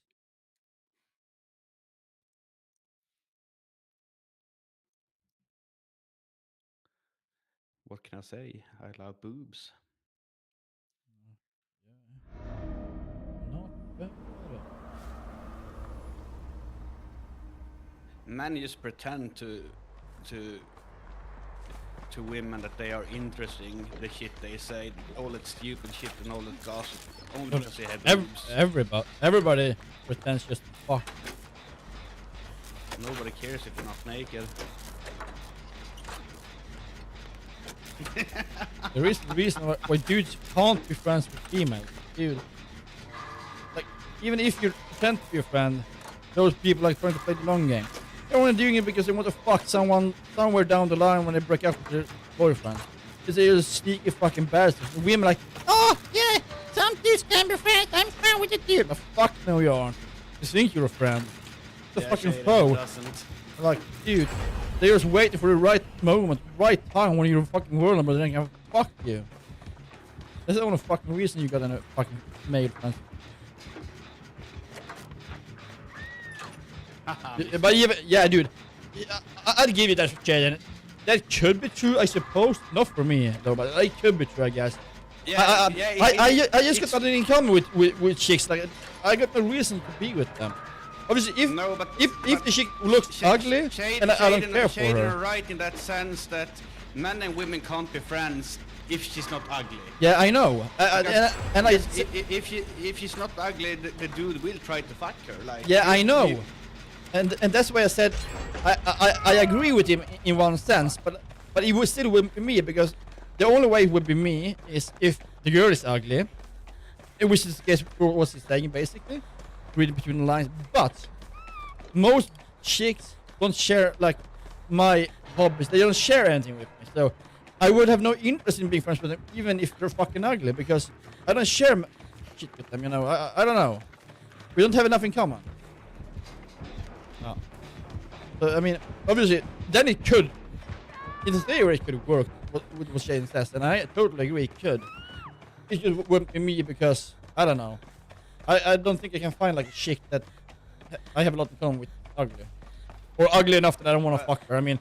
S2: What can I say? I love boobs.
S1: Not bad.
S2: Men just pretend to women that they are interesting, the shit they say, all that stupid shit and all that gossip, only because they have boobs.
S1: Everybody pretends just to fuck.
S2: Nobody cares if you're not naked.
S1: There is the reason why dudes can't be friends with females. Dude. Like, even if you pretend to be a friend, those people like trying to play the long game. They're only doing it because they want to fuck someone somewhere down the line when they break up with their boyfriend. Because they're just sneaky fucking bastards. And women like, oh, yeah, some dudes can be friends. I'm friends with a dude. But fuck no, you aren't. You think you're a friend. The fucking
S2: Shaden
S1: foe.
S2: doesn't.
S1: Like, dude, they're just waiting for the right moment, right time when you're fucking vulnerable. Then can fuck you. That's the only fucking reason you got a fucking male friend. But even, yeah, dude, I'd give you that, Jaden. That could be true, I suppose. Not for me, though, but it could be true, I guess.
S2: Yeah,
S1: I just got nothing in common with chicks. Like, I got no reason to be with them. Obviously, if the chick looks ugly, and I don't care for
S2: Shaden
S1: her.
S2: are right in that sense that men and women can't be friends if she's not ugly.
S1: Yeah, I know.
S2: If she's not ugly, the dude will try to fuck her. Like,
S1: Yeah, I know. And that's why I said I agree with him in one sense, but it would still wouldn't be me, because the only way it would be me is if the girl is ugly, which is guess what he's saying basically, reading between the lines. But most chicks don't share like my hobbies. They don't share anything with me, so I would have no interest in being friends with them, even if they're fucking ugly, because I don't share shit with them. You know, I don't know. We don't have enough in common. No. So, I mean, obviously, then it could, in theory, it could work with what Shane says, and I totally agree it could. It just wouldn't be me because, I don't know. I don't think I can find like a chick that I have a lot in common with ugly. Or ugly enough that I don't want to fuck her. I mean,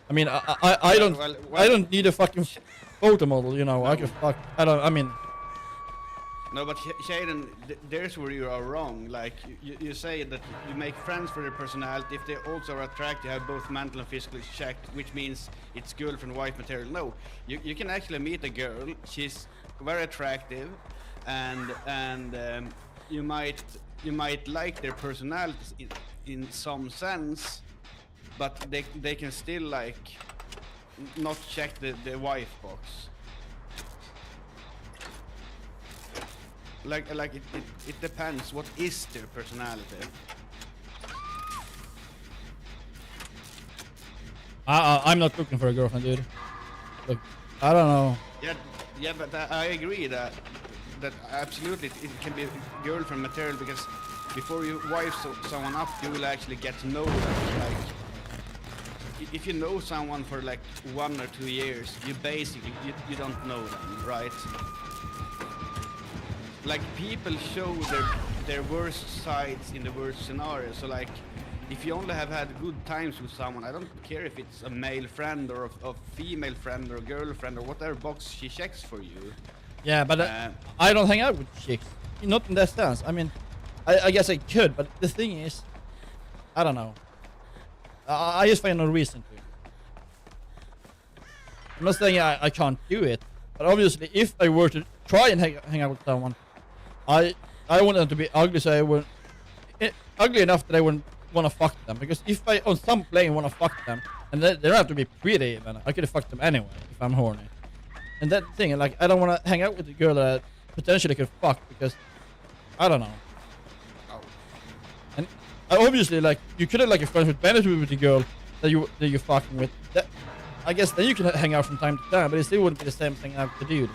S1: I don't need a fucking photo model, you know. I can fuck, I mean.
S2: No, but Shaden, there's where you are wrong. Like, you say that you make friends for their personality. If they also are attractive, have both mental and physical checked, which means it's girlfriend-wife material. No, you can actually meet a girl. She's very attractive, and you might like their personalities in some sense, but they can still like not check the wife box. Like it depends. What is their personality?
S1: I'm not looking for a girlfriend, dude. Look, I don't know.
S2: Yeah, but I agree that absolutely it can be girlfriend material, because before you wife someone up, you will actually get to know them. Like, if you know someone for like 1 or 2 years, you basically you don't know them, right? Like, people show their worst sides in the worst scenario. So like, if you only have had good times with someone, I don't care if it's a male friend or a female friend or a girlfriend or whatever box she checks for you.
S1: Yeah, but I don't hang out with chicks. Not in that sense. I mean, I guess I could, but the thing is, I don't know. I just find no reason to. I'm not saying I can't do it, but obviously if I were to try and hang out with someone, I want them to be ugly, so I wouldn't ugly enough that I wouldn't want to fuck them. Because if I on some plane want to fuck them, and they don't have to be pretty even, I could have fucked them anyway if I'm horny. And that thing, like, I don't want to hang out with a girl that I potentially could fuck because I don't know. And obviously, like, you could have like a friend with benefit with the girl that you're fucking with. I guess then you can hang out from time to time, but it still wouldn't be the same thing as the dude.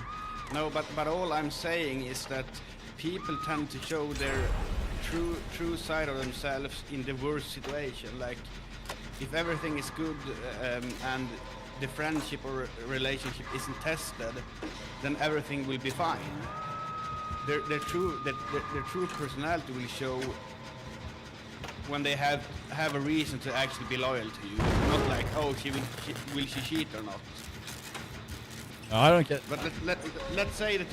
S2: No, but all I'm saying is that people tend to show their true side of themselves in the worst situation. Like, if everything is good and the friendship or relationship isn't tested, then everything will be fine. Their true personality will show when they have a reason to actually be loyal to you. Not like, oh, will she cheat or not?
S1: No, I don't get.
S2: But let's say that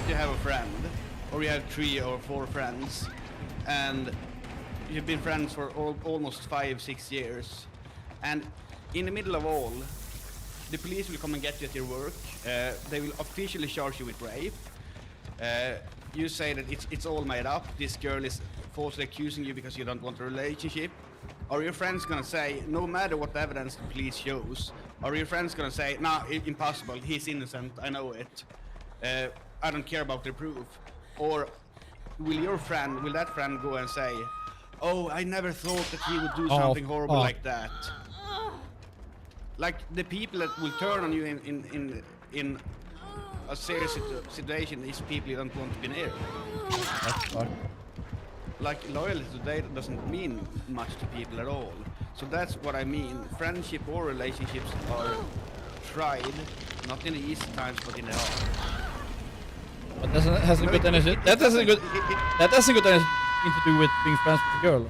S2: you have a friend, or you have 3 or 4 friends, and you've been friends for almost 5-6 years, and in the middle of all, the police will come and get you at your work. They will officially charge you with rape. You say that it's all made up. This girl is falsely accusing you because you don't want a relationship. Are your friends gonna say, no matter what evidence the police shows, are your friends gonna say, nah, impossible, he's innocent, I know it, I don't care about the proof? Or will that friend go and say, oh, I never thought that he would do something horrible like that? Like, the people that will turn on you in a serious situation is people you don't want to be near.
S1: That's fucked.
S2: Like, loyalty today doesn't mean much to people at all. So that's what I mean. Friendship or relationships are tried, not in the easy times, but in the hard.
S1: But that hasn't got anything to do with being friends with a girl.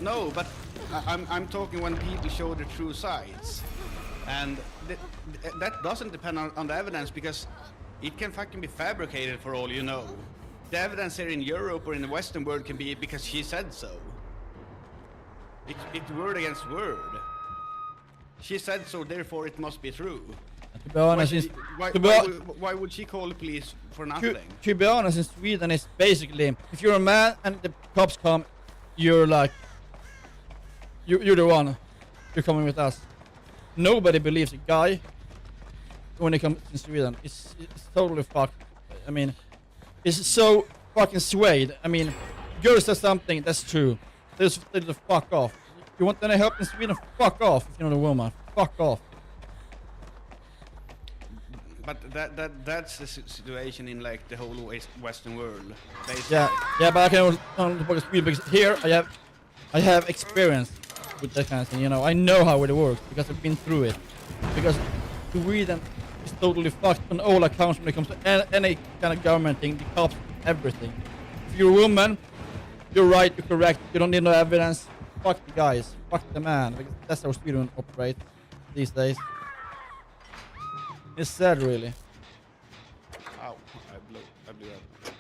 S2: No, but I'm talking when people show the true sides, and that doesn't depend on the evidence, because it can fucking be fabricated for all you know. The evidence here in Europe or in the Western world can be because she said so. It's word against word. She said so, therefore it must be true.
S1: To be honest,
S2: why would she call the police for nothing?
S1: To be honest, in Sweden, it's basically, if you're a man and the cops come, you're like, you're the one. You're coming with us. Nobody believes a guy when it comes in Sweden. It's totally fucked. I mean, it's so fucking swayed. I mean, girl says something, that's true. They just fuck off. You want any help in Sweden? Fuck off. If you're not a woman, fuck off.
S2: But that's the situation in like the whole Western world. Basically.
S1: Yeah, but I can only talk Sweden because here I have experience with that kind of thing. You know, I know how it works because I've been through it. Because Sweden is totally fucked on all accounts when it comes to any kind of government thing, the cops, everything. If you're a woman, you're right, you're correct, you don't need no evidence. Fuck the guys, fuck the man. Because that's how Sweden operates these days. It's sad, really.
S2: Ow, I blew up.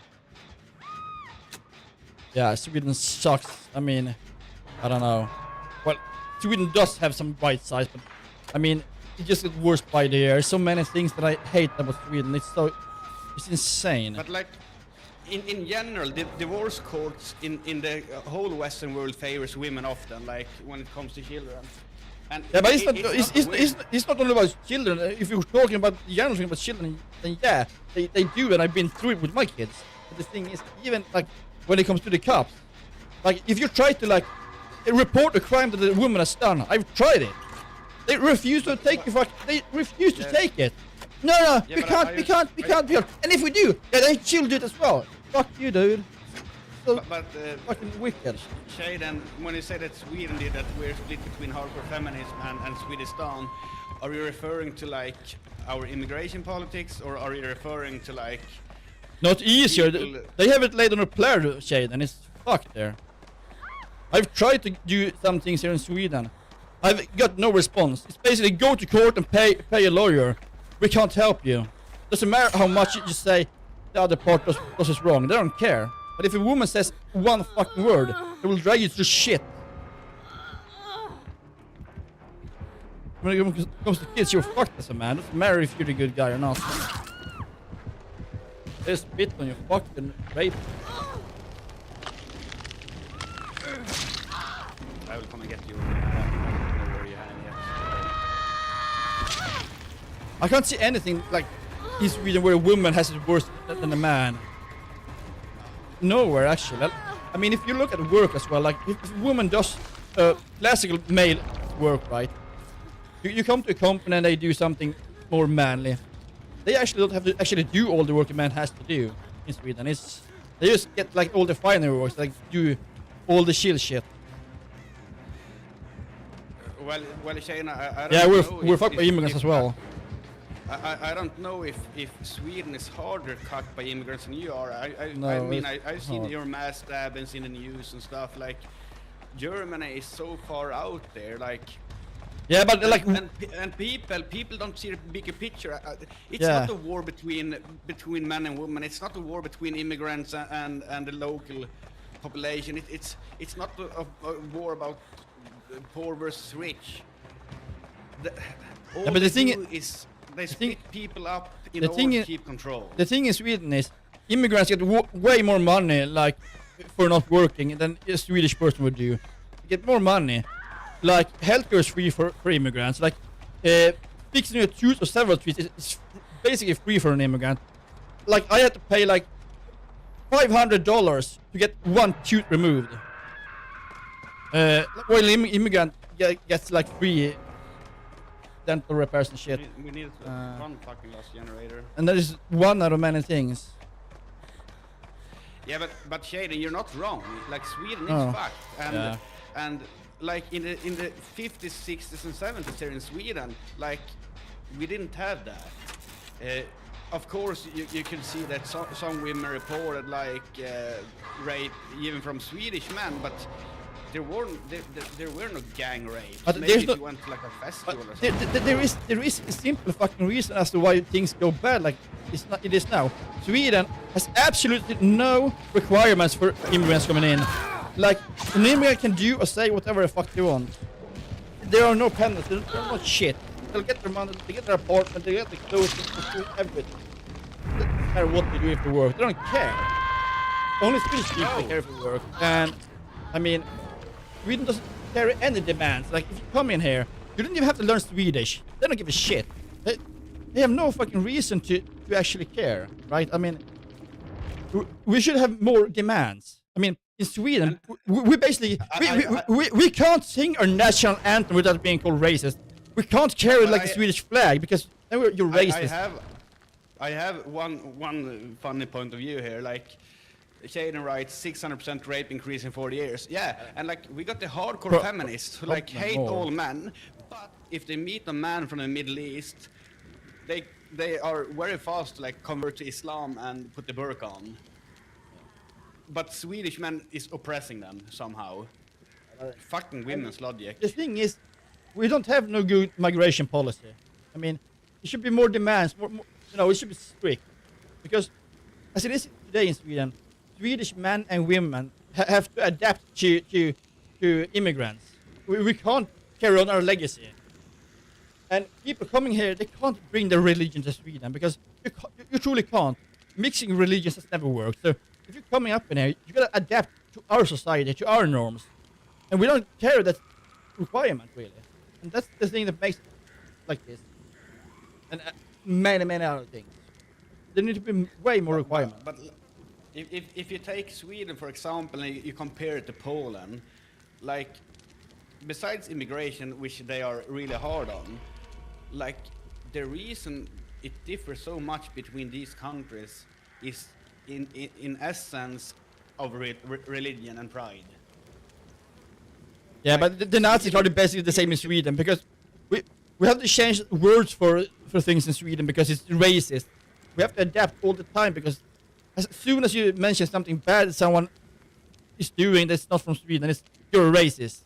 S1: Yeah, Sweden sucks. I mean, I don't know. Well, Sweden does have some white sides, but I mean, it just gets worse by the year. So many things that I hate about Sweden. It's insane.
S2: But like, in general, the divorce courts in the whole Western world favors women often, like when it comes to children. And
S1: yeah, but it's not only about children. If you're talking about the general thing about children, then yeah, they do, and I've been through it with my kids. But the thing is, even like when it comes to the cops, like if you try to like report a crime that the woman has done, I've tried it. They refuse to take it. They refuse to take it. No, yeah, we can't. And if we do, yeah, then she'll do it as well. Fuck you, dude. So
S2: but
S1: fucking wicked.
S2: Shaden, when you say that Sweden did that, we're split between hardcore feminism and Swedistan, are you referring to like our immigration politics, or are you referring to like...
S1: Not easier. They have it laid on a player, Shaden. It's fucked there. I've tried to do some things here in Sweden. I've got no response. It's basically go to court and pay a lawyer. We can't help you. Doesn't matter how much you say the other part does is wrong. They don't care. But if a woman says one fucking word, they will drag you to shit. When it comes to kids, you're fucked as a man. Doesn't matter if you're the good guy or not. They spit on you, fucked and rape.
S2: I will come and get you. I don't know where you have yet.
S1: I can't see anything like in Sweden where a woman has it worse than a man. Nowhere actually. I mean, if you look at work as well, like if a woman does classical male work, right? You come to a company and they do something more manly. They actually don't have to actually do all the work a man has to do in Sweden. They just get like all the finer works, like do all the chill shit.
S2: Well, Shane, I don't
S1: Yeah,
S2: know
S1: we're fucked by immigrants as well.
S2: I don't know if Sweden is harder cut by immigrants than you are.
S1: No,
S2: I mean, I've seen
S1: hard.
S2: your mass stabbings in the news and stuff. Like, Germany is so far out there. Like,
S1: Yeah, but like,
S2: and people don't see the bigger picture. It's
S1: Yeah.
S2: not a war between men and women. It's not a war between immigrants and the local population. It's not a war about poor versus rich. All
S1: but the
S2: they
S1: thing
S2: do is they split people up in
S1: the
S2: order
S1: thing
S2: to
S1: is-
S2: keep control.
S1: the thing in Sweden is immigrants get way more money like for not working than a Swedish person would do. You get more money. Like healthcare is free for immigrants. Like fixing your tooth or several teeth is basically free for an immigrant. Like I had to pay like $500 to get one tooth removed. While an immigrant gets like free dental repairs and shit.
S2: We need one fucking lost generator.
S1: And that is one out of many things.
S2: Yeah, but Shaden, you're not wrong. Like Sweden is
S1: Oh.
S2: fucked, and like in the 50s, 60s, and 70s here in Sweden, like we didn't have that. Of course, you can see that some women reported like rape even from Swedish men, but there were no gang rapes.
S1: But
S2: Maybe
S1: there's
S2: if
S1: no-
S2: you went to like a
S1: But
S2: festival or something.
S1: there is a simple fucking reason as to why things go bad like it is now. Sweden has absolutely no requirements for immigrants coming in. Like an immigrant can do or say whatever the fuck they want. There are no penalties. They're not shit. They'll get their money. They get their apartment. They get the clothes. The food, everything. They don't care what they do if they work. They don't care. Only Swedish people care if they work. And I mean, Sweden doesn't carry any demands. Like if you come in here, you don't even have to learn Swedish. They don't give a shit. They have no fucking reason to actually care, right? I mean, we should have more demands. I mean, in Sweden, we basically we can't sing our national anthem without being called racist. We can't carry like the Swedish flag because then you're racist.
S2: I have one funny point of view here. Like Shaden writes 600% rape increase in 40 years. Yeah, and like we got the hardcore feminists who like hate all men, but if they meet a man from the Middle East, they are very fast to like convert to Islam and put the burqa on. But Swedish men is oppressing them somehow. Fucking women's logic.
S1: The thing is, we don't have no good migration policy. I mean, it should be more demands. More, you know, it should be strict because as it is today in Sweden, Swedish men and women have to adapt to immigrants. We can't carry on our legacy. And people coming here, they can't bring their religion to Sweden because you truly can't. Mixing religions has never worked. So if you're coming up in here, you gotta adapt to our society, to our norms. And we don't carry that requirement really. And that's the thing that makes it like this. And many other things. There need to be way more requirements.
S2: But if you take Sweden, for example, and you compare it to Poland, like, besides immigration, which they are really hard on, like, the reason it differs so much between these countries is in essence of religion and pride.
S1: Yeah, but the Nazis are basically the same in Sweden because we have to change words for things in Sweden because it's racist. We have to adapt all the time because as soon as you mention something bad someone is doing that's not from Sweden, you're a racist.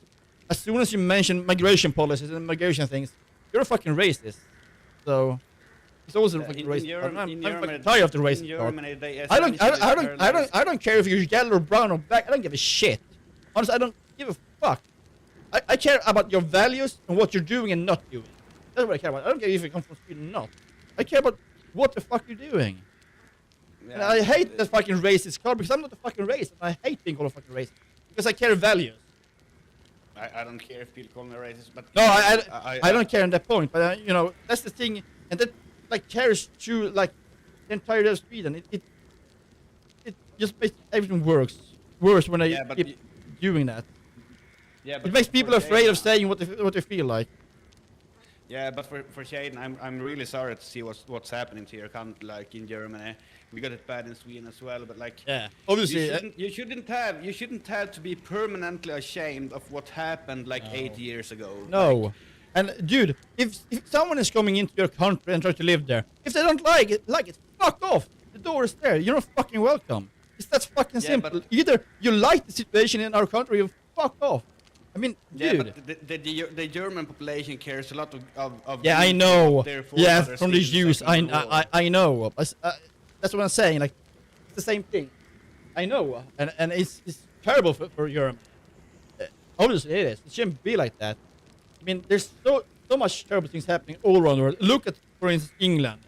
S1: As soon as you mention migration policies and migration things, you're a fucking racist. So It's also fucking racist. I'm fucking tired of the racist part. I don't care if you're yellow or brown or black. I don't give a shit. Honestly, I don't give a fuck. I care about your values and what you're doing and not doing. That's what I care about. I don't care if you come from Sweden or not. I care about what the fuck you're doing. Yeah, and I hate that fucking racist card because I'm not a fucking racist. I hate being called a fucking racist because I care values.
S2: I don't care if people call me racist, but
S1: no, I don't care on that point. But you know, that's the thing, and that like carries through like the entire of Sweden. It just makes everything worse when I keep doing that.
S2: Yeah, but
S1: it makes people afraid of saying what they feel like.
S2: Yeah, but for Shaden, I'm really sorry to see what's happening to your country, like in Germany. We got it bad in Sweden as well, but like
S1: obviously
S2: you shouldn't have to be permanently ashamed of what happened like 8 years ago.
S1: No.
S2: Like,
S1: and dude, if someone is coming into your country and try to live there, if they don't like it, fuck off. The door is there. You're not fucking welcome. It's that fucking simple. Either you like the situation in our country, or you fuck off. I mean, dude.
S2: But the German population cares a lot of
S1: yeah, I know. Yeah, from the Jews, I know. That's what I'm saying. Like, it's the same thing. I know, and it's terrible for Europe. Obviously, it is. It shouldn't be like that. I mean, there's so much terrible things happening all around the world. Look at, for instance, England.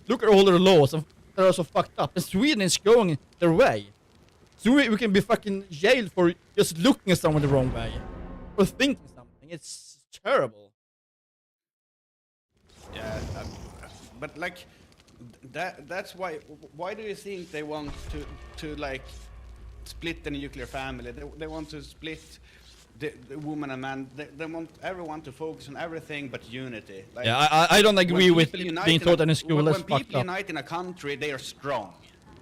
S1: Look at all their laws that are so fucked up. And Sweden is going their way. So we can be fucking jailed for just looking at someone the wrong way. Or thinking something. It's terrible.
S2: Yeah, but like that's why do you think they want to like split the nuclear family? They want to split the woman and man. They want everyone to focus on everything but unity. Like,
S1: yeah, I don't agree with being taught in a school.
S2: When people unite in a country, they are strong.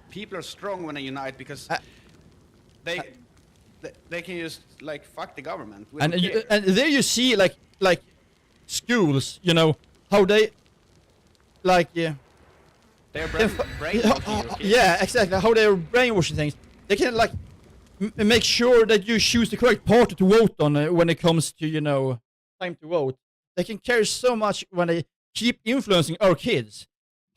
S2: People are strong when they unite because they can just like fuck the government.
S1: And there you see like schools, you know, how they like
S2: they're brainwashing.
S1: Yeah, exactly. How they're brainwashing things. They can like make sure that you choose the correct party to vote on when it comes to, you know, time to vote. They can care so much when they keep influencing our kids.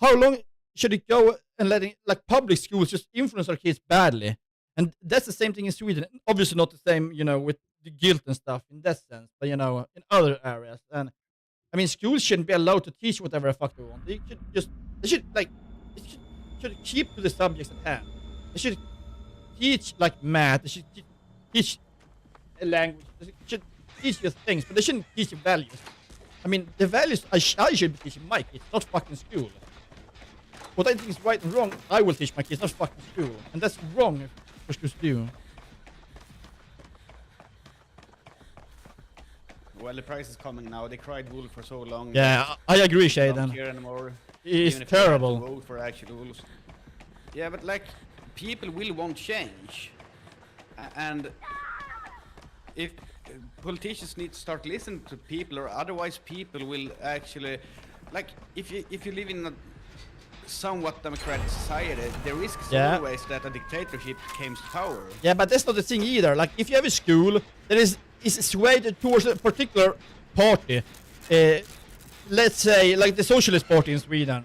S1: How long should it go and letting like public schools just influence our kids badly? And that's the same thing in Sweden. Obviously not the same, you know, with the guilt and stuff in that sense, but, you know, in other areas. And, I mean, schools shouldn't be allowed to teach whatever the fuck they want. They should keep to the subjects at hand. They should teach, like, math. They should teach a language. They should teach you things, but they shouldn't teach you values. I mean, the values I should be teaching my kids, not fucking school. What I think is right and wrong, I will teach my kids, not fucking school. And that's wrong. Do.
S2: Well, the price is coming now. They cried wolf for so long.
S1: Yeah, I agree, Shaden.
S2: Don't care anymore.
S1: It's terrible.
S2: Vote for actual wolves. Yeah, but like, people will want change, and if politicians need to start listening to people, or otherwise people will actually, like, if you live in a somewhat democratic society, the risk is always that a dictatorship comes to power.
S1: Yeah, but that's not the thing either. Like, if you have a school that is swayed towards a particular party, let's say like the Socialist Party in Sweden,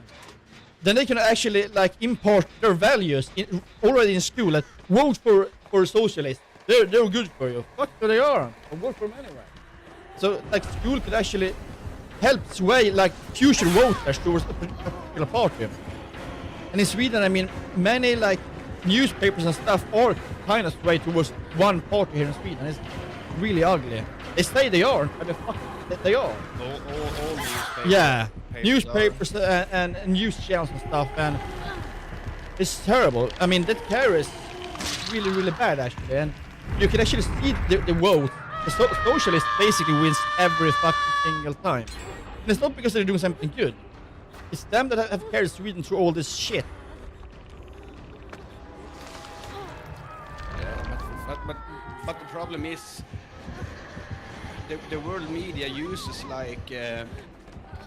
S1: then they can actually like import their values already in school. Like, vote for socialists. They're good for you. Fuck, they are. Or vote for them anyway. So like, school could actually help sway like future voters towards a particular party. And in Sweden, I mean, many like newspapers and stuff are kind of swayed towards one party here in Sweden. It's really ugly. They say they are, but they are.
S2: All newspapers.
S1: Yeah, newspapers and news channels and stuff, and it's terrible. I mean, that carries really, really bad actually, and you can actually see the vote. The socialist basically wins every fucking single time. And it's not because they're doing something good. It's them that have carried Sweden through all this shit.
S2: Yeah, but the problem is the world media uses like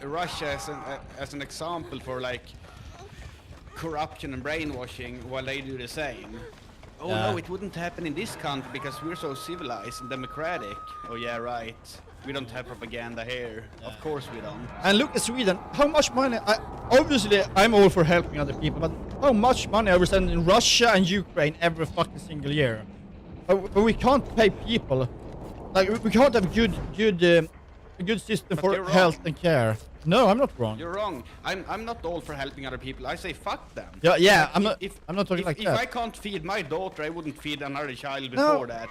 S2: Russia as an example for like corruption and brainwashing, while they do the same. Oh no, it wouldn't happen in this country because we're so civilized and democratic. Oh yeah, right. We don't have propaganda here. Of course we don't.
S1: And look at Sweden. How much money? Obviously, I'm all for helping other people, but how much money are we sending in Russia and Ukraine every fucking single year? But we can't pay people. Like we can't have a good system for health and care. No, I'm not wrong.
S2: You're wrong. I'm not all for helping other people. I say fuck them.
S1: Yeah.
S2: Like,
S1: I'm not talking like that.
S2: If I can't feed my daughter, I wouldn't feed another child before that.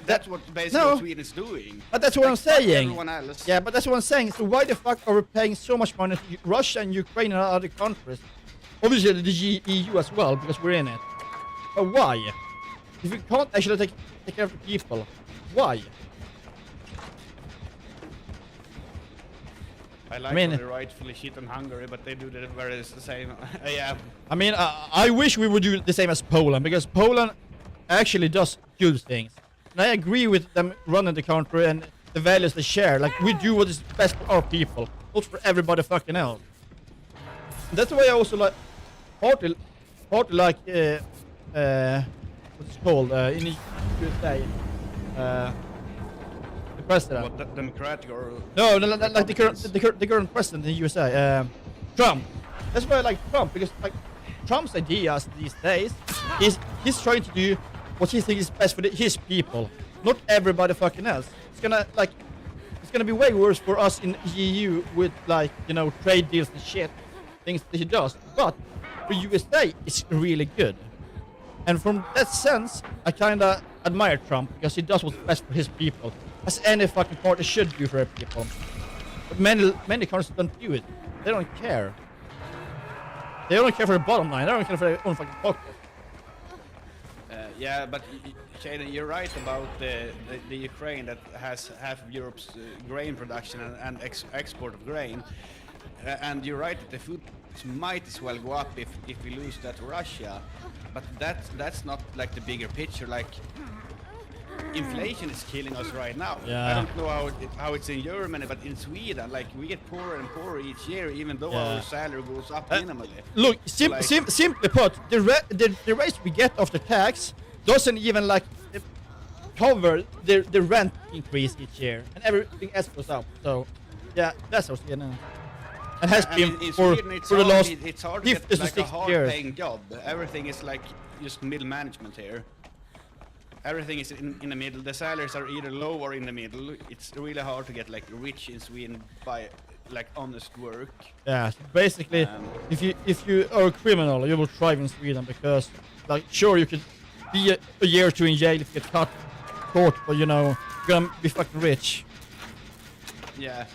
S2: That's what basically what Sweden is doing.
S1: But that's what I'm saying.
S2: Everyone else.
S1: Yeah, but that's what I'm saying. So why the fuck are we paying so much money to Russia and Ukraine and other countries? Obviously the EU as well, because we're in it. But why? If we can't actually take care of the people, why?
S2: I mean, they rightfully shit on Hungary, but they do the very the same. Yeah.
S1: I mean, I wish we would do the same as Poland, because Poland actually does good things. And I agree with them running the country and the values they share. Like, we do what is best for our people, not for everybody fucking else. And that's why I also like, partly like, what's it called, in the USA, the president.
S2: What, democratic or?
S1: No, like the current president in the USA, Trump. That's why I like Trump, because like Trump's ideas these days is he's trying to do what he thinks is best for his people, not everybody fucking else. It's gonna be way worse for us in EU with like, you know, trade deals and shit, things that he does. But for USA, it's really good. And from that sense, I kinda admire Trump, because he does what's best for his people, as any fucking party should do for their people. But many countries don't do it. They don't care. They don't care for the bottom line. They don't care for their own fucking pocket.
S2: Yeah, but Shaden, you're right about the Ukraine that has half of Europe's grain production and export of grain. And you're right that the food might as well go up if we lose that to Russia. But that's not like the bigger picture. Like, inflation is killing us right now.
S1: Yeah.
S2: I don't know how it's in Germany, but in Sweden, like, we get poorer and poorer each year, even though our salary goes up minimally.
S1: Look, simply put, the raise we get after tax doesn't even like cover the rent increase each year, and everything else goes up. So, yeah, that's how Sweden and has been for the last 50
S2: it's hard to get like a
S1: 60 years.
S2: hard-paying job. Everything is like just middle management here. Everything is in the middle. The salaries are either low or in the middle. It's really hard to get like rich in Sweden by like honest work.
S1: Yeah, so basically, if you are a criminal, you will thrive in Sweden, because, like, sure, you could be a year or two in jail if you get caught, but you know, you're gonna be fucking rich.
S2: Yeah.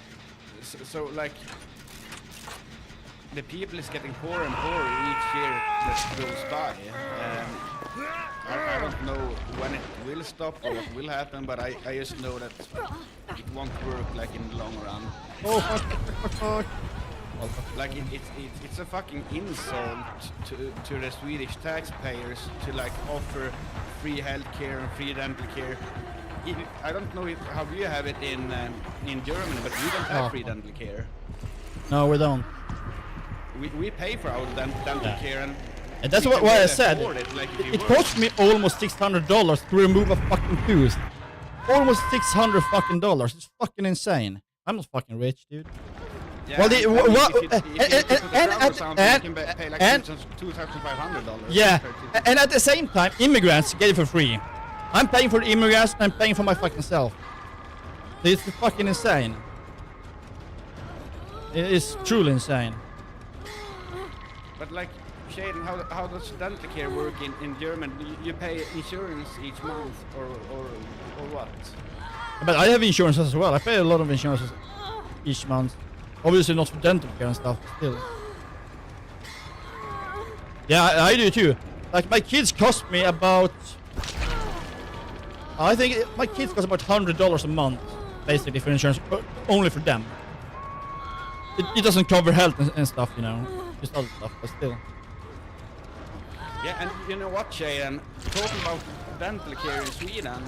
S2: So like, the people is getting poorer and poorer each year that goes by. I don't know when it will stop or what will happen, but I just know that it won't work like in the long run.
S1: Oh fuck.
S2: Like it's a fucking insult to the Swedish taxpayers to like offer free healthcare and free dental care. I don't know how you have it in Germany, but we don't have free dental care.
S1: No, we don't.
S2: We pay for our dental care, and
S1: that's why I said it cost me almost $600 to remove a fucking tooth. Almost $600 fucking dollars. It's fucking insane. I'm not fucking rich, dude.
S2: Yeah,
S1: well,
S2: and $2,500.
S1: Yeah, and at the same time, immigrants get it for free. I'm paying for the immigrants, and I'm paying for my fucking self. It's fucking insane. It is truly insane.
S2: But like, Shaden, how does dental care work in Germany? You pay insurance each month or what?
S1: But I have insurance as well. I pay a lot of insurance each month. Obviously not for dental care and stuff, but still. Yeah, I do too. Like, my kids cost me about... I think my kids cost about $100 a month, basically, for insurance, but only for them. It doesn't cover health and stuff, you know. Just other stuff, but still.
S2: Yeah, and you know what, Shaden? Talking about dental care in Sweden,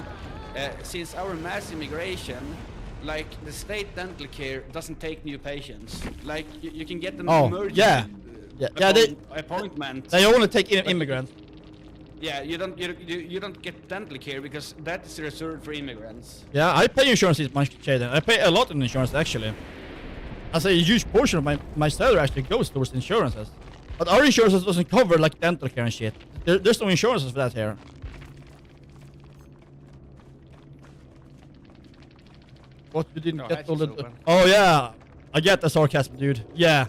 S2: since our mass immigration, like, the state dental care doesn't take new patients. Like, you can get an emergency appointment.
S1: They only take immigrants.
S2: Yeah, you don't get dental care because that is reserved for immigrants.
S1: Yeah, I pay insurance this much, Shaden. I pay a lot in insurance actually. I say a huge portion of my salary actually goes towards insurances. But our insurance doesn't cover like dental care and shit. There's no insurances for that here. What, you didn't get all the... Oh yeah, I get the sarcasm, dude. Yeah.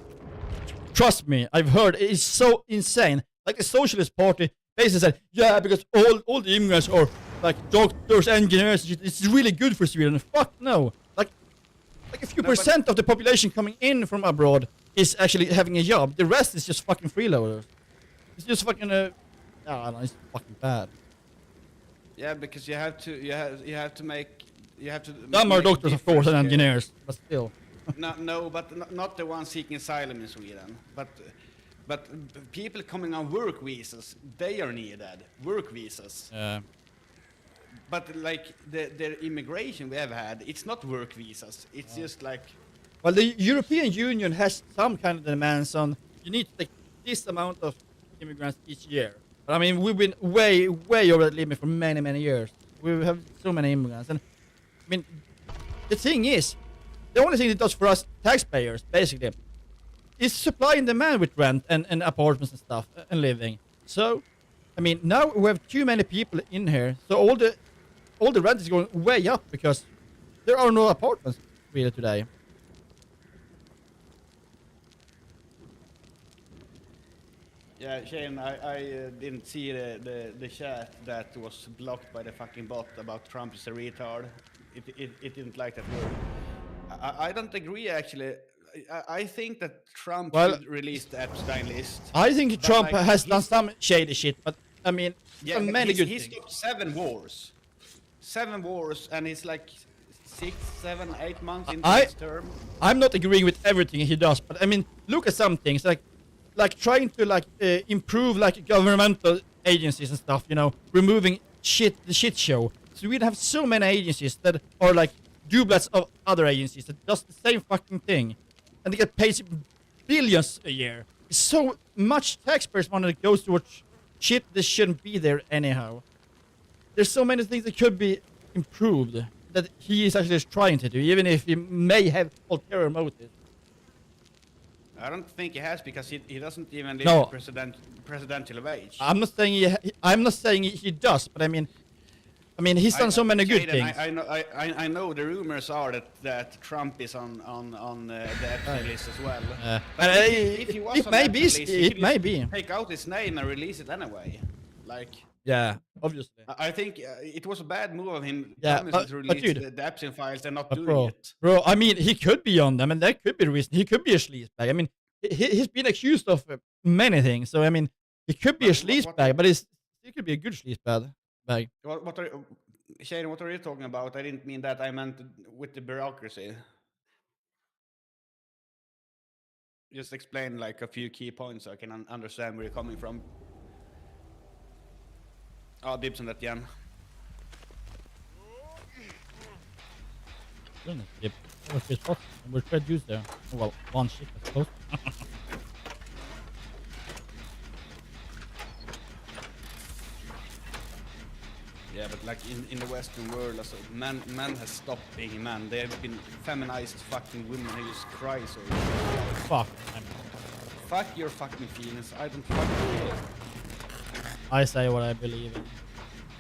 S1: Trust me, I've heard it's so insane. Like the Socialist Party basically said, yeah, because all the immigrants are like doctors, engineers, it's really good for Sweden. Fuck no. Like a few percent of the population coming in from abroad is actually having a job. The rest is just fucking freeloaders. It's just fucking no, it's fucking bad.
S2: Yeah, because you have to make.
S1: Some are doctors, of course, and engineers, but still.
S2: No, but not the ones seeking asylum in Sweden. But people coming on work visas, they are needed. Work visas.
S1: Yeah.
S2: But like the immigration we have had, it's not work visas. It's just like.
S1: Well, the European Union has some kind of demands on you need to take this amount of immigrants each year. But I mean, we've been way over that limit for many years. We have so many immigrants, and I mean, the thing is, the only thing it does for us taxpayers, basically, is supply and demand with rent and apartments and stuff and living. So, I mean, now we have too many people in here, so all the rent is going way up because there are no apartments really today.
S2: Yeah, Shane, I didn't see the chat that was blocked by the fucking bot about Trump is a retard. It didn't like that word. I don't agree, actually. I think that Trump should release the Epstein list.
S1: I think Trump has done some shady shit, but I mean, many good things.
S2: He's got 7 wars. 7 wars, and he's like 6, 7, 8 months into his term.
S1: I'm not agreeing with everything he does, but I mean, look at some things like trying to improve like governmental agencies and stuff, you know, removing the shit show. So we'd have so many agencies that are like duplicates of other agencies that does the same fucking thing, and they get paid billions a year. So much taxpayers money that goes towards shit that shouldn't be there anyhow. There's so many things that could be improved that he is actually trying to do, even if he may have ulterior motives.
S2: I don't think he has, because he doesn't even live presidential age.
S1: I'm not saying he does, but I mean he's done so many good things.
S2: I know the rumors are that Trump is on the Epstein list as well. But if he was on the Epstein list,
S1: it may be.
S2: Take out his name and release it anyway. Like.
S1: Yeah, obviously.
S2: I think it was a bad move of him to release the Epstein files and not doing it.
S1: Bro, I mean, he could be on them, and that could be the reason. He could be a sleazebag. I mean, he's been accused of many things, so I mean, he could be a sleazebag, but he could be a good sleazebag.
S2: Shane, what are you talking about? I didn't mean that. I meant with the bureaucracy. Just explain like a few key points so I can understand where you're coming from. Ja, dibs on that igen.
S1: Yep. We're trying to use there. Well, one ship, I suppose.
S2: Yeah, but like in the Western world, also, men has stopped being men. They have been feminized fucking women who just cry so.
S1: Fuck.
S2: Fuck your fucking feelings. I don't fucking care.
S1: I say what I believe in.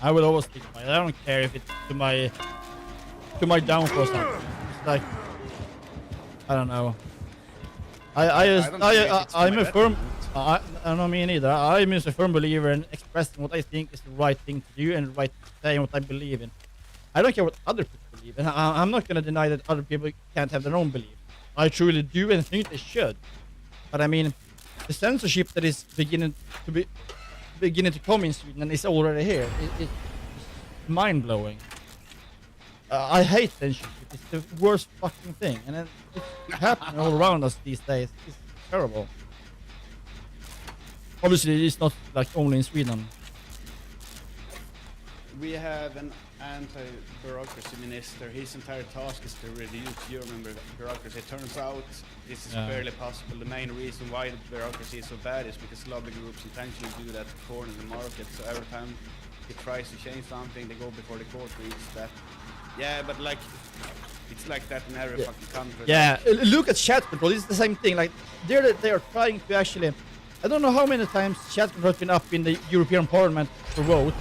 S1: I will always stick by it. I don't care if it's to my downfall or something. It's like, I don't know. I'm a firm. I don't mean either. I'm just a firm believer in expressing what I think is the right thing to do and the right to say and what I believe in. I don't care what other people believe, and I'm not gonna deny that other people can't have their own belief. I truly do and think they should. But I mean, the censorship that is beginning to come in Sweden and is already here. It's mind blowing. I hate censorship. It's the worst fucking thing, and it's happening all around us these days. It's terrible. Obviously, it's not like only in Sweden.
S2: We have an anti-bureaucracy minister. His entire task is to reduce human bureaucracy. It turns out this is barely possible. The main reason why the bureaucracy is so bad is because lobby groups intentionally do that to corner the market. So every time he tries to change something, they go before the court reads that. Yeah, but like, it's like that in every fucking country.
S1: Yeah, look at chat control. It's the same thing. Like, they are trying to actually... I don't know how many times chat control has been up in the European Parliament for vote.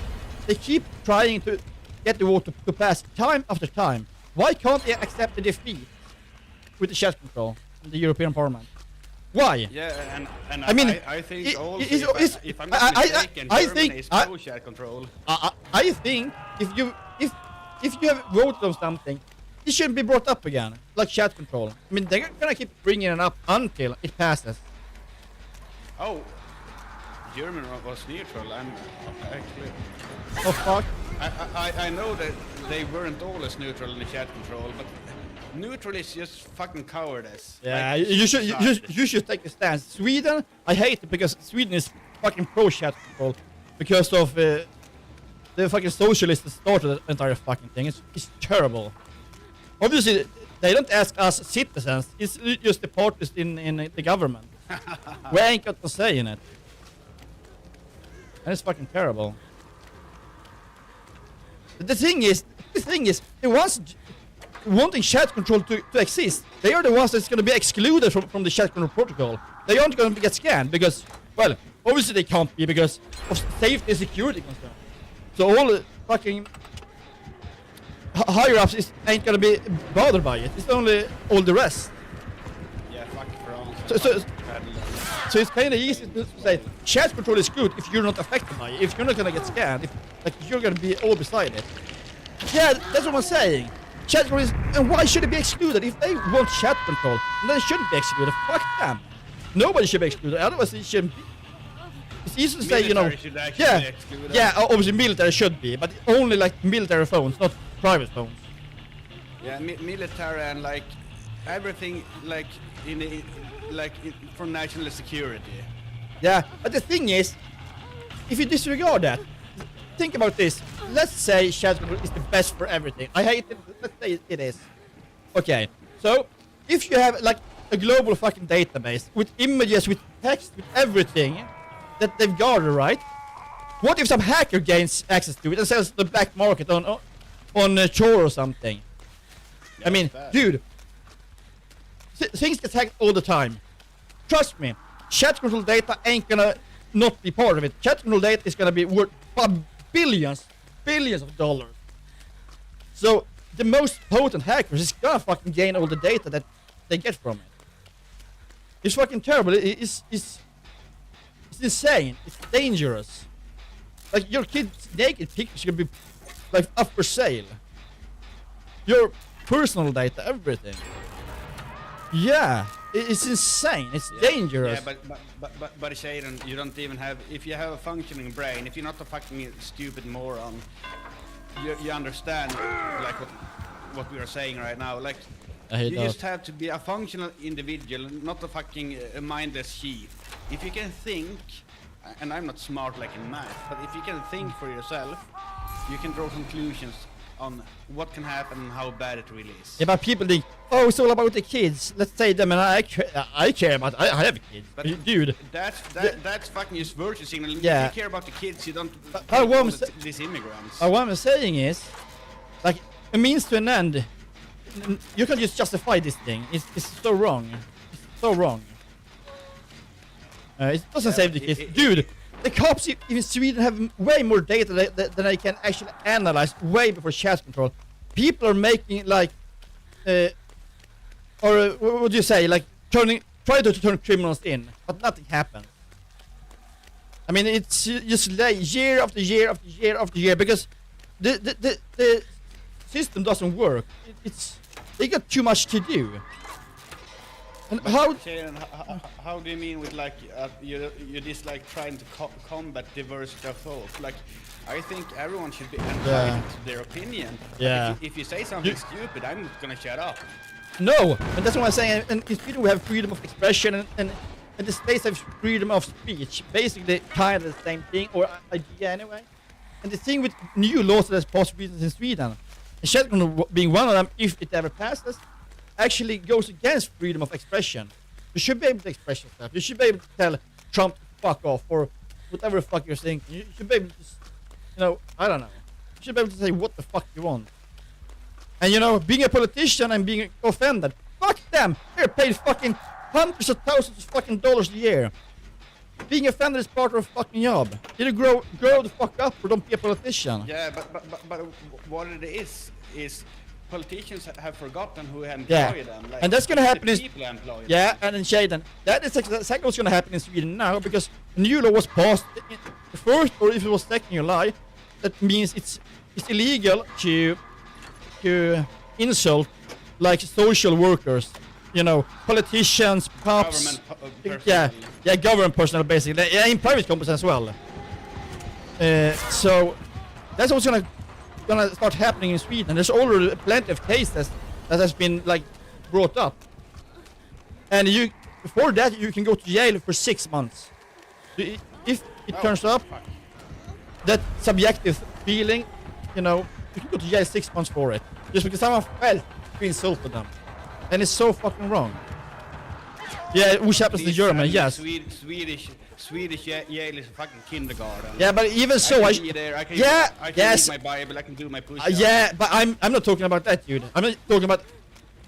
S1: They keep trying to get the vote to pass time after time. Why can't they accept the defeat with the chat control in the European Parliament? Why?
S2: Yeah, and
S1: I mean,
S2: I think also, if I'm
S1: I
S2: not mistaken, Germany
S1: think
S2: is pro chat control.
S1: I think if you have voted on something, it shouldn't be brought up again, like chat control. I mean, they're gonna keep bringing it up until it passes.
S2: Oh, Germany was neutral, and actually,
S1: Oh fuck!
S2: I know that they weren't always neutral in the chat control, but neutral is just fucking cowardice.
S1: Yeah,
S2: Like,
S1: you should take a stance. Sweden, I hate it because Sweden is fucking pro chat control because of the fucking socialists that started the entire fucking thing. It's terrible. Obviously, they don't ask us citizens. It's just the parties in the government. We ain't got to say in it. And it's fucking terrible. The thing is, the ones wanting chat control to exist, they are the ones that's gonna be excluded from the chat control protocol. They aren't gonna get scanned because, well, obviously they can't be because of safety and security concerns. So all the fucking higher-ups ain't gonna be bothered by it. It's only all the rest.
S2: Yeah, fuck France.
S1: So it's kind of easy to say chat control is good if you're not affected by it. If you're not gonna get scanned, if you're gonna be all beside it. Yeah, that's what I'm saying. Chat control is, and why should it be excluded? If they want chat control, then it shouldn't be excluded. Fuck them. Nobody should be excluded. Otherwise, it shouldn't be. It's easy to say, you know. Yeah, obviously military should be, but only like military phones, not private phones.
S2: Yeah, military and like everything like for national security.
S1: Yeah, but the thing is, if you disregard that, think about this. Let's say chat control is the best for everything. I hate it. Let's say it is. Okay, so if you have like a global fucking database with images, with text, with everything that they've gathered, right? What if some hacker gains access to it and sells the black market on Chore or something?
S2: Yeah,
S1: I mean, dude, things get hacked all the time. Trust me, chat control data ain't gonna not be part of it. Chat control data is gonna be worth billions of dollars. So the most potent hackers is gonna fucking gain all the data that they get from it. It's fucking terrible. It's insane. It's dangerous. Like your kid's naked pictures gonna be like up for sale. Your personal data, everything. Yeah, it's insane. It's dangerous.
S2: Yeah, but Shaden, you don't even have. If you have a functioning brain, if you're not a fucking stupid moron, you understand like what we are saying right now. Like you just have to be a functional individual, not a fucking mindless sheep. If you can think, and I'm not smart like in math, but if you can think for yourself, you can draw conclusions on what can happen and how bad it really is.
S1: Yeah, but people think, oh, it's all about the kids. Let's say them, and I care about. I have kids, but dude.
S2: That's fucking just virtue signal.
S1: Yeah.
S2: If you care about the kids, you don't. These immigrants.
S1: What I'm saying is, like, a means to an end. You can just justify this thing. It's so wrong. It's so wrong. It doesn't save the kids, dude. The cops in Sweden have way more data than they can actually analyze way before chat control. People are making like, or what would you say, like try to turn criminals in, but nothing happens. I mean, it's just like year after year after year after year because the system doesn't work. They got too much to do. And
S2: how do you mean with like you just like trying to combat diversity of thought? Like, I think everyone should be entitled to their opinion.
S1: Yeah.
S2: If you say something stupid, I'm not gonna shut up.
S1: No, and that's what I'm saying. And in Sweden we have freedom of expression, and the States have freedom of speech. Basically, kind of the same thing, or idea anyway. And the thing with new laws that's passed in Sweden, and shotgun being one of them, if it ever passes, actually goes against freedom of expression. You should be able to express yourself. You should be able to tell Trump to fuck off or whatever the fuck you're thinking. You should be able to, I don't know. You should be able to say what the fuck you want. And being a politician and being offended, fuck them. They're paid fucking hundreds of thousands of fucking dollars a year. Being offended is part of a fucking job. Either grow the fuck up or don't be a politician.
S2: Yeah, but what it is politicians have forgotten who employ them. Like,
S1: and that's gonna happen
S2: in
S1: and in Sweden. That is exactly what's gonna happen in Sweden now, because a new law was passed first, or if it was second July. That means it's illegal to insult like social workers, politicians, cops, government personnel basically, in private companies as well. So that's what's gonna start happening in Sweden. There's already plenty of cases that has been like brought up, and before that you can go to jail for 6 months. If it turns up that subjective feeling, you can go to jail 6 months for it, just because someone felt you insulted them, and it's so fucking wrong. Yeah, which happens in Germany, yes.
S2: Swedish jail is a fucking kindergarten.
S1: Yeah, but even so, I can read
S2: my Bible, I can do my push-ups.
S1: Yeah, but I'm not talking about that, dude. I'm not talking about.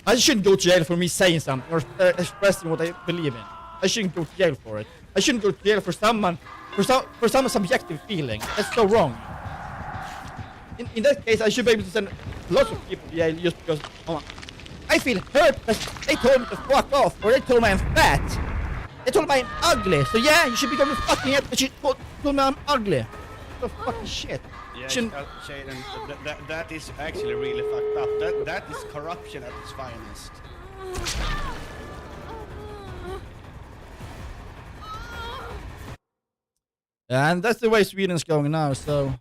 S1: I shouldn't go to jail for me saying something or expressing what I believe in. I shouldn't go to jail for it. I shouldn't go to jail for some subjective feeling. That's so wrong. In that case, I should be able to send lots of people to jail just because I feel hurt because they told me to fuck off, or they told me I'm fat. They told me I'm ugly. So yeah, you should be going to fucking it, but you told me I'm ugly. So fucking shit.
S2: Yeah, Shaden, that is actually really fucked up. That is corruption at its finest.
S1: And that's the way Sweden's going now, so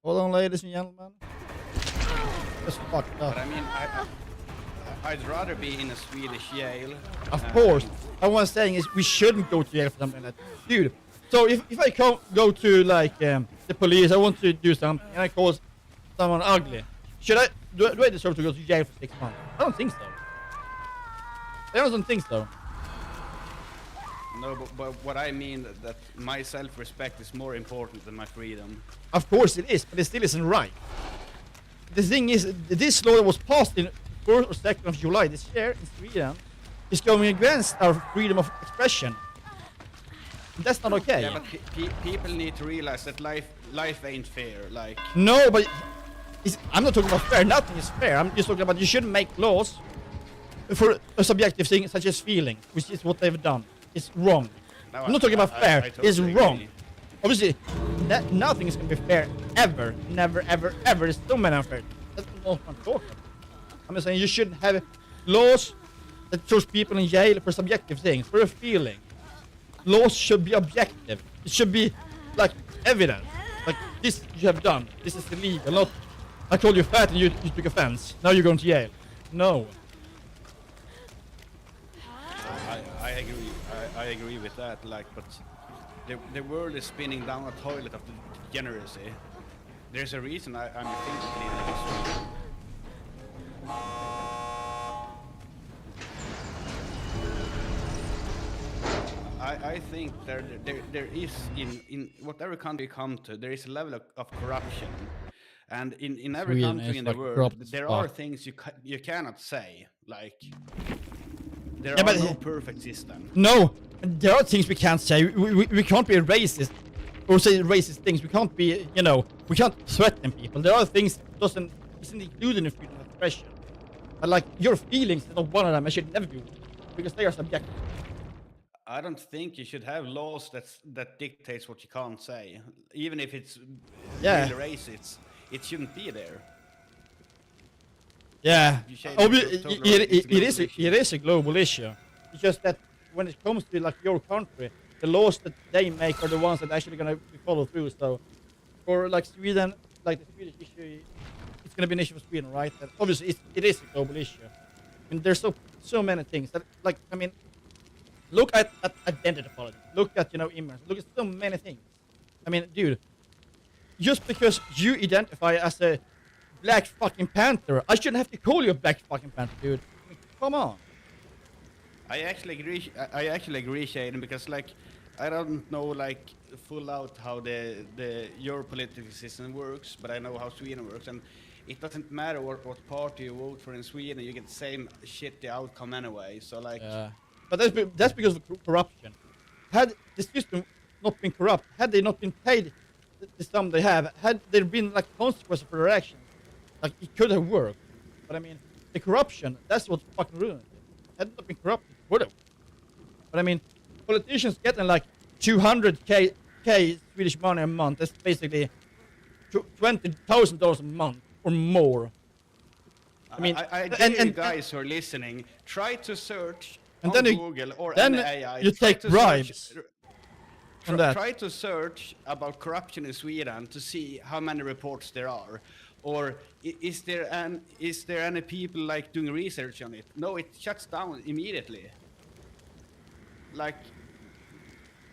S1: hold on, ladies and gentlemen. That's fucked up.
S2: But I mean, I'd rather be in a Swedish jail.
S1: Of course. What I'm saying is we shouldn't go to jail for something like that. Dude, so if I go to like the police, I want to do something, and I call someone ugly, do I deserve to go to jail for 6 months? I don't think so. I don't think so.
S2: No, but what I mean that my self-respect is more important than my freedom.
S1: Of course it is, but it still isn't right. The thing is, this law that was passed in 1st or 2nd of July this year in Sweden is going against our freedom of expression. And that's not okay.
S2: Yeah, but people need to realize that life ain't fair. Like,
S1: no, but I'm not talking about fair. Nothing is fair. I'm just talking about you shouldn't make laws for a subjective thing such as feeling, which is what they've done. It's wrong. No, I'm not talking about fair. Totally it's wrong. Agree. Obviously, nothing is going to be fair ever. Never, ever, ever. There's so many unfair. That's not what I'm talking about. I'm just saying you shouldn't have laws that throws people in jail for subjective things, for a feeling. Laws should be objective. It should be like evidence. Like, this you have done. This is illegal. Not, I called you fat and you took offense. Now you're going to jail. No.
S2: I agree with that. Like, but the world is spinning down a toilet of degeneracy. There's a reason I'm thinking in history. I think there is in whatever country you come to, there is a level of corruption, and in every country in the world there are things you cannot say. Like, there are no perfect system.
S1: No, there are things we can't say. We can't be racist or say racist things. We can't be, we can't threaten people. There are things isn't included in freedom of expression. But like, your feelings is not one of them. I should never do it because they are subjective.
S2: I don't think you should have laws that dictates what you can't say, even if it's really racist. It shouldn't be there.
S1: Yeah, it is a global issue. It's just that when it comes to like your country, the laws that they make are the ones that are actually going to be followed through. So, for like Sweden, like the Swedish issue, it's going to be an issue for Sweden, right? And obviously, it is a global issue. I mean, there's so many things that, like, I mean, look at identity politics. Look at immigrants. Look at so many things. I mean, dude, just because you identify as a Black fucking Panther, I shouldn't have to call you a Black fucking Panther, dude. I mean, come on.
S2: I actually agree. I actually agree, Shaden, because like I don't know like full out how your political system works, but I know how Sweden works, and it doesn't matter what party you vote for in Sweden, you get the same shitty outcome anyway. So like,
S1: but that's because of corruption. Had the system not been corrupt, had they not been paid the sum they have, had there been like consequences for their actions, like it could have worked. But I mean, the corruption, that's what fucking ruined it. Had it not been corrupt, it would have. But I mean, politicians getting like 200k Swedish money a month. That's basically $20,000 a month or more.
S2: I mean, I dare you guys who are listening, try to search
S1: and
S2: on
S1: then
S2: Google or
S1: then
S2: AI.
S1: You take bribes.
S2: Try to search about corruption in Sweden to see how many reports there are, or is there any people like doing research on it? No, it shuts down immediately. Like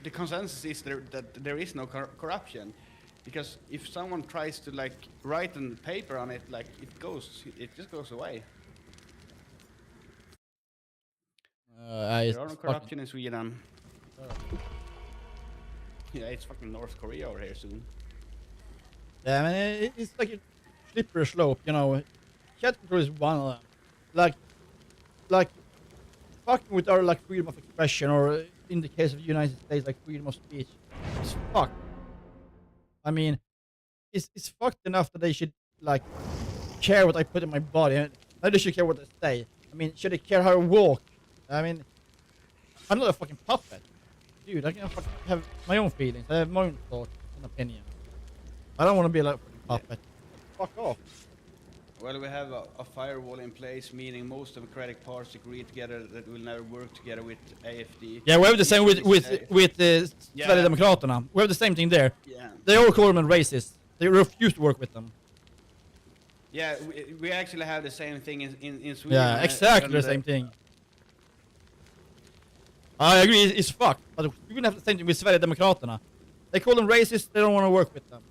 S2: the consensus is that there is no corruption, because if someone tries to like write a paper on it, like it just goes away. There are no corruption in Sweden. Yeah, it's fucking North Korea over here soon.
S1: Yeah, I mean, it's like a slippery slope, you know. Chat control is one of them. Like, fucking with our like freedom of expression, or in the case of the United States, like freedom of speech, it's fucked. I mean, it's fucked enough that they should like care what I put in my body. Now they should care what I say. I mean, should they care how I walk? I mean, I'm not a fucking puppet. Dude, I can fucking have my own feelings. I have my own thoughts and opinions. I don't want to be like a puppet. Fuck off.
S2: Well, we have a firewall in place, meaning most democratic parties agree together that we'll never work together with AFD.
S1: Yeah, we have the same with Sverigedemokraterna. We have the same thing there.
S2: Yeah.
S1: They all call them racist. They refuse to work with them.
S2: Yeah, we actually have the same thing in Sweden.
S1: Yeah, exactly the same thing. I agree, it's fucked. But you can have the same thing with Sverigedemokraterna. They call them racist, they don't want to work with them.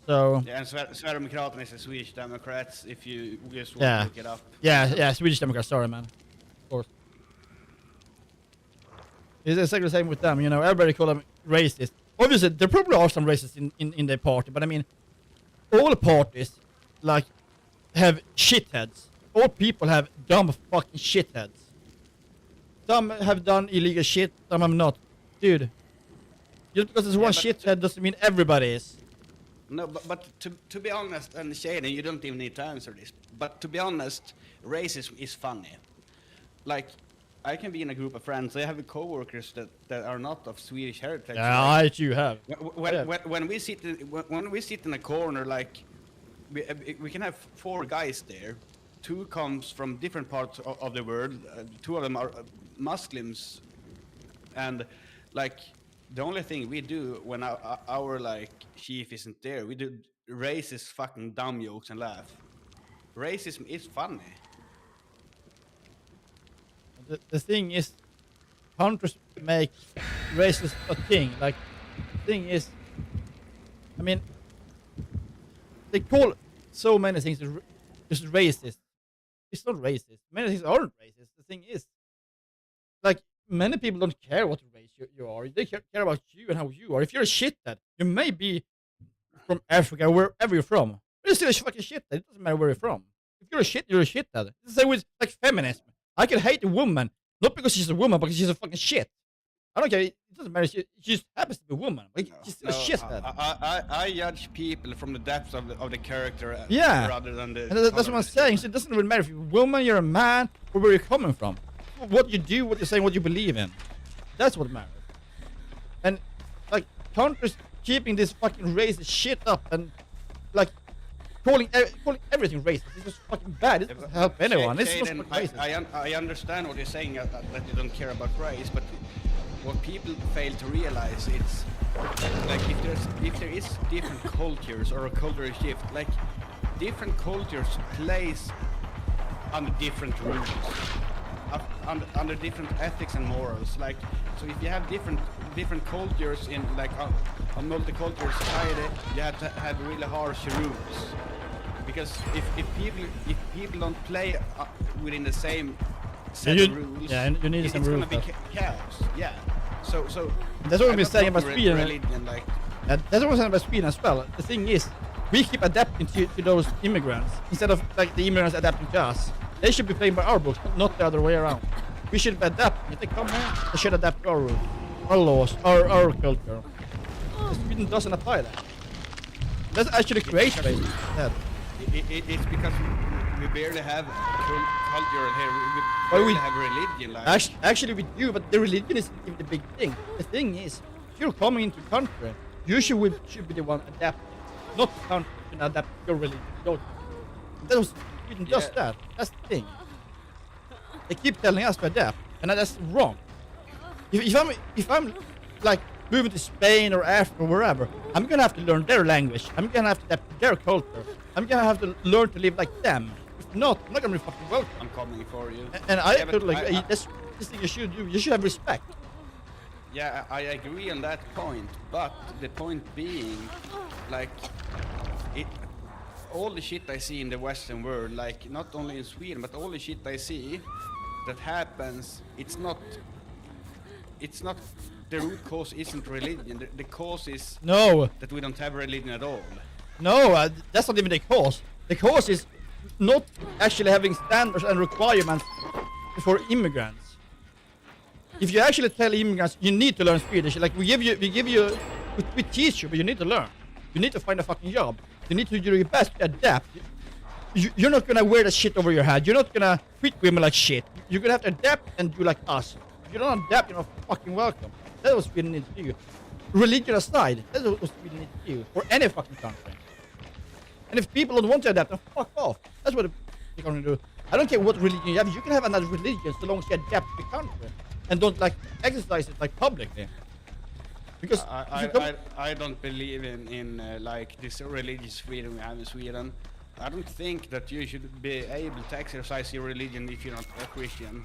S1: So...
S2: Yeah, and Sverigedemokraterna is the Swedish Democrats, if you just want to look it up.
S1: Yeah, Swedish Democrats, sorry man. Of course. It's exactly the same with them, you know, everybody call them racist. Obviously, there probably are some racists in their party, but I mean, all parties, like, have shitheads. All people have dumb fucking shitheads. Some have done illegal shit, some have not. Dude, just because there's one shithead doesn't mean everybody is.
S2: No, but to be honest, and Shaden, you don't even need to answer this, but to be honest, racism is funny. Like, I can be in a group of friends, I have co-workers that are not of Swedish heritage.
S1: Yeah,
S2: like,
S1: you have.
S2: When we sit in a corner, like, we can have 4 guys there. 2 comes from different parts of the world. 2 of them are Muslims, and like the only thing we do when our like chief isn't there, we do racist fucking dumb jokes and laugh. Racism is funny.
S1: The thing is, countries make racist a thing. Like, the thing is, I mean, they call so many things just racist. It's not racist. Many things aren't racist. The thing is, like, many people don't care what race you are. They care about you and how you are. If you're a shithead, you may be from Africa, wherever you're from. You're still a fucking shithead. It doesn't matter where you're from. If you're a shit, you're a shithead. It's the same with like feminism. I can hate a woman, not because she's a woman, but because she's a fucking shit. I don't care. It doesn't matter. She just happens to be a woman. Like, she's still a shithead.
S2: I judge people from the depths of the character. Rather than the.
S1: And that's what I'm saying. So it doesn't really matter if you're a woman, you're a man, or where you're coming from. What you do, what you're saying, what you believe in. That's what matters. And like countries keeping this fucking racist shit up and like calling everything racist. It's just fucking bad. It doesn't help anyone. It's just fucking racist.
S2: I understand what you're saying, that you don't care about race, but what people fail to realize is like if there is different cultures or a cultural shift, like different cultures plays under different rules. under different ethics and morals. Like, so if you have different cultures in like a multicultural society, you have to have really harsh rules. Because if people don't play within the same set of rules,
S1: you need some
S2: it's
S1: rules.
S2: gonna be chaos. Yeah. So
S1: that's what we've been saying about Sweden.
S2: Religion, like,
S1: that's what we're saying about Sweden as well. The thing is, we keep adapting to those immigrants instead of like the immigrants adapting to us. They should be playing by our books, not the other way around. We should adapt. If they come here, they should adapt to our rules, our laws, our culture. Sweden doesn't apply that. That's actually great.
S2: It's because we barely have culture here. We barely have religion. Like.
S1: Actually, we do, but the religion isn't even the big thing. The thing is, if you're coming into a country, you should be the one adapting, not the country can adapt your religion. Sweden does that. That's the thing. They keep telling us to adapt, and that's wrong. If I'm like moving to Spain or Africa or wherever, I'm gonna have to learn their language. I'm gonna have to adapt to their culture. I'm gonna have to learn to live like them. If not, I'm not gonna be fucking welcome.
S2: I'm coming for you.
S1: And I totally agree. That's the thing you should do. You should have respect.
S2: Yeah, I agree on that point. But the point being, like, all the shit I see in the Western world, like not only in Sweden, but all the shit I see that happens, it's not. The root cause isn't religion. The cause is that we don't have religion at all.
S1: No, that's not even the cause. The cause is not actually having standards and requirements for immigrants. If you actually tell immigrants you need to learn Swedish, like we teach you, but you need to learn. You need to find a fucking job. You need to do your best to adapt. You're not gonna wear the shit over your head. You're not gonna treat women like shit. You're gonna have to adapt and do like us. If you don't adapt, you're not fucking welcome. That's what Sweden needs to do. Religion aside, that's what Sweden needs to do for any fucking country. And if people don't want to adapt, then fuck off. That's what they're gonna do. I don't care what religion you have. You can have another religion so long as you adapt to the country and don't like exercise it like publicly. Because
S2: I don't believe in like this religious freedom we have in Sweden. I don't think that you should be able to exercise your religion if you're not a Christian.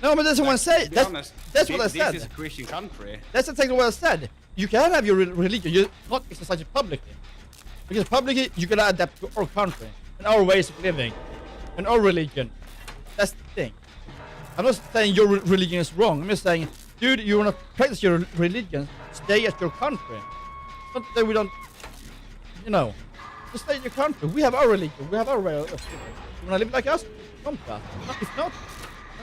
S1: No, but that's what I say. That's what I said.
S2: This is a Christian country.
S1: That's exactly what I said. You can have your religion, you not exercise it publicly. Because publicly, you gotta adapt to our country and our ways of living and our religion. That's the thing. I'm not saying your religion is wrong. I'm just saying, dude, you wanna practice your religion, stay at your country. It's not that we don't, just stay in your country. We have our religion. We have our way of living. You wanna live like us? Come to us. If not,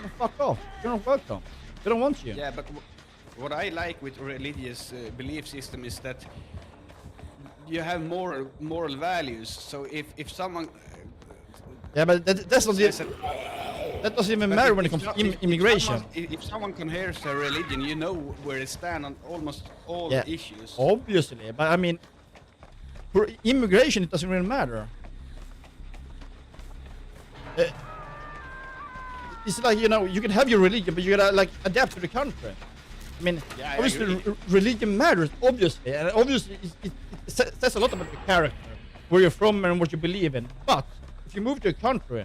S1: then fuck off. You're not welcome. They don't want you.
S2: Yeah, but what I like with religious belief system is that you have moral values. So if someone
S1: yeah, but that's not that doesn't even matter when it comes to immigration.
S2: If someone compares a religion, you know where they stand on almost all issues.
S1: Obviously, but I mean, for immigration, it doesn't really matter. It's like, you can have your religion, but you gotta like adapt to the country. I mean, obviously religion matters, obviously, and obviously it says a lot about your character, where you're from and what you believe in. But if you move to a country,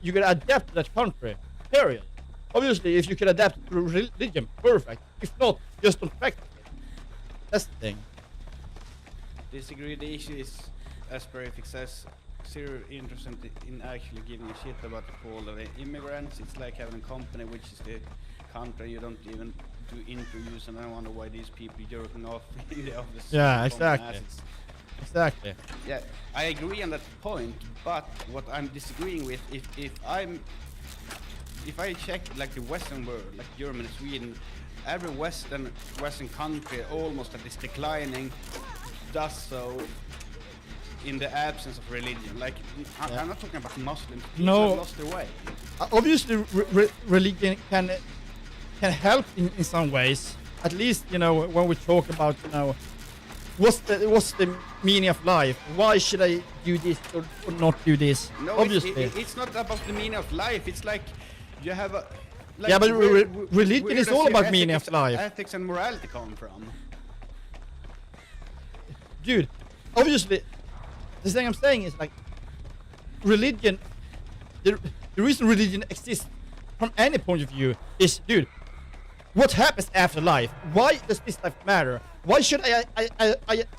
S1: you gotta adapt to that country, period. Obviously, if you can adapt to religion, perfect. If not, just don't practice it. That's the thing.
S2: Disagree. The issue is, as Beariffic says, zero interest in actually giving a shit about all the immigrants. It's like having a company which is the country you don't even do interviews, and I wonder why these people jerking off in the office.
S1: Yeah, exactly. Exactly.
S2: Yeah, I agree on that point, but what I'm disagreeing with, if I check like the Western world, like Germany, Sweden, every Western country almost that is declining does so in the absence of religion. Like, I'm not talking about Muslims. People have lost their way.
S1: Obviously, religion can help in some ways. At least, when we talk about, what's the meaning of life? Why should I do this or not do this?
S2: No,
S1: obviously,
S2: it's not about the meaning of life. It's like you have a. Like,
S1: yeah, but religion is all about meaning of life.
S2: Ethics and morality come from.
S1: Dude, obviously, the thing I'm saying is like, religion. The reason religion exists from any point of view is, dude, what happens after life? Why does this life matter? Why should I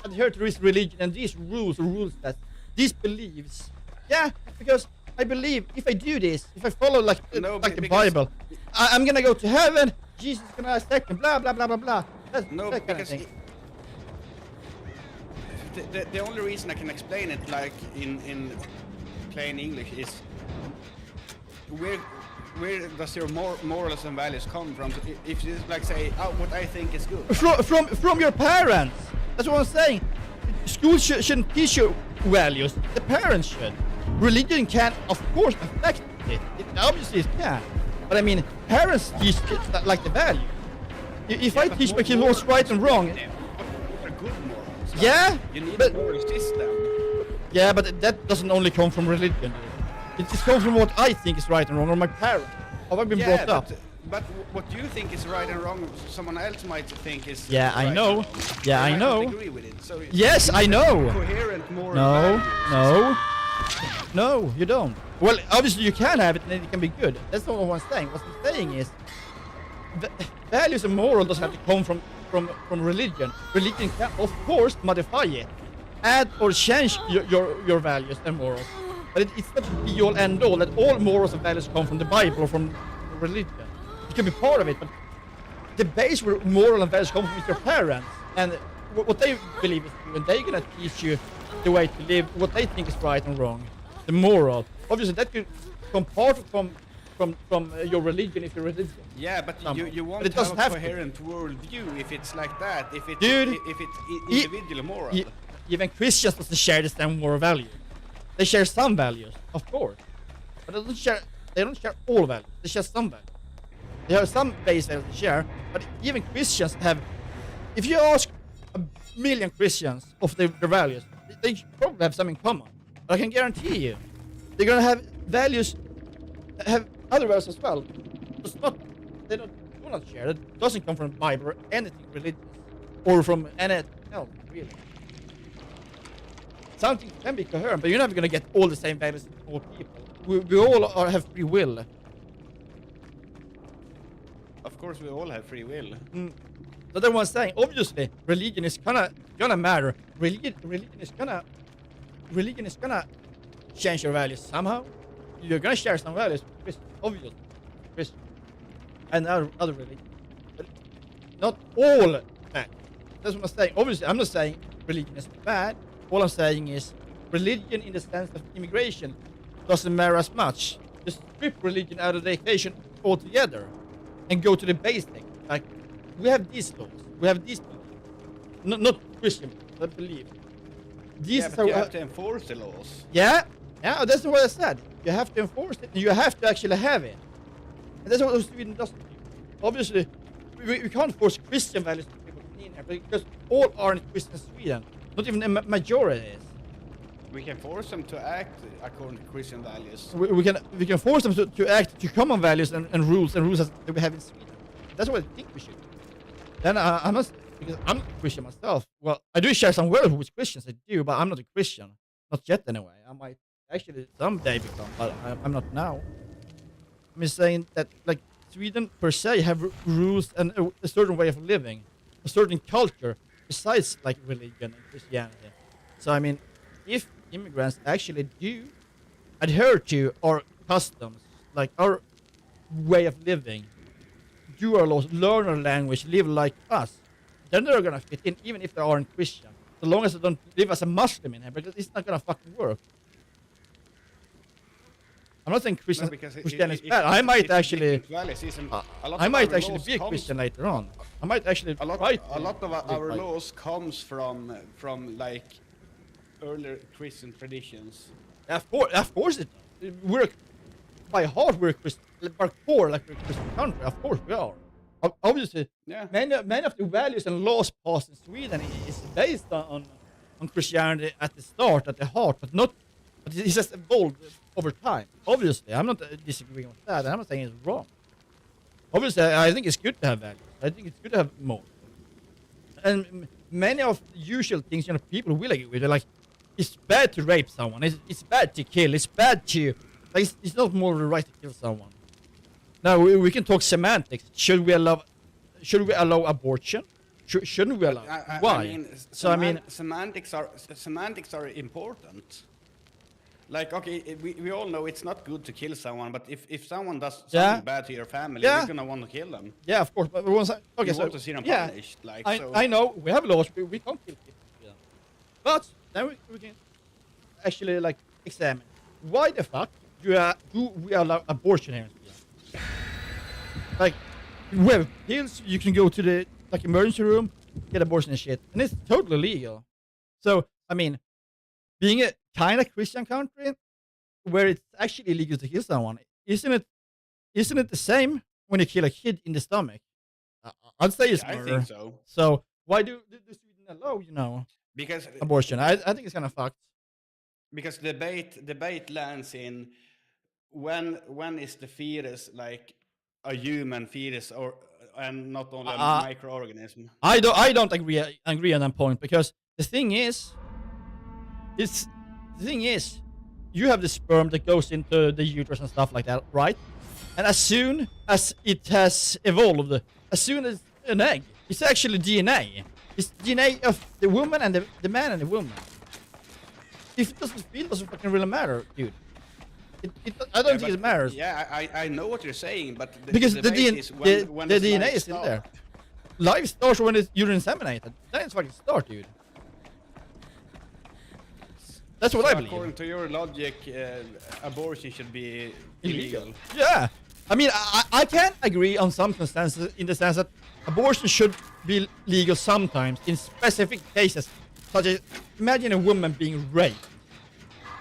S1: adhere to this religion and these rules that these beliefs? Yeah, because I believe if I do this, if I follow like the Bible, I'm gonna go to heaven. Jesus is gonna accept me. Blah blah blah blah blah. That's
S2: No,
S1: that kind of
S2: because
S1: thing.
S2: the only reason I can explain it like in plain English is where does your morals and values come from? So if you like say, oh, what I think is good.
S1: From your parents. That's what I'm saying. School shouldn't teach you values. The parents should. Religion can, of course, affect it. Obviously it can. But I mean, parents teach it like the value. If I teach my kid what's right and wrong.
S2: What are good morals?
S1: Yeah.
S2: You need a moral system.
S1: Yeah, but that doesn't only come from religion. It comes from what I think is right and wrong, or my parents. How I've been brought up.
S2: But what you think is right and wrong, someone else might think is
S1: Yeah,
S2: right
S1: I know.
S2: and wrong.
S1: Yeah,
S2: You
S1: I
S2: might
S1: know.
S2: not agree with it. So
S1: Yes, I know.
S2: Coherent moral
S1: No,
S2: values.
S1: no, you don't. Well, obviously you can have it and it can be good. That's not what I'm saying. What I'm saying is, values and moral doesn't have to come from religion. Religion can, of course, modify it, add or change your values and morals. But it's not the be all end all that all morals and values come from the Bible or from religion. It can be part of it, but the base where moral and values come from is your parents and what they believe is true, and they're gonna teach you the way to live, what they think is right and wrong, the moral. Obviously, that could come part from your religion if you're religious.
S2: Yeah, but you won't
S1: But it doesn't
S2: have a
S1: have to.
S2: coherent worldview if it's like that. If it's
S1: Dude,
S2: if it's individual moral.
S1: Even Christians doesn't share the same moral values. They share some values, of course, but they don't share all values. They share some values. They have some base values they share, but even Christians have. If you ask 1 million Christians of their values, they probably have some in common. But I can guarantee you, they're gonna have values, have other values as well. It's not, they do not share. It doesn't come from the Bible or anything religious, or from anything else, really. Something can be coherent, but you're never gonna get all the same values from all people. We all have free will.
S2: Of course, we all have free will.
S1: So that's what I'm saying. Obviously, religion is gonna matter. Religion is gonna change your values somehow. You're gonna share some values with Christians, obviously, Christians, and other religions, but not all bad. That's what I'm saying. Obviously, I'm not saying religion is bad. All I'm saying is religion, in the sense of immigration, doesn't matter as much. Just strip religion out of the equation altogether, and go to the basic. Like, we have these laws, we have these beliefs. Not Christian, but belief.
S2: Yeah, but you have to enforce the laws.
S1: Yeah, that's what I said. You have to enforce it, and you have to actually have it. And that's what Sweden doesn't do. Obviously, we can't force Christian values to people in here, because all aren't Christian in Sweden. Not even a majority is.
S2: We can force them to act according to Christian values.
S1: We can force them to act to common values and rules that we have in Sweden. That's what I think we should do. Then I must, because I'm not a Christian myself. Well, I do share some values with Christians, I do, but I'm not a Christian. Not yet, anyway. I might actually someday become, but I'm not now. I'm just saying that, like, Sweden per se have rules and a certain way of living, a certain culture, besides like religion and Christianity. So I mean, if immigrants actually do adhere to our customs, like our way of living, do our laws, learn our language, live like us, then they're gonna fit in, even if they aren't Christian. So long as they don't live as a Muslim in here, because it's not gonna fucking work. I'm not saying Christianity is bad. I might actually be a Christian later on. I might actually
S2: a lot of our laws comes from like earlier Christian traditions.
S1: Of course it does. We're by heart we're Christian, by core like we're a Christian country. Of course we are. Obviously,
S2: yeah.
S1: Many of the values and laws passed in Sweden is based on Christianity at the start, at the heart, but it's just evolved over time. Obviously, I'm not disagreeing with that. I'm not saying it's wrong. Obviously, I think it's good to have values. I think it's good to have more. And many of the usual things, people will agree with. They're like, it's bad to rape someone. It's bad to kill. It's bad to... Like, it's not more right to kill someone. Now we can talk semantics. Should we allow abortion? Shouldn't we allow? Why?
S2: I mean, semantics are important. Like, okay, we all know it's not good to kill someone, but if someone does something bad to your family, you're gonna want to kill them.
S1: Yeah, of course. But once okay,
S2: you want to see them punished. Like,
S1: I know we have laws. We can't kill people. Yeah. But then we can actually like examine why the fuck do we allow abortion here in Sweden? Like, we have pills. You can go to the like emergency room, get abortion and shit, and it's totally legal. So I mean, being a kind of Christian country where it's actually illegal to kill someone, isn't it the same when you kill a kid in the stomach? I'd say it's murder.
S2: I think so.
S1: So why do Sweden allow
S2: because
S1: abortion? I think it's kind of fucked.
S2: Because debate lands in when is the fetus like a human fetus and not only a microorganism. I
S1: don't agree on that point, because the thing is you have the sperm that goes into the uterus and stuff like that, right? And as soon as it has evolved, as soon as an egg, it's actually DNA. It's DNA of the woman and the man and the woman. If it doesn't fucking really matter, dude. I don't think it matters.
S2: Yeah, I know what you're saying, but
S1: because the
S2: DNA
S1: DNA is in there. Life starts when you're inseminated. Then it's fucking start, dude. That's what I believe.
S2: According to your logic, abortion should be illegal.
S1: Yeah. I mean, I can agree on some circumstances, in the sense that abortion should be legal sometimes in specific cases, such as imagine a woman being raped.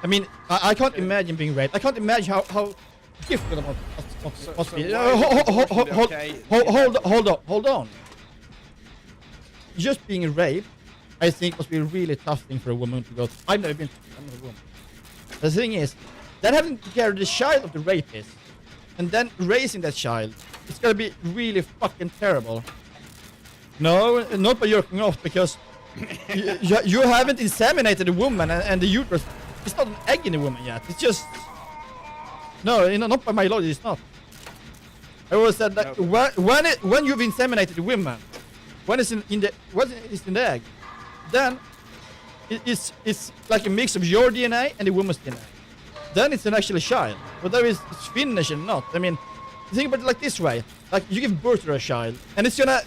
S1: I mean, I can't imagine being raped. I can't imagine how difficult it must be. Hold on. Just being raped, I think must be a really tough thing for a woman to go through. I've never been through. I'm not a woman. The thing is, then having to carry the child of the rapist, and then raising that child, it's gonna be really fucking terrible. No, not by jerking off, because you haven't inseminated the woman and the uterus. It's not an egg in the woman yet. It's just not by my logic. It's not. I always said that when you've inseminated the woman, when it's in the egg, then it's like a mix of your DNA and the woman's DNA. Then it's an actual child. Whether it's finished or not. I mean, think about it like this way. Like, you give birth to a child, and it's gonna,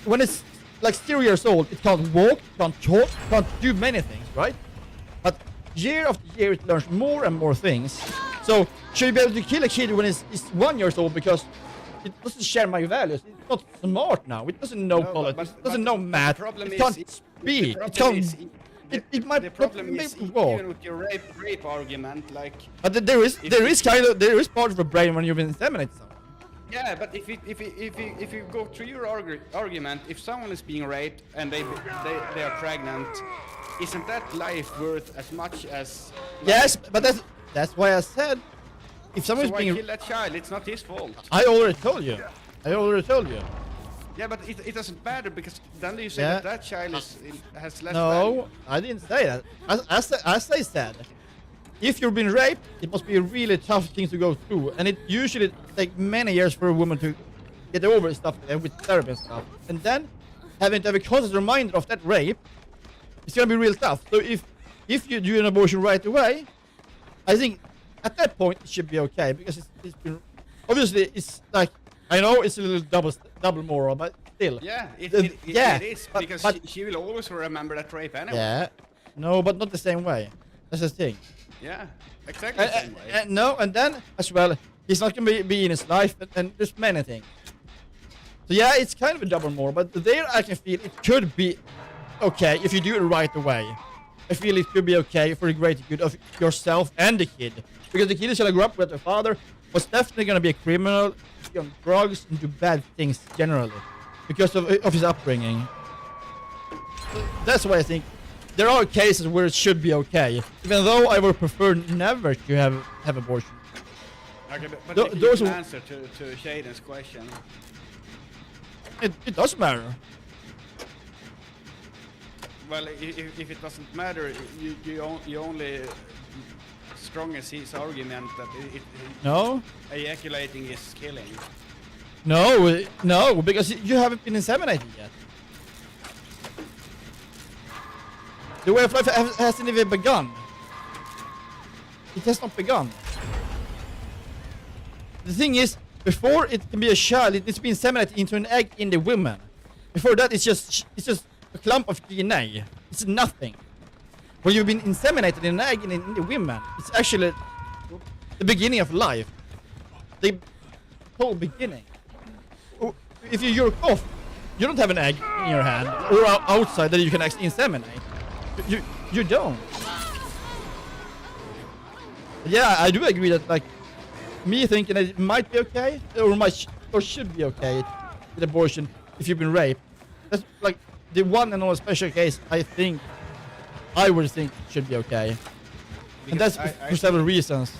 S1: when it's like 0 years old, it can't walk, can't talk, can't do many things, right? But year after year, it learns more and more things. So should you be able to kill a kid when it's 1 year old because it doesn't share my values? It's not smart now. It doesn't know politics. It doesn't know math. It can't speak. It can't. It might.
S2: The problem is even with your rape argument, like.
S1: But there is part of the brain when you've been inseminated someone.
S2: Yeah, but if you go through your argument, if someone is being raped and they are pregnant, isn't that life worth as much as? Like,
S1: yes, but that's why I said, if someone's
S2: so
S1: being.
S2: Why kill that child? It's not his fault.
S1: I already told you.
S2: Yeah, but it doesn't matter, because then you say that child has less value.
S1: No, I didn't say that. As I said, if you've been raped, it must be a really tough thing to go through, and it usually takes many years for a woman to get over stuff with therapy and stuff. And then having to have a constant reminder of that rape, it's gonna be real tough. So if you do an abortion right away, I think at that point it should be okay, because it's been, obviously it's like, I know it's a little double moral, but still.
S2: Yeah, it is, because she will always remember that rape anyway.
S1: Yeah, no, but not the same way. That's the thing.
S2: Yeah, exactly the same way.
S1: No, and then as well, he's not gonna be in his life, and there's many things. So yeah, it's kind of a double moral, but there I can feel it could be okay if you do it right away. I feel it could be okay for the greater good of yourself and the kid, because the kid is gonna grow up with their father was definitely gonna be a criminal, on drugs, and do bad things generally because of his upbringing. That's why I think there are cases where it should be okay, even though I would prefer never to have abortion.
S2: Okay, but those are answer to Shaden's question.
S1: It does matter.
S2: Well, if it doesn't matter, you only strong as his argument that
S1: No.
S2: ejaculating is killing.
S1: No, because you haven't been inseminated yet. The way of life hasn't even begun. It has not begun. The thing is, before it can be a child, it needs to be inseminated into an egg in the woman. Before that, it's just a clump of DNA. It's nothing. When you've been inseminated in an egg in the woman, it's actually the beginning of life. The whole beginning. If you jerk off, you don't have an egg in your hand or outside that you can actually inseminate. You don't. Yeah, I do agree that like me thinking that it might be okay or should be okay with abortion if you've been raped. That's like the one and only special case I would think should be okay.
S2: Because
S1: and that's for several reasons.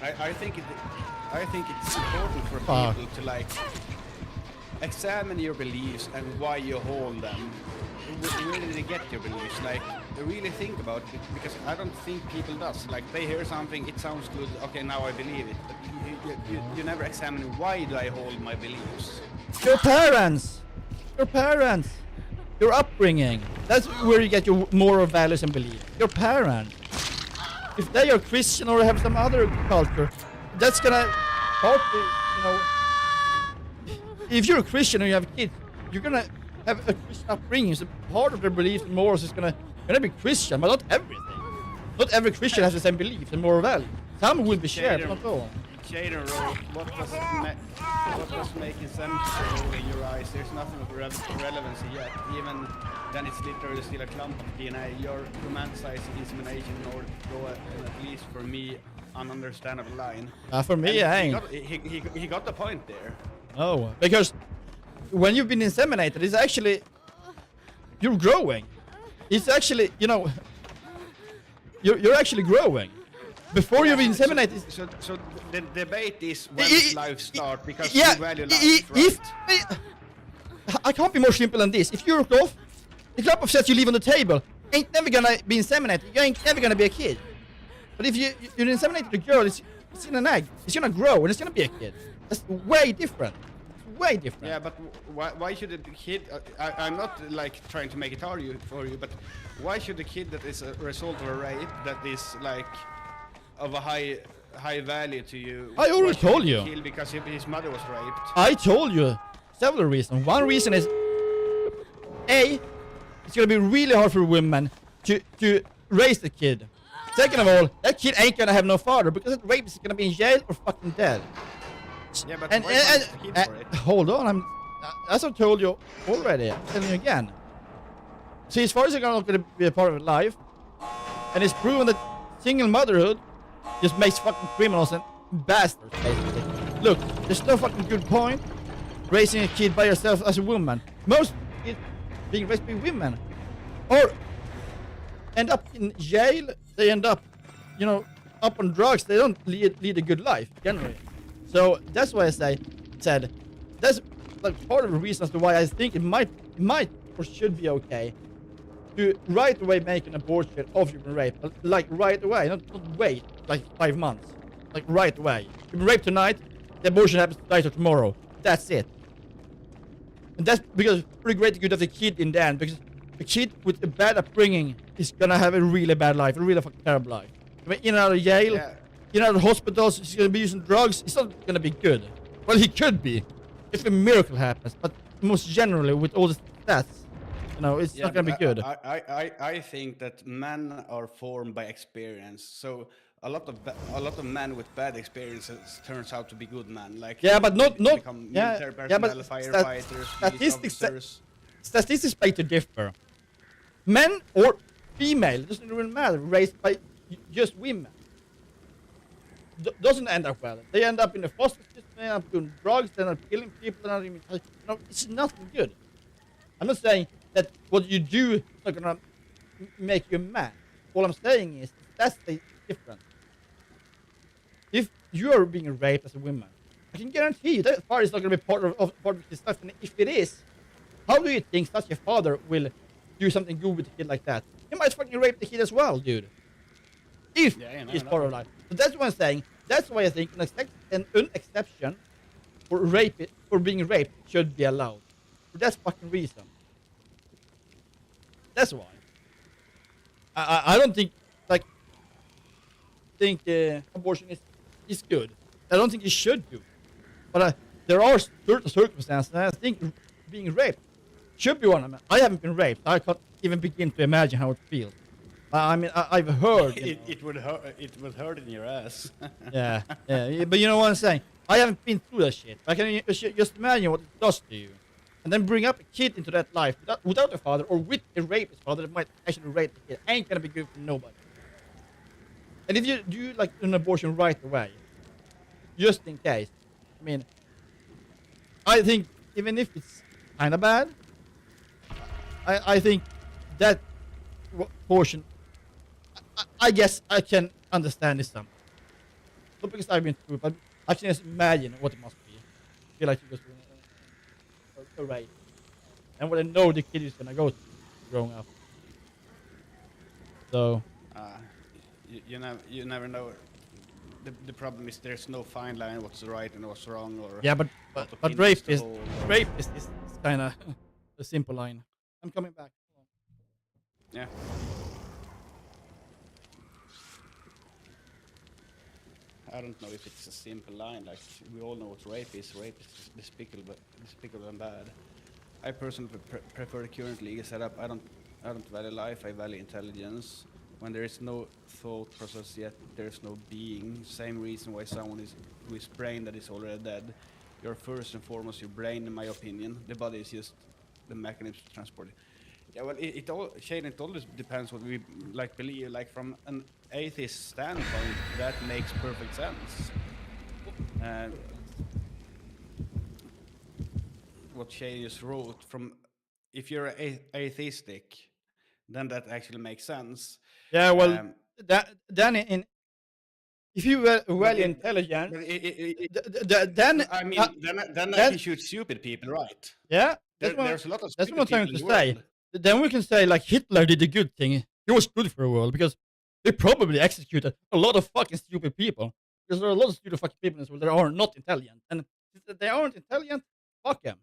S2: I think it's important for people to like examine your beliefs and why you hold them. Really get your beliefs, like really think about it, because I don't think people does. Like they hear something, it sounds good, okay, now I believe it. But you never examine why do I hold my beliefs.
S1: Your parents, your upbringing. That's where you get your moral values and beliefs. Your parents. If they are Christian or have some other culture, that's gonna partly, you know. If you're a Christian and you have kids, you're gonna have a Christian upbringing. So part of their beliefs and morals is gonna be Christian, but not everything. Not every Christian has the same beliefs and moral values. Some will be shared, but not all.
S2: Jaden wrote, what does making sense in your eyes? There's nothing of relevancy yet. Even then, it's literally still a clump of DNA. You're romanticizing insemination in order to go at least for me, ununderstandable line.
S1: For me, I ain't.
S2: He got the point there.
S1: No, because when you've been inseminated, it's actually you're growing. It's actually, you know, you're actually growing. Before you've been inseminated.
S2: So the debate is when does life start, because
S1: yeah,
S2: you value life, right?
S1: I can't be more simple than this. If you're off, the clump of cells you leave on the table ain't never gonna be inseminated. You ain't never gonna be a kid. But if you're inseminated a girl, it's in an egg. It's gonna grow and it's gonna be a kid. That's way different. Way different.
S2: Yeah, but why should the kid? I'm not like trying to make it argue for you, but why should the kid that is a result of a rape that is like of a high value to you?
S1: I already told you.
S2: Kill because his mother was raped.
S1: I told you several reasons. One reason is it's gonna be really hard for women to raise the kid. Second of all, that kid ain't gonna have no father because that rapist is gonna be in jail or fucking dead.
S2: Yeah, but
S1: and,
S2: why punish the kid for it?
S1: Hold on, as I told you already, I'm telling you again. See, as far as you're not gonna be a part of life, and it's proven that single motherhood just makes fucking criminals and bastards, basically. Look, there's no fucking good point raising a kid by yourself as a woman. Most kids being raised by women or end up in jail. They end up, you know, up on drugs. They don't lead a good life generally. So that's why I said that's like part of the reason as to why I think it might or should be okay to right away make an abortion of you've been raped, like right away, not wait like 5 months, like right away. You've been raped tonight, the abortion happens tonight or tomorrow. That's it. And that's because it's pretty great to get the kid in the end, because a kid with a bad upbringing is gonna have a really bad life, a really fucking terrible life. I mean, in and out of jail, in and out of hospitals, he's gonna be using drugs. It's not gonna be good. Well, he could be if a miracle happens, but most generally with all the stats, you know, it's not gonna be good.
S2: I think that men are formed by experience. So a lot of men with bad experiences turns out to be good men. Like
S1: but not
S2: become military personnel, firefighters,
S1: statistics beg to differ. Men or female, doesn't really matter, raised by just women, doesn't end up well. They end up in the foster system, they end up doing drugs, they end up killing people, it's nothing good. I'm not saying that what you do is not gonna make you a man. All I'm saying is that's the difference. If you are being raped as a woman, I can guarantee you that part is not gonna be part of this stuff. And if it is, how do you think such a father will do something good with a kid like that? He might fucking rape the kid as well, dude. If
S2: Yeah,
S1: he's part of life. So that's what I'm saying. That's why I think an exception for rape, for being raped, should be allowed. For that fucking reason. That's why. I don't think like abortion is good. I don't think it should do. But there are certain circumstances, and I think being raped should be one of them. I haven't been raped. I can't even begin to imagine how it feels. I mean, I've heard.
S2: It would hurt. It would hurt in your ass.
S1: Yeah, but you know what I'm saying? I haven't been through that shit. I can just imagine what it does to you. And then bring up a kid into that life without a father or with a rapist father that might actually rape the kid. Ain't gonna be good for nobody. And if you do like an abortion right away, just in case, I mean, I think even if it's kind of bad, I think that portion, I guess I can understand this some. Not because I've been through it, but I can just imagine what it must be. I feel like you just a rape. And what I know the kid is gonna go through growing up. So
S2: you never know. The problem is there's no fine line what's right and what's wrong, or
S1: yeah, but rape is kind of a simple line. I'm coming back.
S2: Yeah. I don't know if it's a simple line. Like, we all know what rape is. Rape is despicable and bad. I personally prefer the current legal setup. I don't value life. I value intelligence. When there is no thought process yet, there is no being. Same reason why someone who is brain that is already dead. You're first and foremost your brain, in my opinion. The body is just the mechanism to transport it. Yeah, well, it always depends what we like believe. Like, from an atheist standpoint, that makes perfect sense. What Shane just wrote, from if you're atheistic, then that actually makes sense.
S1: Yeah, well, then if you were well intelligent, then
S2: I mean, then he shoots stupid people, right?
S1: Yeah,
S2: there's a lot of
S1: that's
S2: stupid
S1: what I'm trying
S2: people
S1: to
S2: in the
S1: say.
S2: world.
S1: Then we can say like Hitler did a good thing. He was good for the world because they probably executed a lot of fucking stupid people. Because there are a lot of stupid fucking people in this world that are not intelligent, and if they aren't intelligent, fuck them.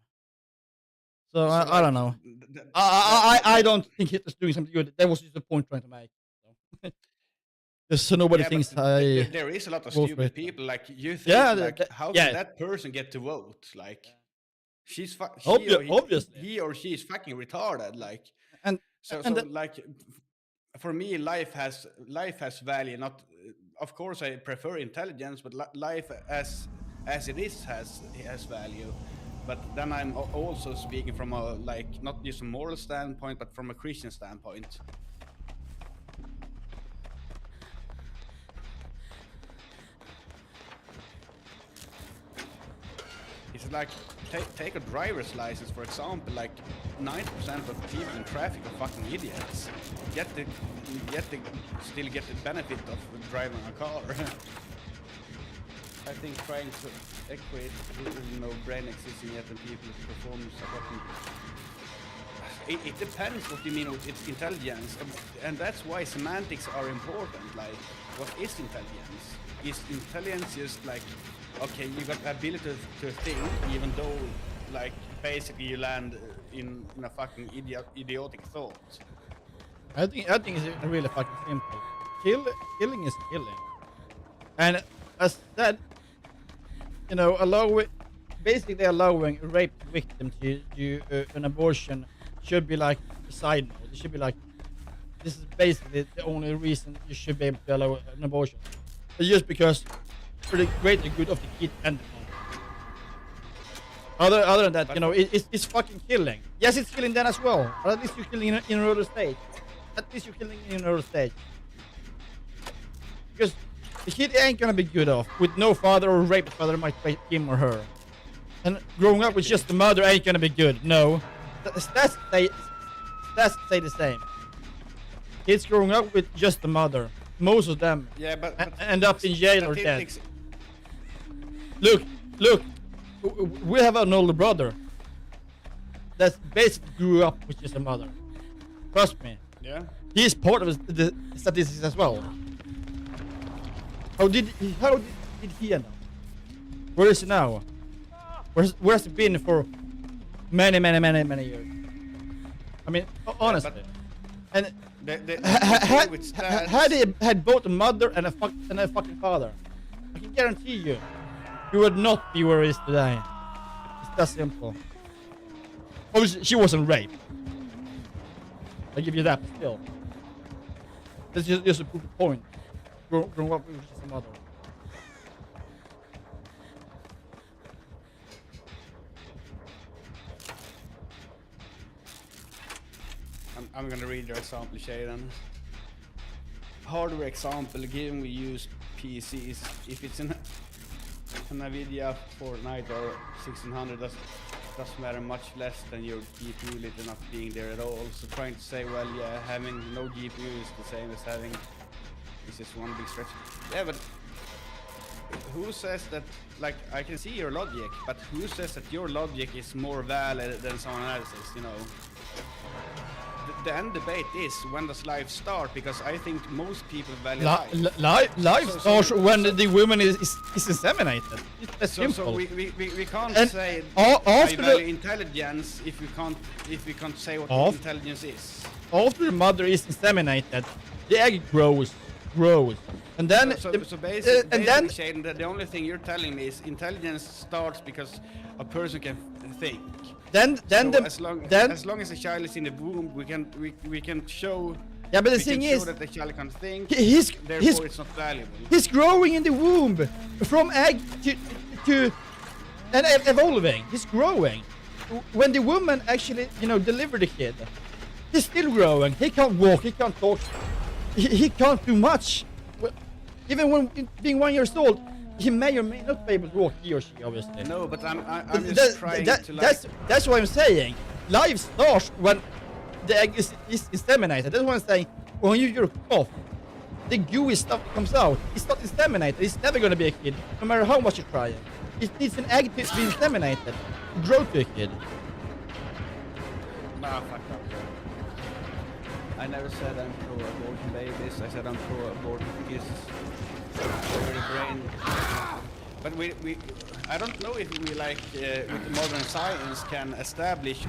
S1: So I don't know. I don't think Hitler's doing something good. That was just the point trying to make. So. Just so nobody thinks
S2: there is a lot of stupid people. Like, you think, how can that person get to vote? Like,
S1: obviously
S2: he or she is fucking retarded. Like, so like, for me, life has value. Not, of course, I prefer intelligence, but life as it is has value. But then I'm also speaking from a, like, not just a moral standpoint, but from a Christian standpoint. It's like, take a driver's license, for example. Like, 90% of people in traffic are fucking idiots. Still get the benefit of driving a car. I think trying to equate no brain existing yet and people's performance are fucking... It depends what you mean with intelligence, and that's why semantics are important. Like, what is intelligence? Is intelligence just like, okay, you got the ability to think, even though, like, basically you land in a fucking idiotic thought?
S1: I think it's really fucking simple. Killing is killing, and as said, you know, basically allowing a rape victim to do an abortion should be like a side note. It should be like, this is basically the only reason you should be able to allow an abortion. It's just because for the greater good of the kid and the mother. Other than that, you know, it's fucking killing. Yes, it's killing them as well, but at least you're killing in an early stage. Because the kid ain't gonna be good off with no father, or raped father might rape him or her. And growing up with just the mother ain't gonna be good. No, that's say the same. Kids growing up with just the mother, most of them, but end up in jail or dead. Look, we have an older brother that basically grew up with just a mother. Trust me.
S2: Yeah.
S1: He's part of the statistics as well. How did he end up? Where is he now? Where's he been for many years? I mean, honestly. And had he had both a mother and a fucking father, I can guarantee you, he would not be where he is today. It's that simple. Obviously, she wasn't raped. I give you that, but still. That's just a proof point. Growing up with his mother.
S2: I'm gonna read your example, Shaden. Hardware example, given we use PCs, if it's an NVIDIA Fortnite or 1600, doesn't matter much less than your GPU lit not being there at all. So trying to say, well, yeah, having no GPU is the same as having, this is one big stretch. Yeah, but who says that, like, I can see your logic, but who says that your logic is more valid than someone else's, you know? The end debate is, when does life start? Because I think most people value
S1: life starts when the woman is inseminated. It's simple.
S2: So we can't
S1: and
S2: say
S1: after
S2: I value intelligence if we can't say what intelligence is.
S1: After the mother is inseminated, the egg grows, and then
S2: so basically, Shaden, the only thing you're telling me is intelligence starts because a person can think. As long as the child is in the womb, we can show.
S1: Yeah, but the thing is
S2: that the child can think.
S1: Therefore,
S2: it's not valuable.
S1: He's growing in the womb, from egg to and evolving. He's growing. When the woman actually, delivered the kid, he's still growing. He can't walk. He can't talk. He can't do much. Even when being 1 year old. He may or may not be able to walk, he or she, obviously.
S2: No, but I'm just trying to like...
S1: That's what I'm saying. Life starts when the egg is inseminated. That's what I'm saying. When you jerk off, the gooey stuff comes out. It's not inseminated. It's never going to be a kid, no matter how much you try. It needs an egg to be inseminated, to grow to a kid.
S2: Nah, fuck that. I never said I'm pro-abortion babies. I said I'm pro-abortion kids. Over the brain. But I don't know if we with modern science can establish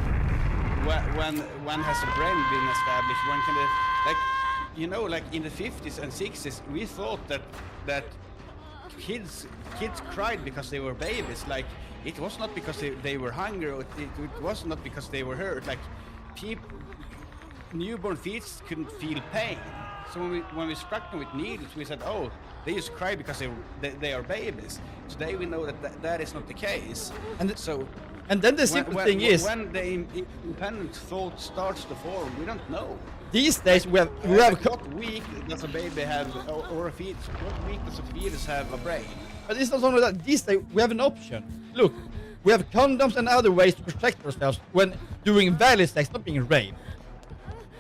S2: when has a brain been established. When can like in the 50s and 60s, we thought that kids cried because they were babies. Like, it was not because they were hungry, or it was not because they were hurt. Like, newborn fetus couldn't feel pain. So when we struck them with needles, we said, oh, they just cry because they are babies. Today we know that is not the case. And then the simple thing is, when the independent thought starts to form, we don't know.
S1: These days we have
S2: what week does a baby have, or a fetus? What week does a fetus have a brain?
S1: But it's not only that. These days we have an option. Look, we have condoms and other ways to protect ourselves when doing valid sex, not being raped.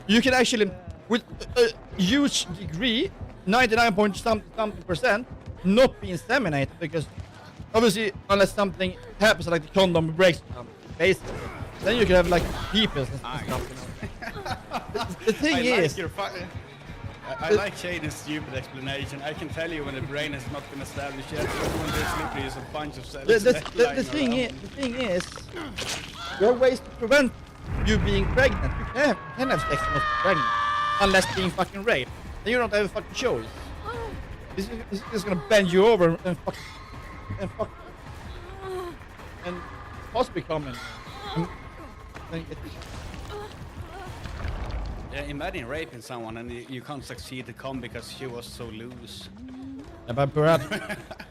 S1: You can actually, with a huge degree, 99.something%, not be inseminated, because obviously unless something happens, like the condom breaks, basically, then you can have like peoples and stuff. The thing is,
S2: I like Shaden's stupid explanation. I can tell you when the brain has not been established yet, but when there's literally just a bunch of cells.
S1: The thing is, there are ways to prevent you being pregnant. You can have sex and not be pregnant, unless being fucking raped. Then you don't have a fucking choice. This is gonna bend you over and possibly come in.
S2: Yeah, imagine raping someone and you can't succeed to come because she was so loose.
S1: Yeah, but perhaps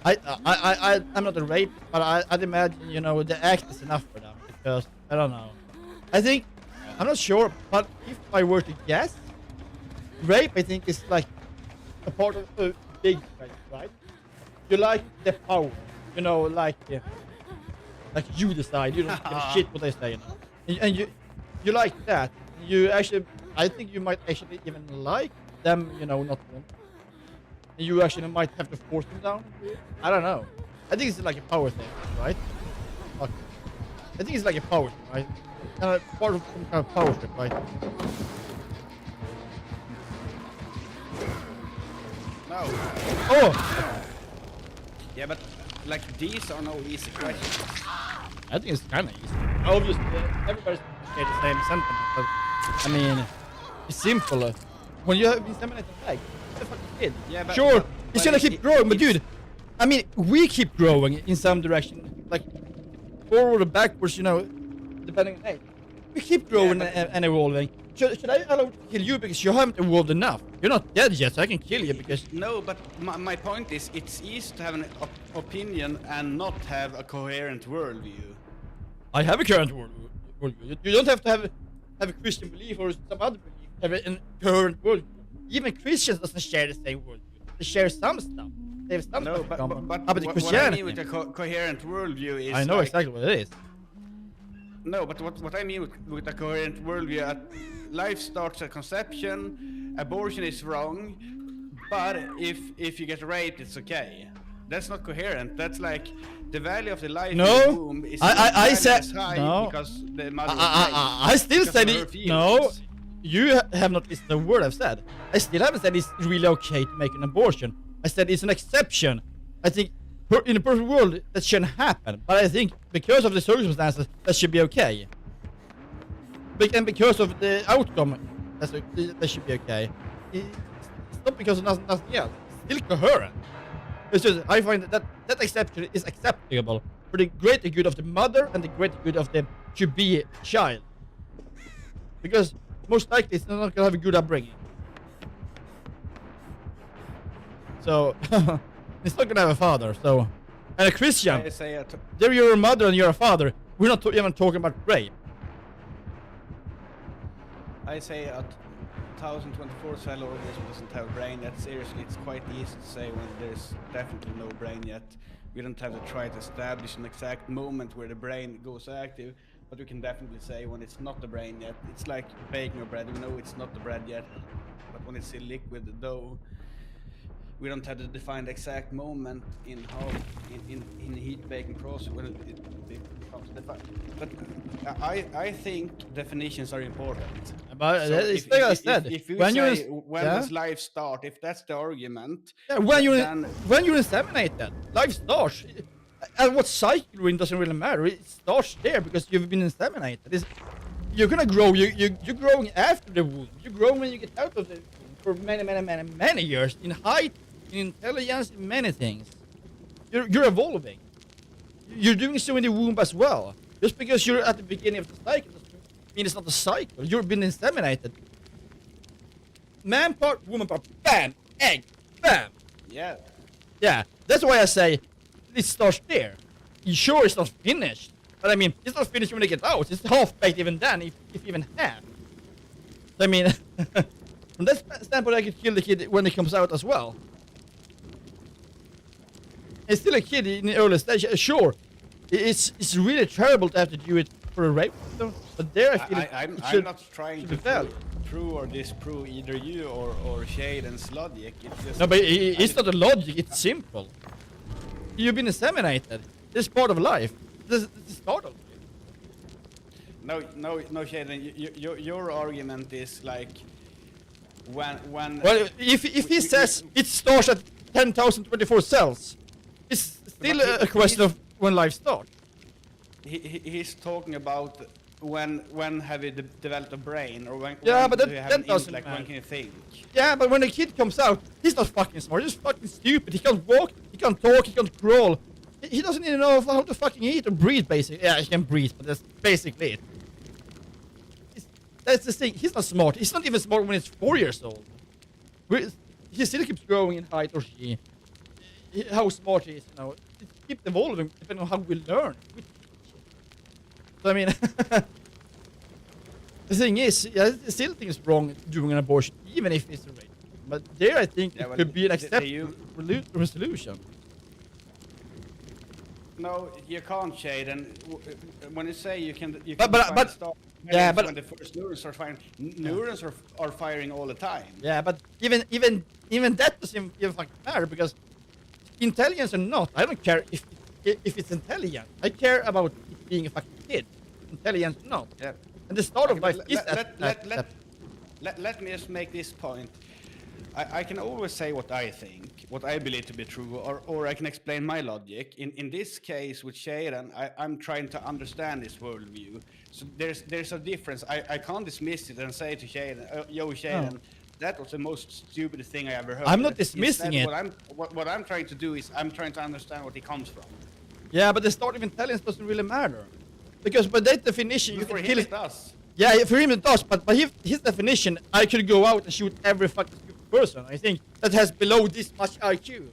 S1: I'm not a rape, but I'd imagine the act is enough for them, because I don't know. I'm not sure, but if I were to guess, rape I think is like a part of a big rape, right? You like the power, like you decide. You don't give a shit what they say, and you like that. I think you might actually even like them, not want. And you actually might have to force them down. I don't know. I think it's like a power thing, right? Okay. I think it's like a power thing, right? Part of some kind of power trip, right?
S2: No.
S1: Oh!
S2: Yeah, but like these are no easy questions.
S1: I think it's kind of easy. Obviously, everybody's share the same sentiment, but I mean, it's simple. When you have inseminated egg, it's a fucking kid.
S2: Yeah, but
S1: sure,
S2: but
S1: it's gonna keep growing, but dude, I mean, we keep growing in some direction, like forward or backwards, you know, depending on age. We keep growing and evolving. Should I allow to kill you because you haven't evolved enough? You're not dead yet, so I can kill you because...
S2: No, but my point is, it's easy to have an opinion and not have a coherent worldview.
S1: I have a current worldview. You don't have to have a Christian belief or some other belief. Have a current worldview. Even Christians doesn't share the same worldview. They share some stuff. They have some stuff in common. But the
S2: what
S1: Christianity...
S2: I mean with a coherent worldview is...
S1: I know
S2: like,
S1: exactly what it is.
S2: No, but what I mean with a coherent worldview, life starts at conception, abortion is wrong, but if you get raped, it's okay. That's not coherent. That's like the value of the life in the womb is
S1: I said
S2: high
S1: no.
S2: Because the mother
S1: I still said it. No, you have not listened to the word I've said. I still haven't said it's really okay to make an abortion. I said it's an exception. I think in a perfect world that shouldn't happen, but I think because of the circumstances that should be okay. And because of the outcome, that should be okay. It's not because of nothing else. It's still coherent. It's just I find that exception is acceptable for the greater good of the mother and the greater good of the to-be child. Because most likely it's not gonna have a good upbringing. So it's not gonna have a father. So, and a Christian, there you're a mother and you're a father. We're not even talking about rape.
S2: I say a 1024 cell organism doesn't have a brain. That seriously, it's quite easy to say when there's definitely no brain yet. We don't have to try to establish an exact moment where the brain goes active, but we can definitely say when it's not the brain yet. It's like baking a bread. We know it's not the bread yet, but when it's still liquid dough, we don't have to define the exact moment in how in heat baking process when it becomes defined. But I think definitions are important.
S1: But
S2: So
S1: it's like I said,
S2: if you
S1: when
S2: say when does life start, if that's the argument,
S1: when you're
S2: then
S1: inseminated, life starts. And what cycle you're in doesn't really matter. It starts there because you've been inseminated. You're gonna grow. You're growing after the womb. You grow when you get out of the womb for many years in height, in intelligence, in many things. You're evolving. You're doing so in the womb as well. Just because you're at the beginning of the cycle doesn't mean it's not a cycle. You've been inseminated. Man part, woman part, bam, egg, bam.
S2: yeah.
S1: Yeah, that's why I say it starts there. Sure, it's not finished. But I mean, it's not finished when they get out. It's half-baked even then, if even half. So, I mean, from that standpoint, I could kill the kid when he comes out as well. He's still a kid in the early stage. Sure, it's really terrible to have to do it for a rape victim, but there I feel
S2: I'm not trying to prove or disprove either you or Shaden's logic. It's just
S1: no, but it's not a logic. It's simple. You've been inseminated. This is part of life. This is part of it.
S2: No, Shaden. Your argument is like when.
S1: Well, if he says it starts at 10,024 cells, it's still a question of when life starts.
S2: He's talking about when have you developed a brain, or when
S1: but
S2: do you have an
S1: doesn't
S2: intellect,
S1: matter.
S2: when can you think?
S1: Yeah, but when a kid comes out, he's not fucking smart. He's fucking stupid. He can't walk. He can't talk. He can't crawl. He doesn't even know how to fucking eat or breathe, basically. Yeah, he can breathe, but that's basically it. That's the thing. He's not smart. He's not even smart when he's 4 years old. He still keeps growing in height, or she. How smart he is, you know. It keeps evolving depending on how we learn. So, I mean, the thing is, I still think it's wrong doing an abortion, even if it's a rape. But there, I think it could be an acceptable resolution.
S2: No, you can't, Shaden. When you say you can start when the first neurons are firing. Neurons are firing all the time.
S1: Yeah, but even that doesn't even fucking matter, because intelligence or not, I don't care if it's intelligent. I care about it being a fucking kid, intelligent or not.
S2: Yeah.
S1: And the start of life is
S2: let me just make this point. I can always say what I think, what I believe to be true, or I can explain my logic. In this case with Shaden, I'm trying to understand his worldview. So there's a difference. I can't dismiss it and say to Shaden, yo Shaden, that was the most stupid thing I ever heard.
S1: I'm not dismissing it.
S2: What I'm trying to do is I'm trying to understand what he comes from.
S1: Yeah, but the start of intelligence doesn't really matter. Because by that definition, you
S2: For
S1: can
S2: him
S1: kill
S2: it does.
S1: Yeah, for him it does, but by his definition, I could go out and shoot every fucking stupid person. I think that has below this much IQ.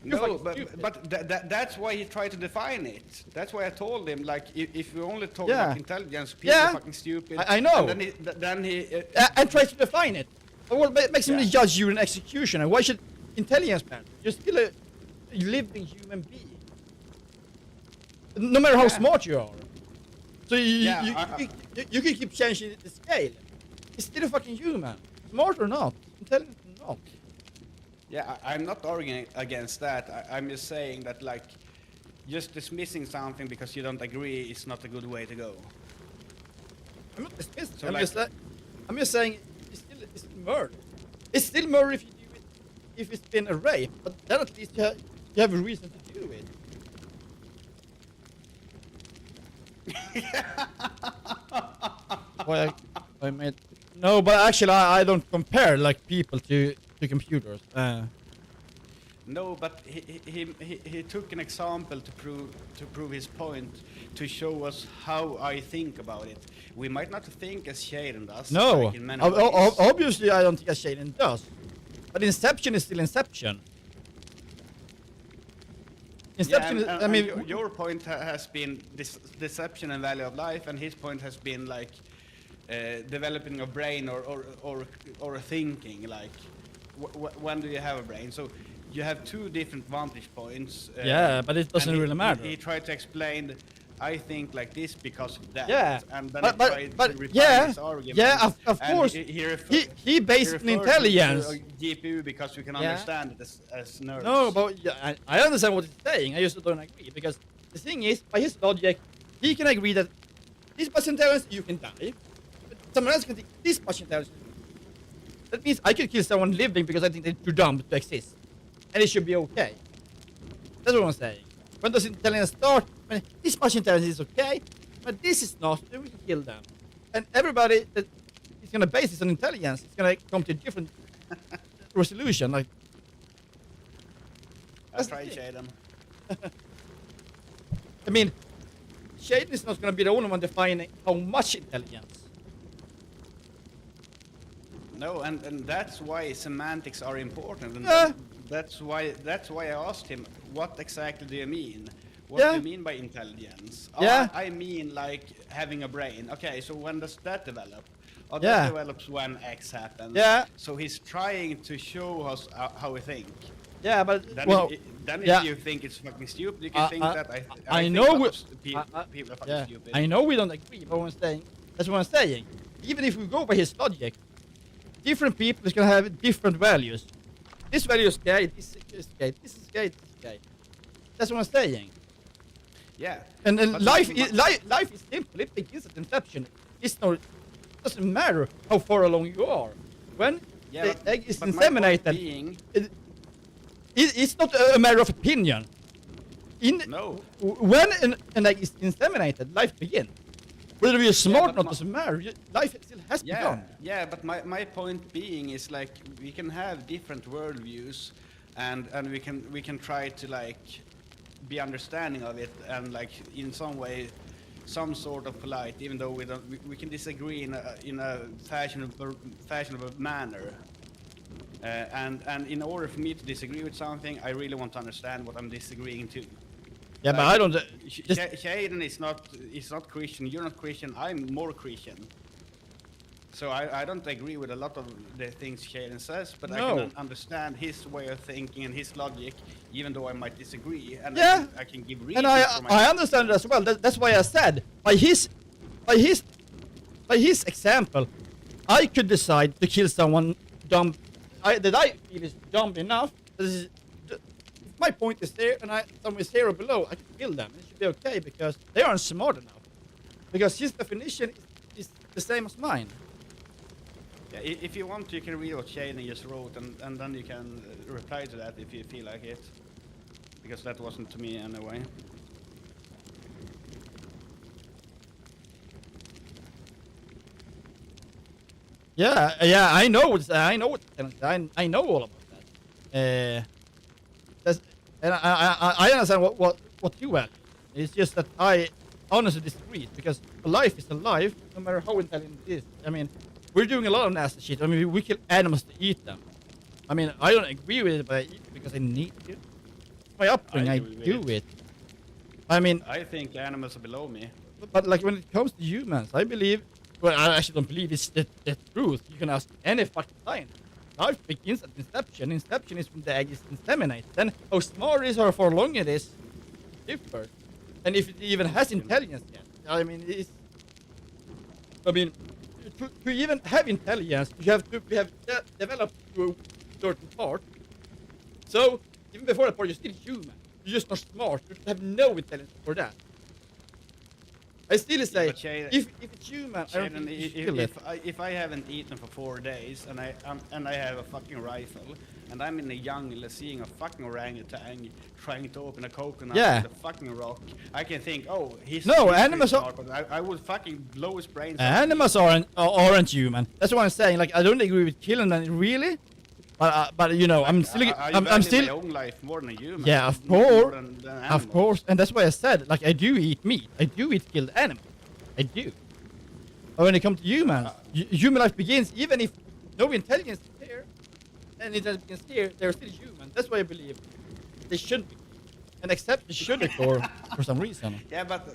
S2: No, but that's why he tried to define it. That's why I told him, like, if you only talk about intelligence, people are fucking stupid.
S1: I know.
S2: And then he
S1: and tries to define it. But what makes him the judge you in execution? And why should intelligence matter? You're still a living human being. No matter how smart you are. So you can keep changing the scale. He's still a fucking human. Smart or not. Intelligent or not.
S2: Yeah, I'm not arguing against that. I'm just saying that, like, just dismissing something because you don't agree is not a good way to go.
S1: I'm not dismissing.
S2: So
S1: I'm just saying it's still murder. It's still murder if you do it, if it's been a rape. But then at least you have a reason to do it. Well, I made no, but actually I don't compare like people to computers.
S2: No, but he took an example to prove his point, to show us how I think about it. We might not think as Shaden does.
S1: No,
S2: like in many ways.
S1: obviously I don't think as Shaden does. But Inception is still Inception. Inception.
S2: Yeah,
S1: I mean,
S2: your point has been deception and value of life, and his point has been like developing a brain or a thinking. Like, when do you have a brain? So you have two different vantage points.
S1: Yeah, but it doesn't really matter.
S2: He tried to explain, I think like this because of that.
S1: Yeah,
S2: and then
S1: but
S2: to refine his argument.
S1: Yeah, of course. He based on intelligence.
S2: GPU because we can understand it as nerds.
S1: No, but yeah, I understand what he's saying. I just don't agree because the thing is, by his logic, he can agree that this much intelligence you can die, but someone else can think this much intelligence. That means I could kill someone living because I think they're too dumb to exist, and it should be okay. That's what I'm saying. When does intelligence start? When this much intelligence is okay, but this is not, then we can kill them. And everybody that is gonna base this on intelligence is gonna come to a different resolution. Like,
S2: I'll try Shaden.
S1: I mean, Shaden is not gonna be the only one defining how much intelligence.
S2: No, and that's why semantics are important. And that's why I asked him, what exactly do you mean? What do you mean by intelligence?
S1: Yeah.
S2: I mean like having a brain. Okay, so when does that develop? Oh, that develops when X happens.
S1: Yeah.
S2: So he's trying to show us how we think.
S1: Yeah, but
S2: Then,
S1: well,
S2: if you think it's fucking stupid, you can think that
S1: I know
S2: people are fucking stupid.
S1: I know we don't agree, but that's what I'm saying. Even if we go by his logic, different people is gonna have different values. This value is gay, this is gay, this is gay, this is gay. That's what I'm saying.
S2: Yeah.
S1: And life is simple. It begins at inception. It doesn't matter how far along you are. When the egg is inseminated, it's not a matter of opinion.
S2: No.
S1: When an egg is inseminated, life begins. Whether you're smart or not doesn't matter. Life still has begun.
S2: Yeah, but my point being is like we can have different worldviews, and we can try to like be understanding of it and like in some way, some sort of polite, even though we can disagree in a fashionable manner. And in order for me to disagree with something, I really want to understand what I'm disagreeing to.
S1: Yeah, but I don't.
S2: Shaden is not Christian. You're not Christian. I'm more Christian. So I don't agree with a lot of the things Shaden says, but I can understand his way of thinking and his logic, even though I might disagree. And I can give reasons.
S1: And I understand it as well. That's why I said by his example, I could decide to kill someone dumb that I feel is dumb enough. If my point is there and someone is here or below, I can kill them. It should be okay because they aren't smart enough. Because his definition is the same as mine.
S2: Yeah, if you want, you can read what Shane just wrote, and then you can reply to that if you feel like it. Because that wasn't to me anyway.
S1: Yeah, I know. I know. I know all about that. That's, and I understand what you value. It's just that I honestly disagree because a life is a life, no matter how intelligent it is. I mean, we're doing a lot of nasty shit. I mean, we kill animals to eat them. I mean, I don't agree with it, but I eat it because I need to. My upbringing, I do it. I mean,
S2: I think animals are below me.
S1: but like when it comes to humans, I believe. Well, I actually don't believe it's the truth. You can ask any fucking scientist. Life begins at inception. Inception is when the egg is inseminated. Then how smart it is or how long it is differs. And if it even has intelligence yet. I mean, to even have intelligence, you have to have developed to a certain part. So even before that part, you're still human. You're just not smart. You have no intelligence for that. I still say, if it's human, I don't think you should kill it.
S2: If I haven't eaten for 4 days and I have a fucking rifle and I'm in the jungle seeing a fucking orangutan trying to open a coconut with a fucking rock, I can think, oh, he's
S1: animals
S2: smart, but I would fucking blow his brains out.
S1: Animals aren't human. That's what I'm saying. Like I don't agree with killing them really, but you know, I'm still
S2: my own life more than a human.
S1: Yeah, of course, and that's why I said, like, I do eat meat. I do eat killed animals. I do. But when it comes to humans, human life begins even if no intelligence is there, and intelligence begins here, they're still human. That's why I believe they should be. And except they shouldn't for some reason.
S2: Yeah, but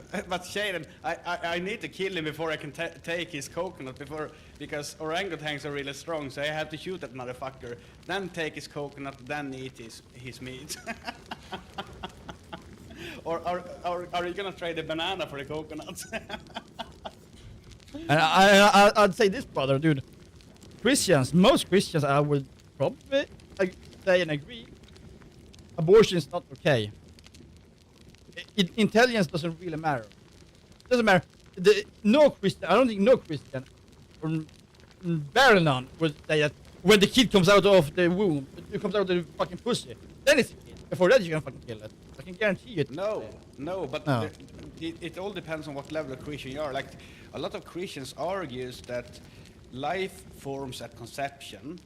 S2: Shaden, I need to kill him before I can take his coconut because orangutans are really strong, so I have to shoot that motherfucker, then take his coconut, then eat his meat. or are you gonna trade the banana for the coconut?
S1: And I'd say this, brother, dude. Most Christians, I would probably say and agree, abortion is not okay. Intelligence doesn't really matter. It doesn't matter. No Christian, I don't think no Christian, or barely none, would say that when the kid comes out of the womb, it comes out of the fucking pussy, then it's a kid. Before that, you can fucking kill it. I can guarantee it.
S2: No, but it all depends on what level of Christian you are. Like, a lot of Christians argues that life forms at conception.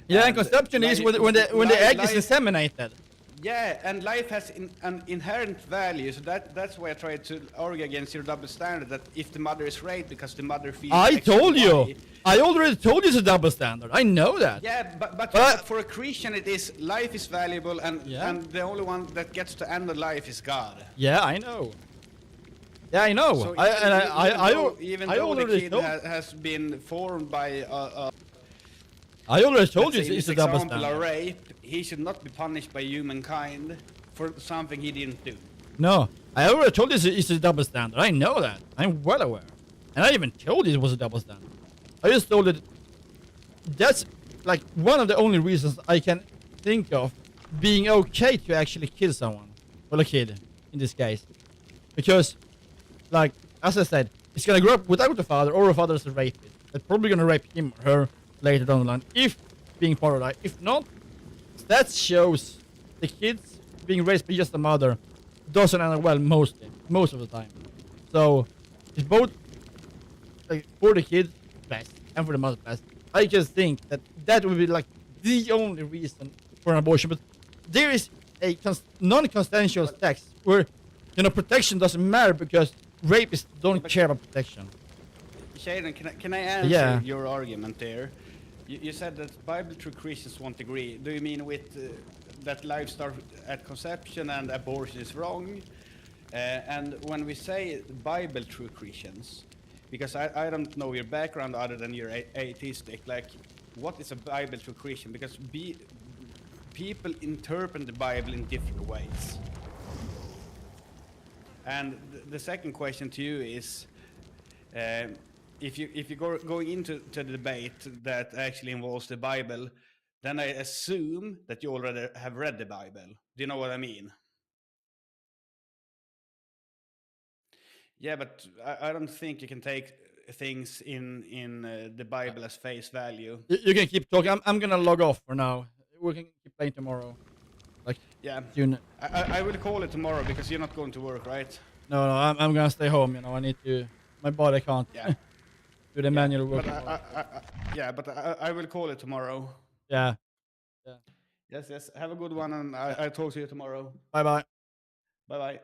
S1: Yeah, and conception is when the egg is inseminated.
S2: Yeah, and life has an inherent value, so that's why I try to argue against your double standard, that if the mother is raped because the mother feels...
S1: I told you! I already told you it's a double standard, I know that!
S2: Yeah, but for a Christian it is, life is valuable, and the only one that gets to end the life is God.
S1: Yeah, I know. Yeah, I know.
S2: So even though the kid has been formed by
S1: I already told you it's a double standard.
S2: A rape, he should not be punished by humankind for something he didn't do.
S1: No, I already told you it's a double standard. I know that. I'm well aware. And I even told you it was a double standard. I just told it that's like one of the only reasons I can think of being okay to actually kill someone. Well, a kid, in this case. Because, like, as I said, it's gonna grow up without a father, or a father is a rapist. They're probably gonna rape him or her later down the line, if being part of that. If not, that shows the kids being raised by just a mother doesn't end well most of the time. So it's both like for the kid best and for the mother best. I just think that would be like the only reason for an abortion. But there is a non-consensual text where, you know, protection doesn't matter because rapists don't care about protection.
S2: Shaden, can I answer your argument there? You said that Bible true Christians won't agree. Do you mean with that life starts at conception and abortion is wrong? And when we say Bible true Christians, because I don't know your background other than you're atheistic, like, what is a Bible true Christian? Because people interpret the Bible in different ways. And the second question to you is, if you going into the debate that actually involves the Bible, then I assume that you already have read the Bible. Do you know what I mean? Yeah, but I don't think you can take things in the Bible as face value.
S1: You can keep talking. I'm gonna log off for now. We can keep playing tomorrow. Like,
S2: Yeah,
S1: soon.
S2: I will call it tomorrow because you're not going to work, right?
S1: No, I'm gonna stay home. You know, I need to. My body can't
S2: Yeah.
S1: do the manual work.
S2: But I will call it tomorrow.
S1: Yeah.
S2: Yes. Have a good one, and I talk to you tomorrow.
S1: Bye bye.
S2: Bye bye.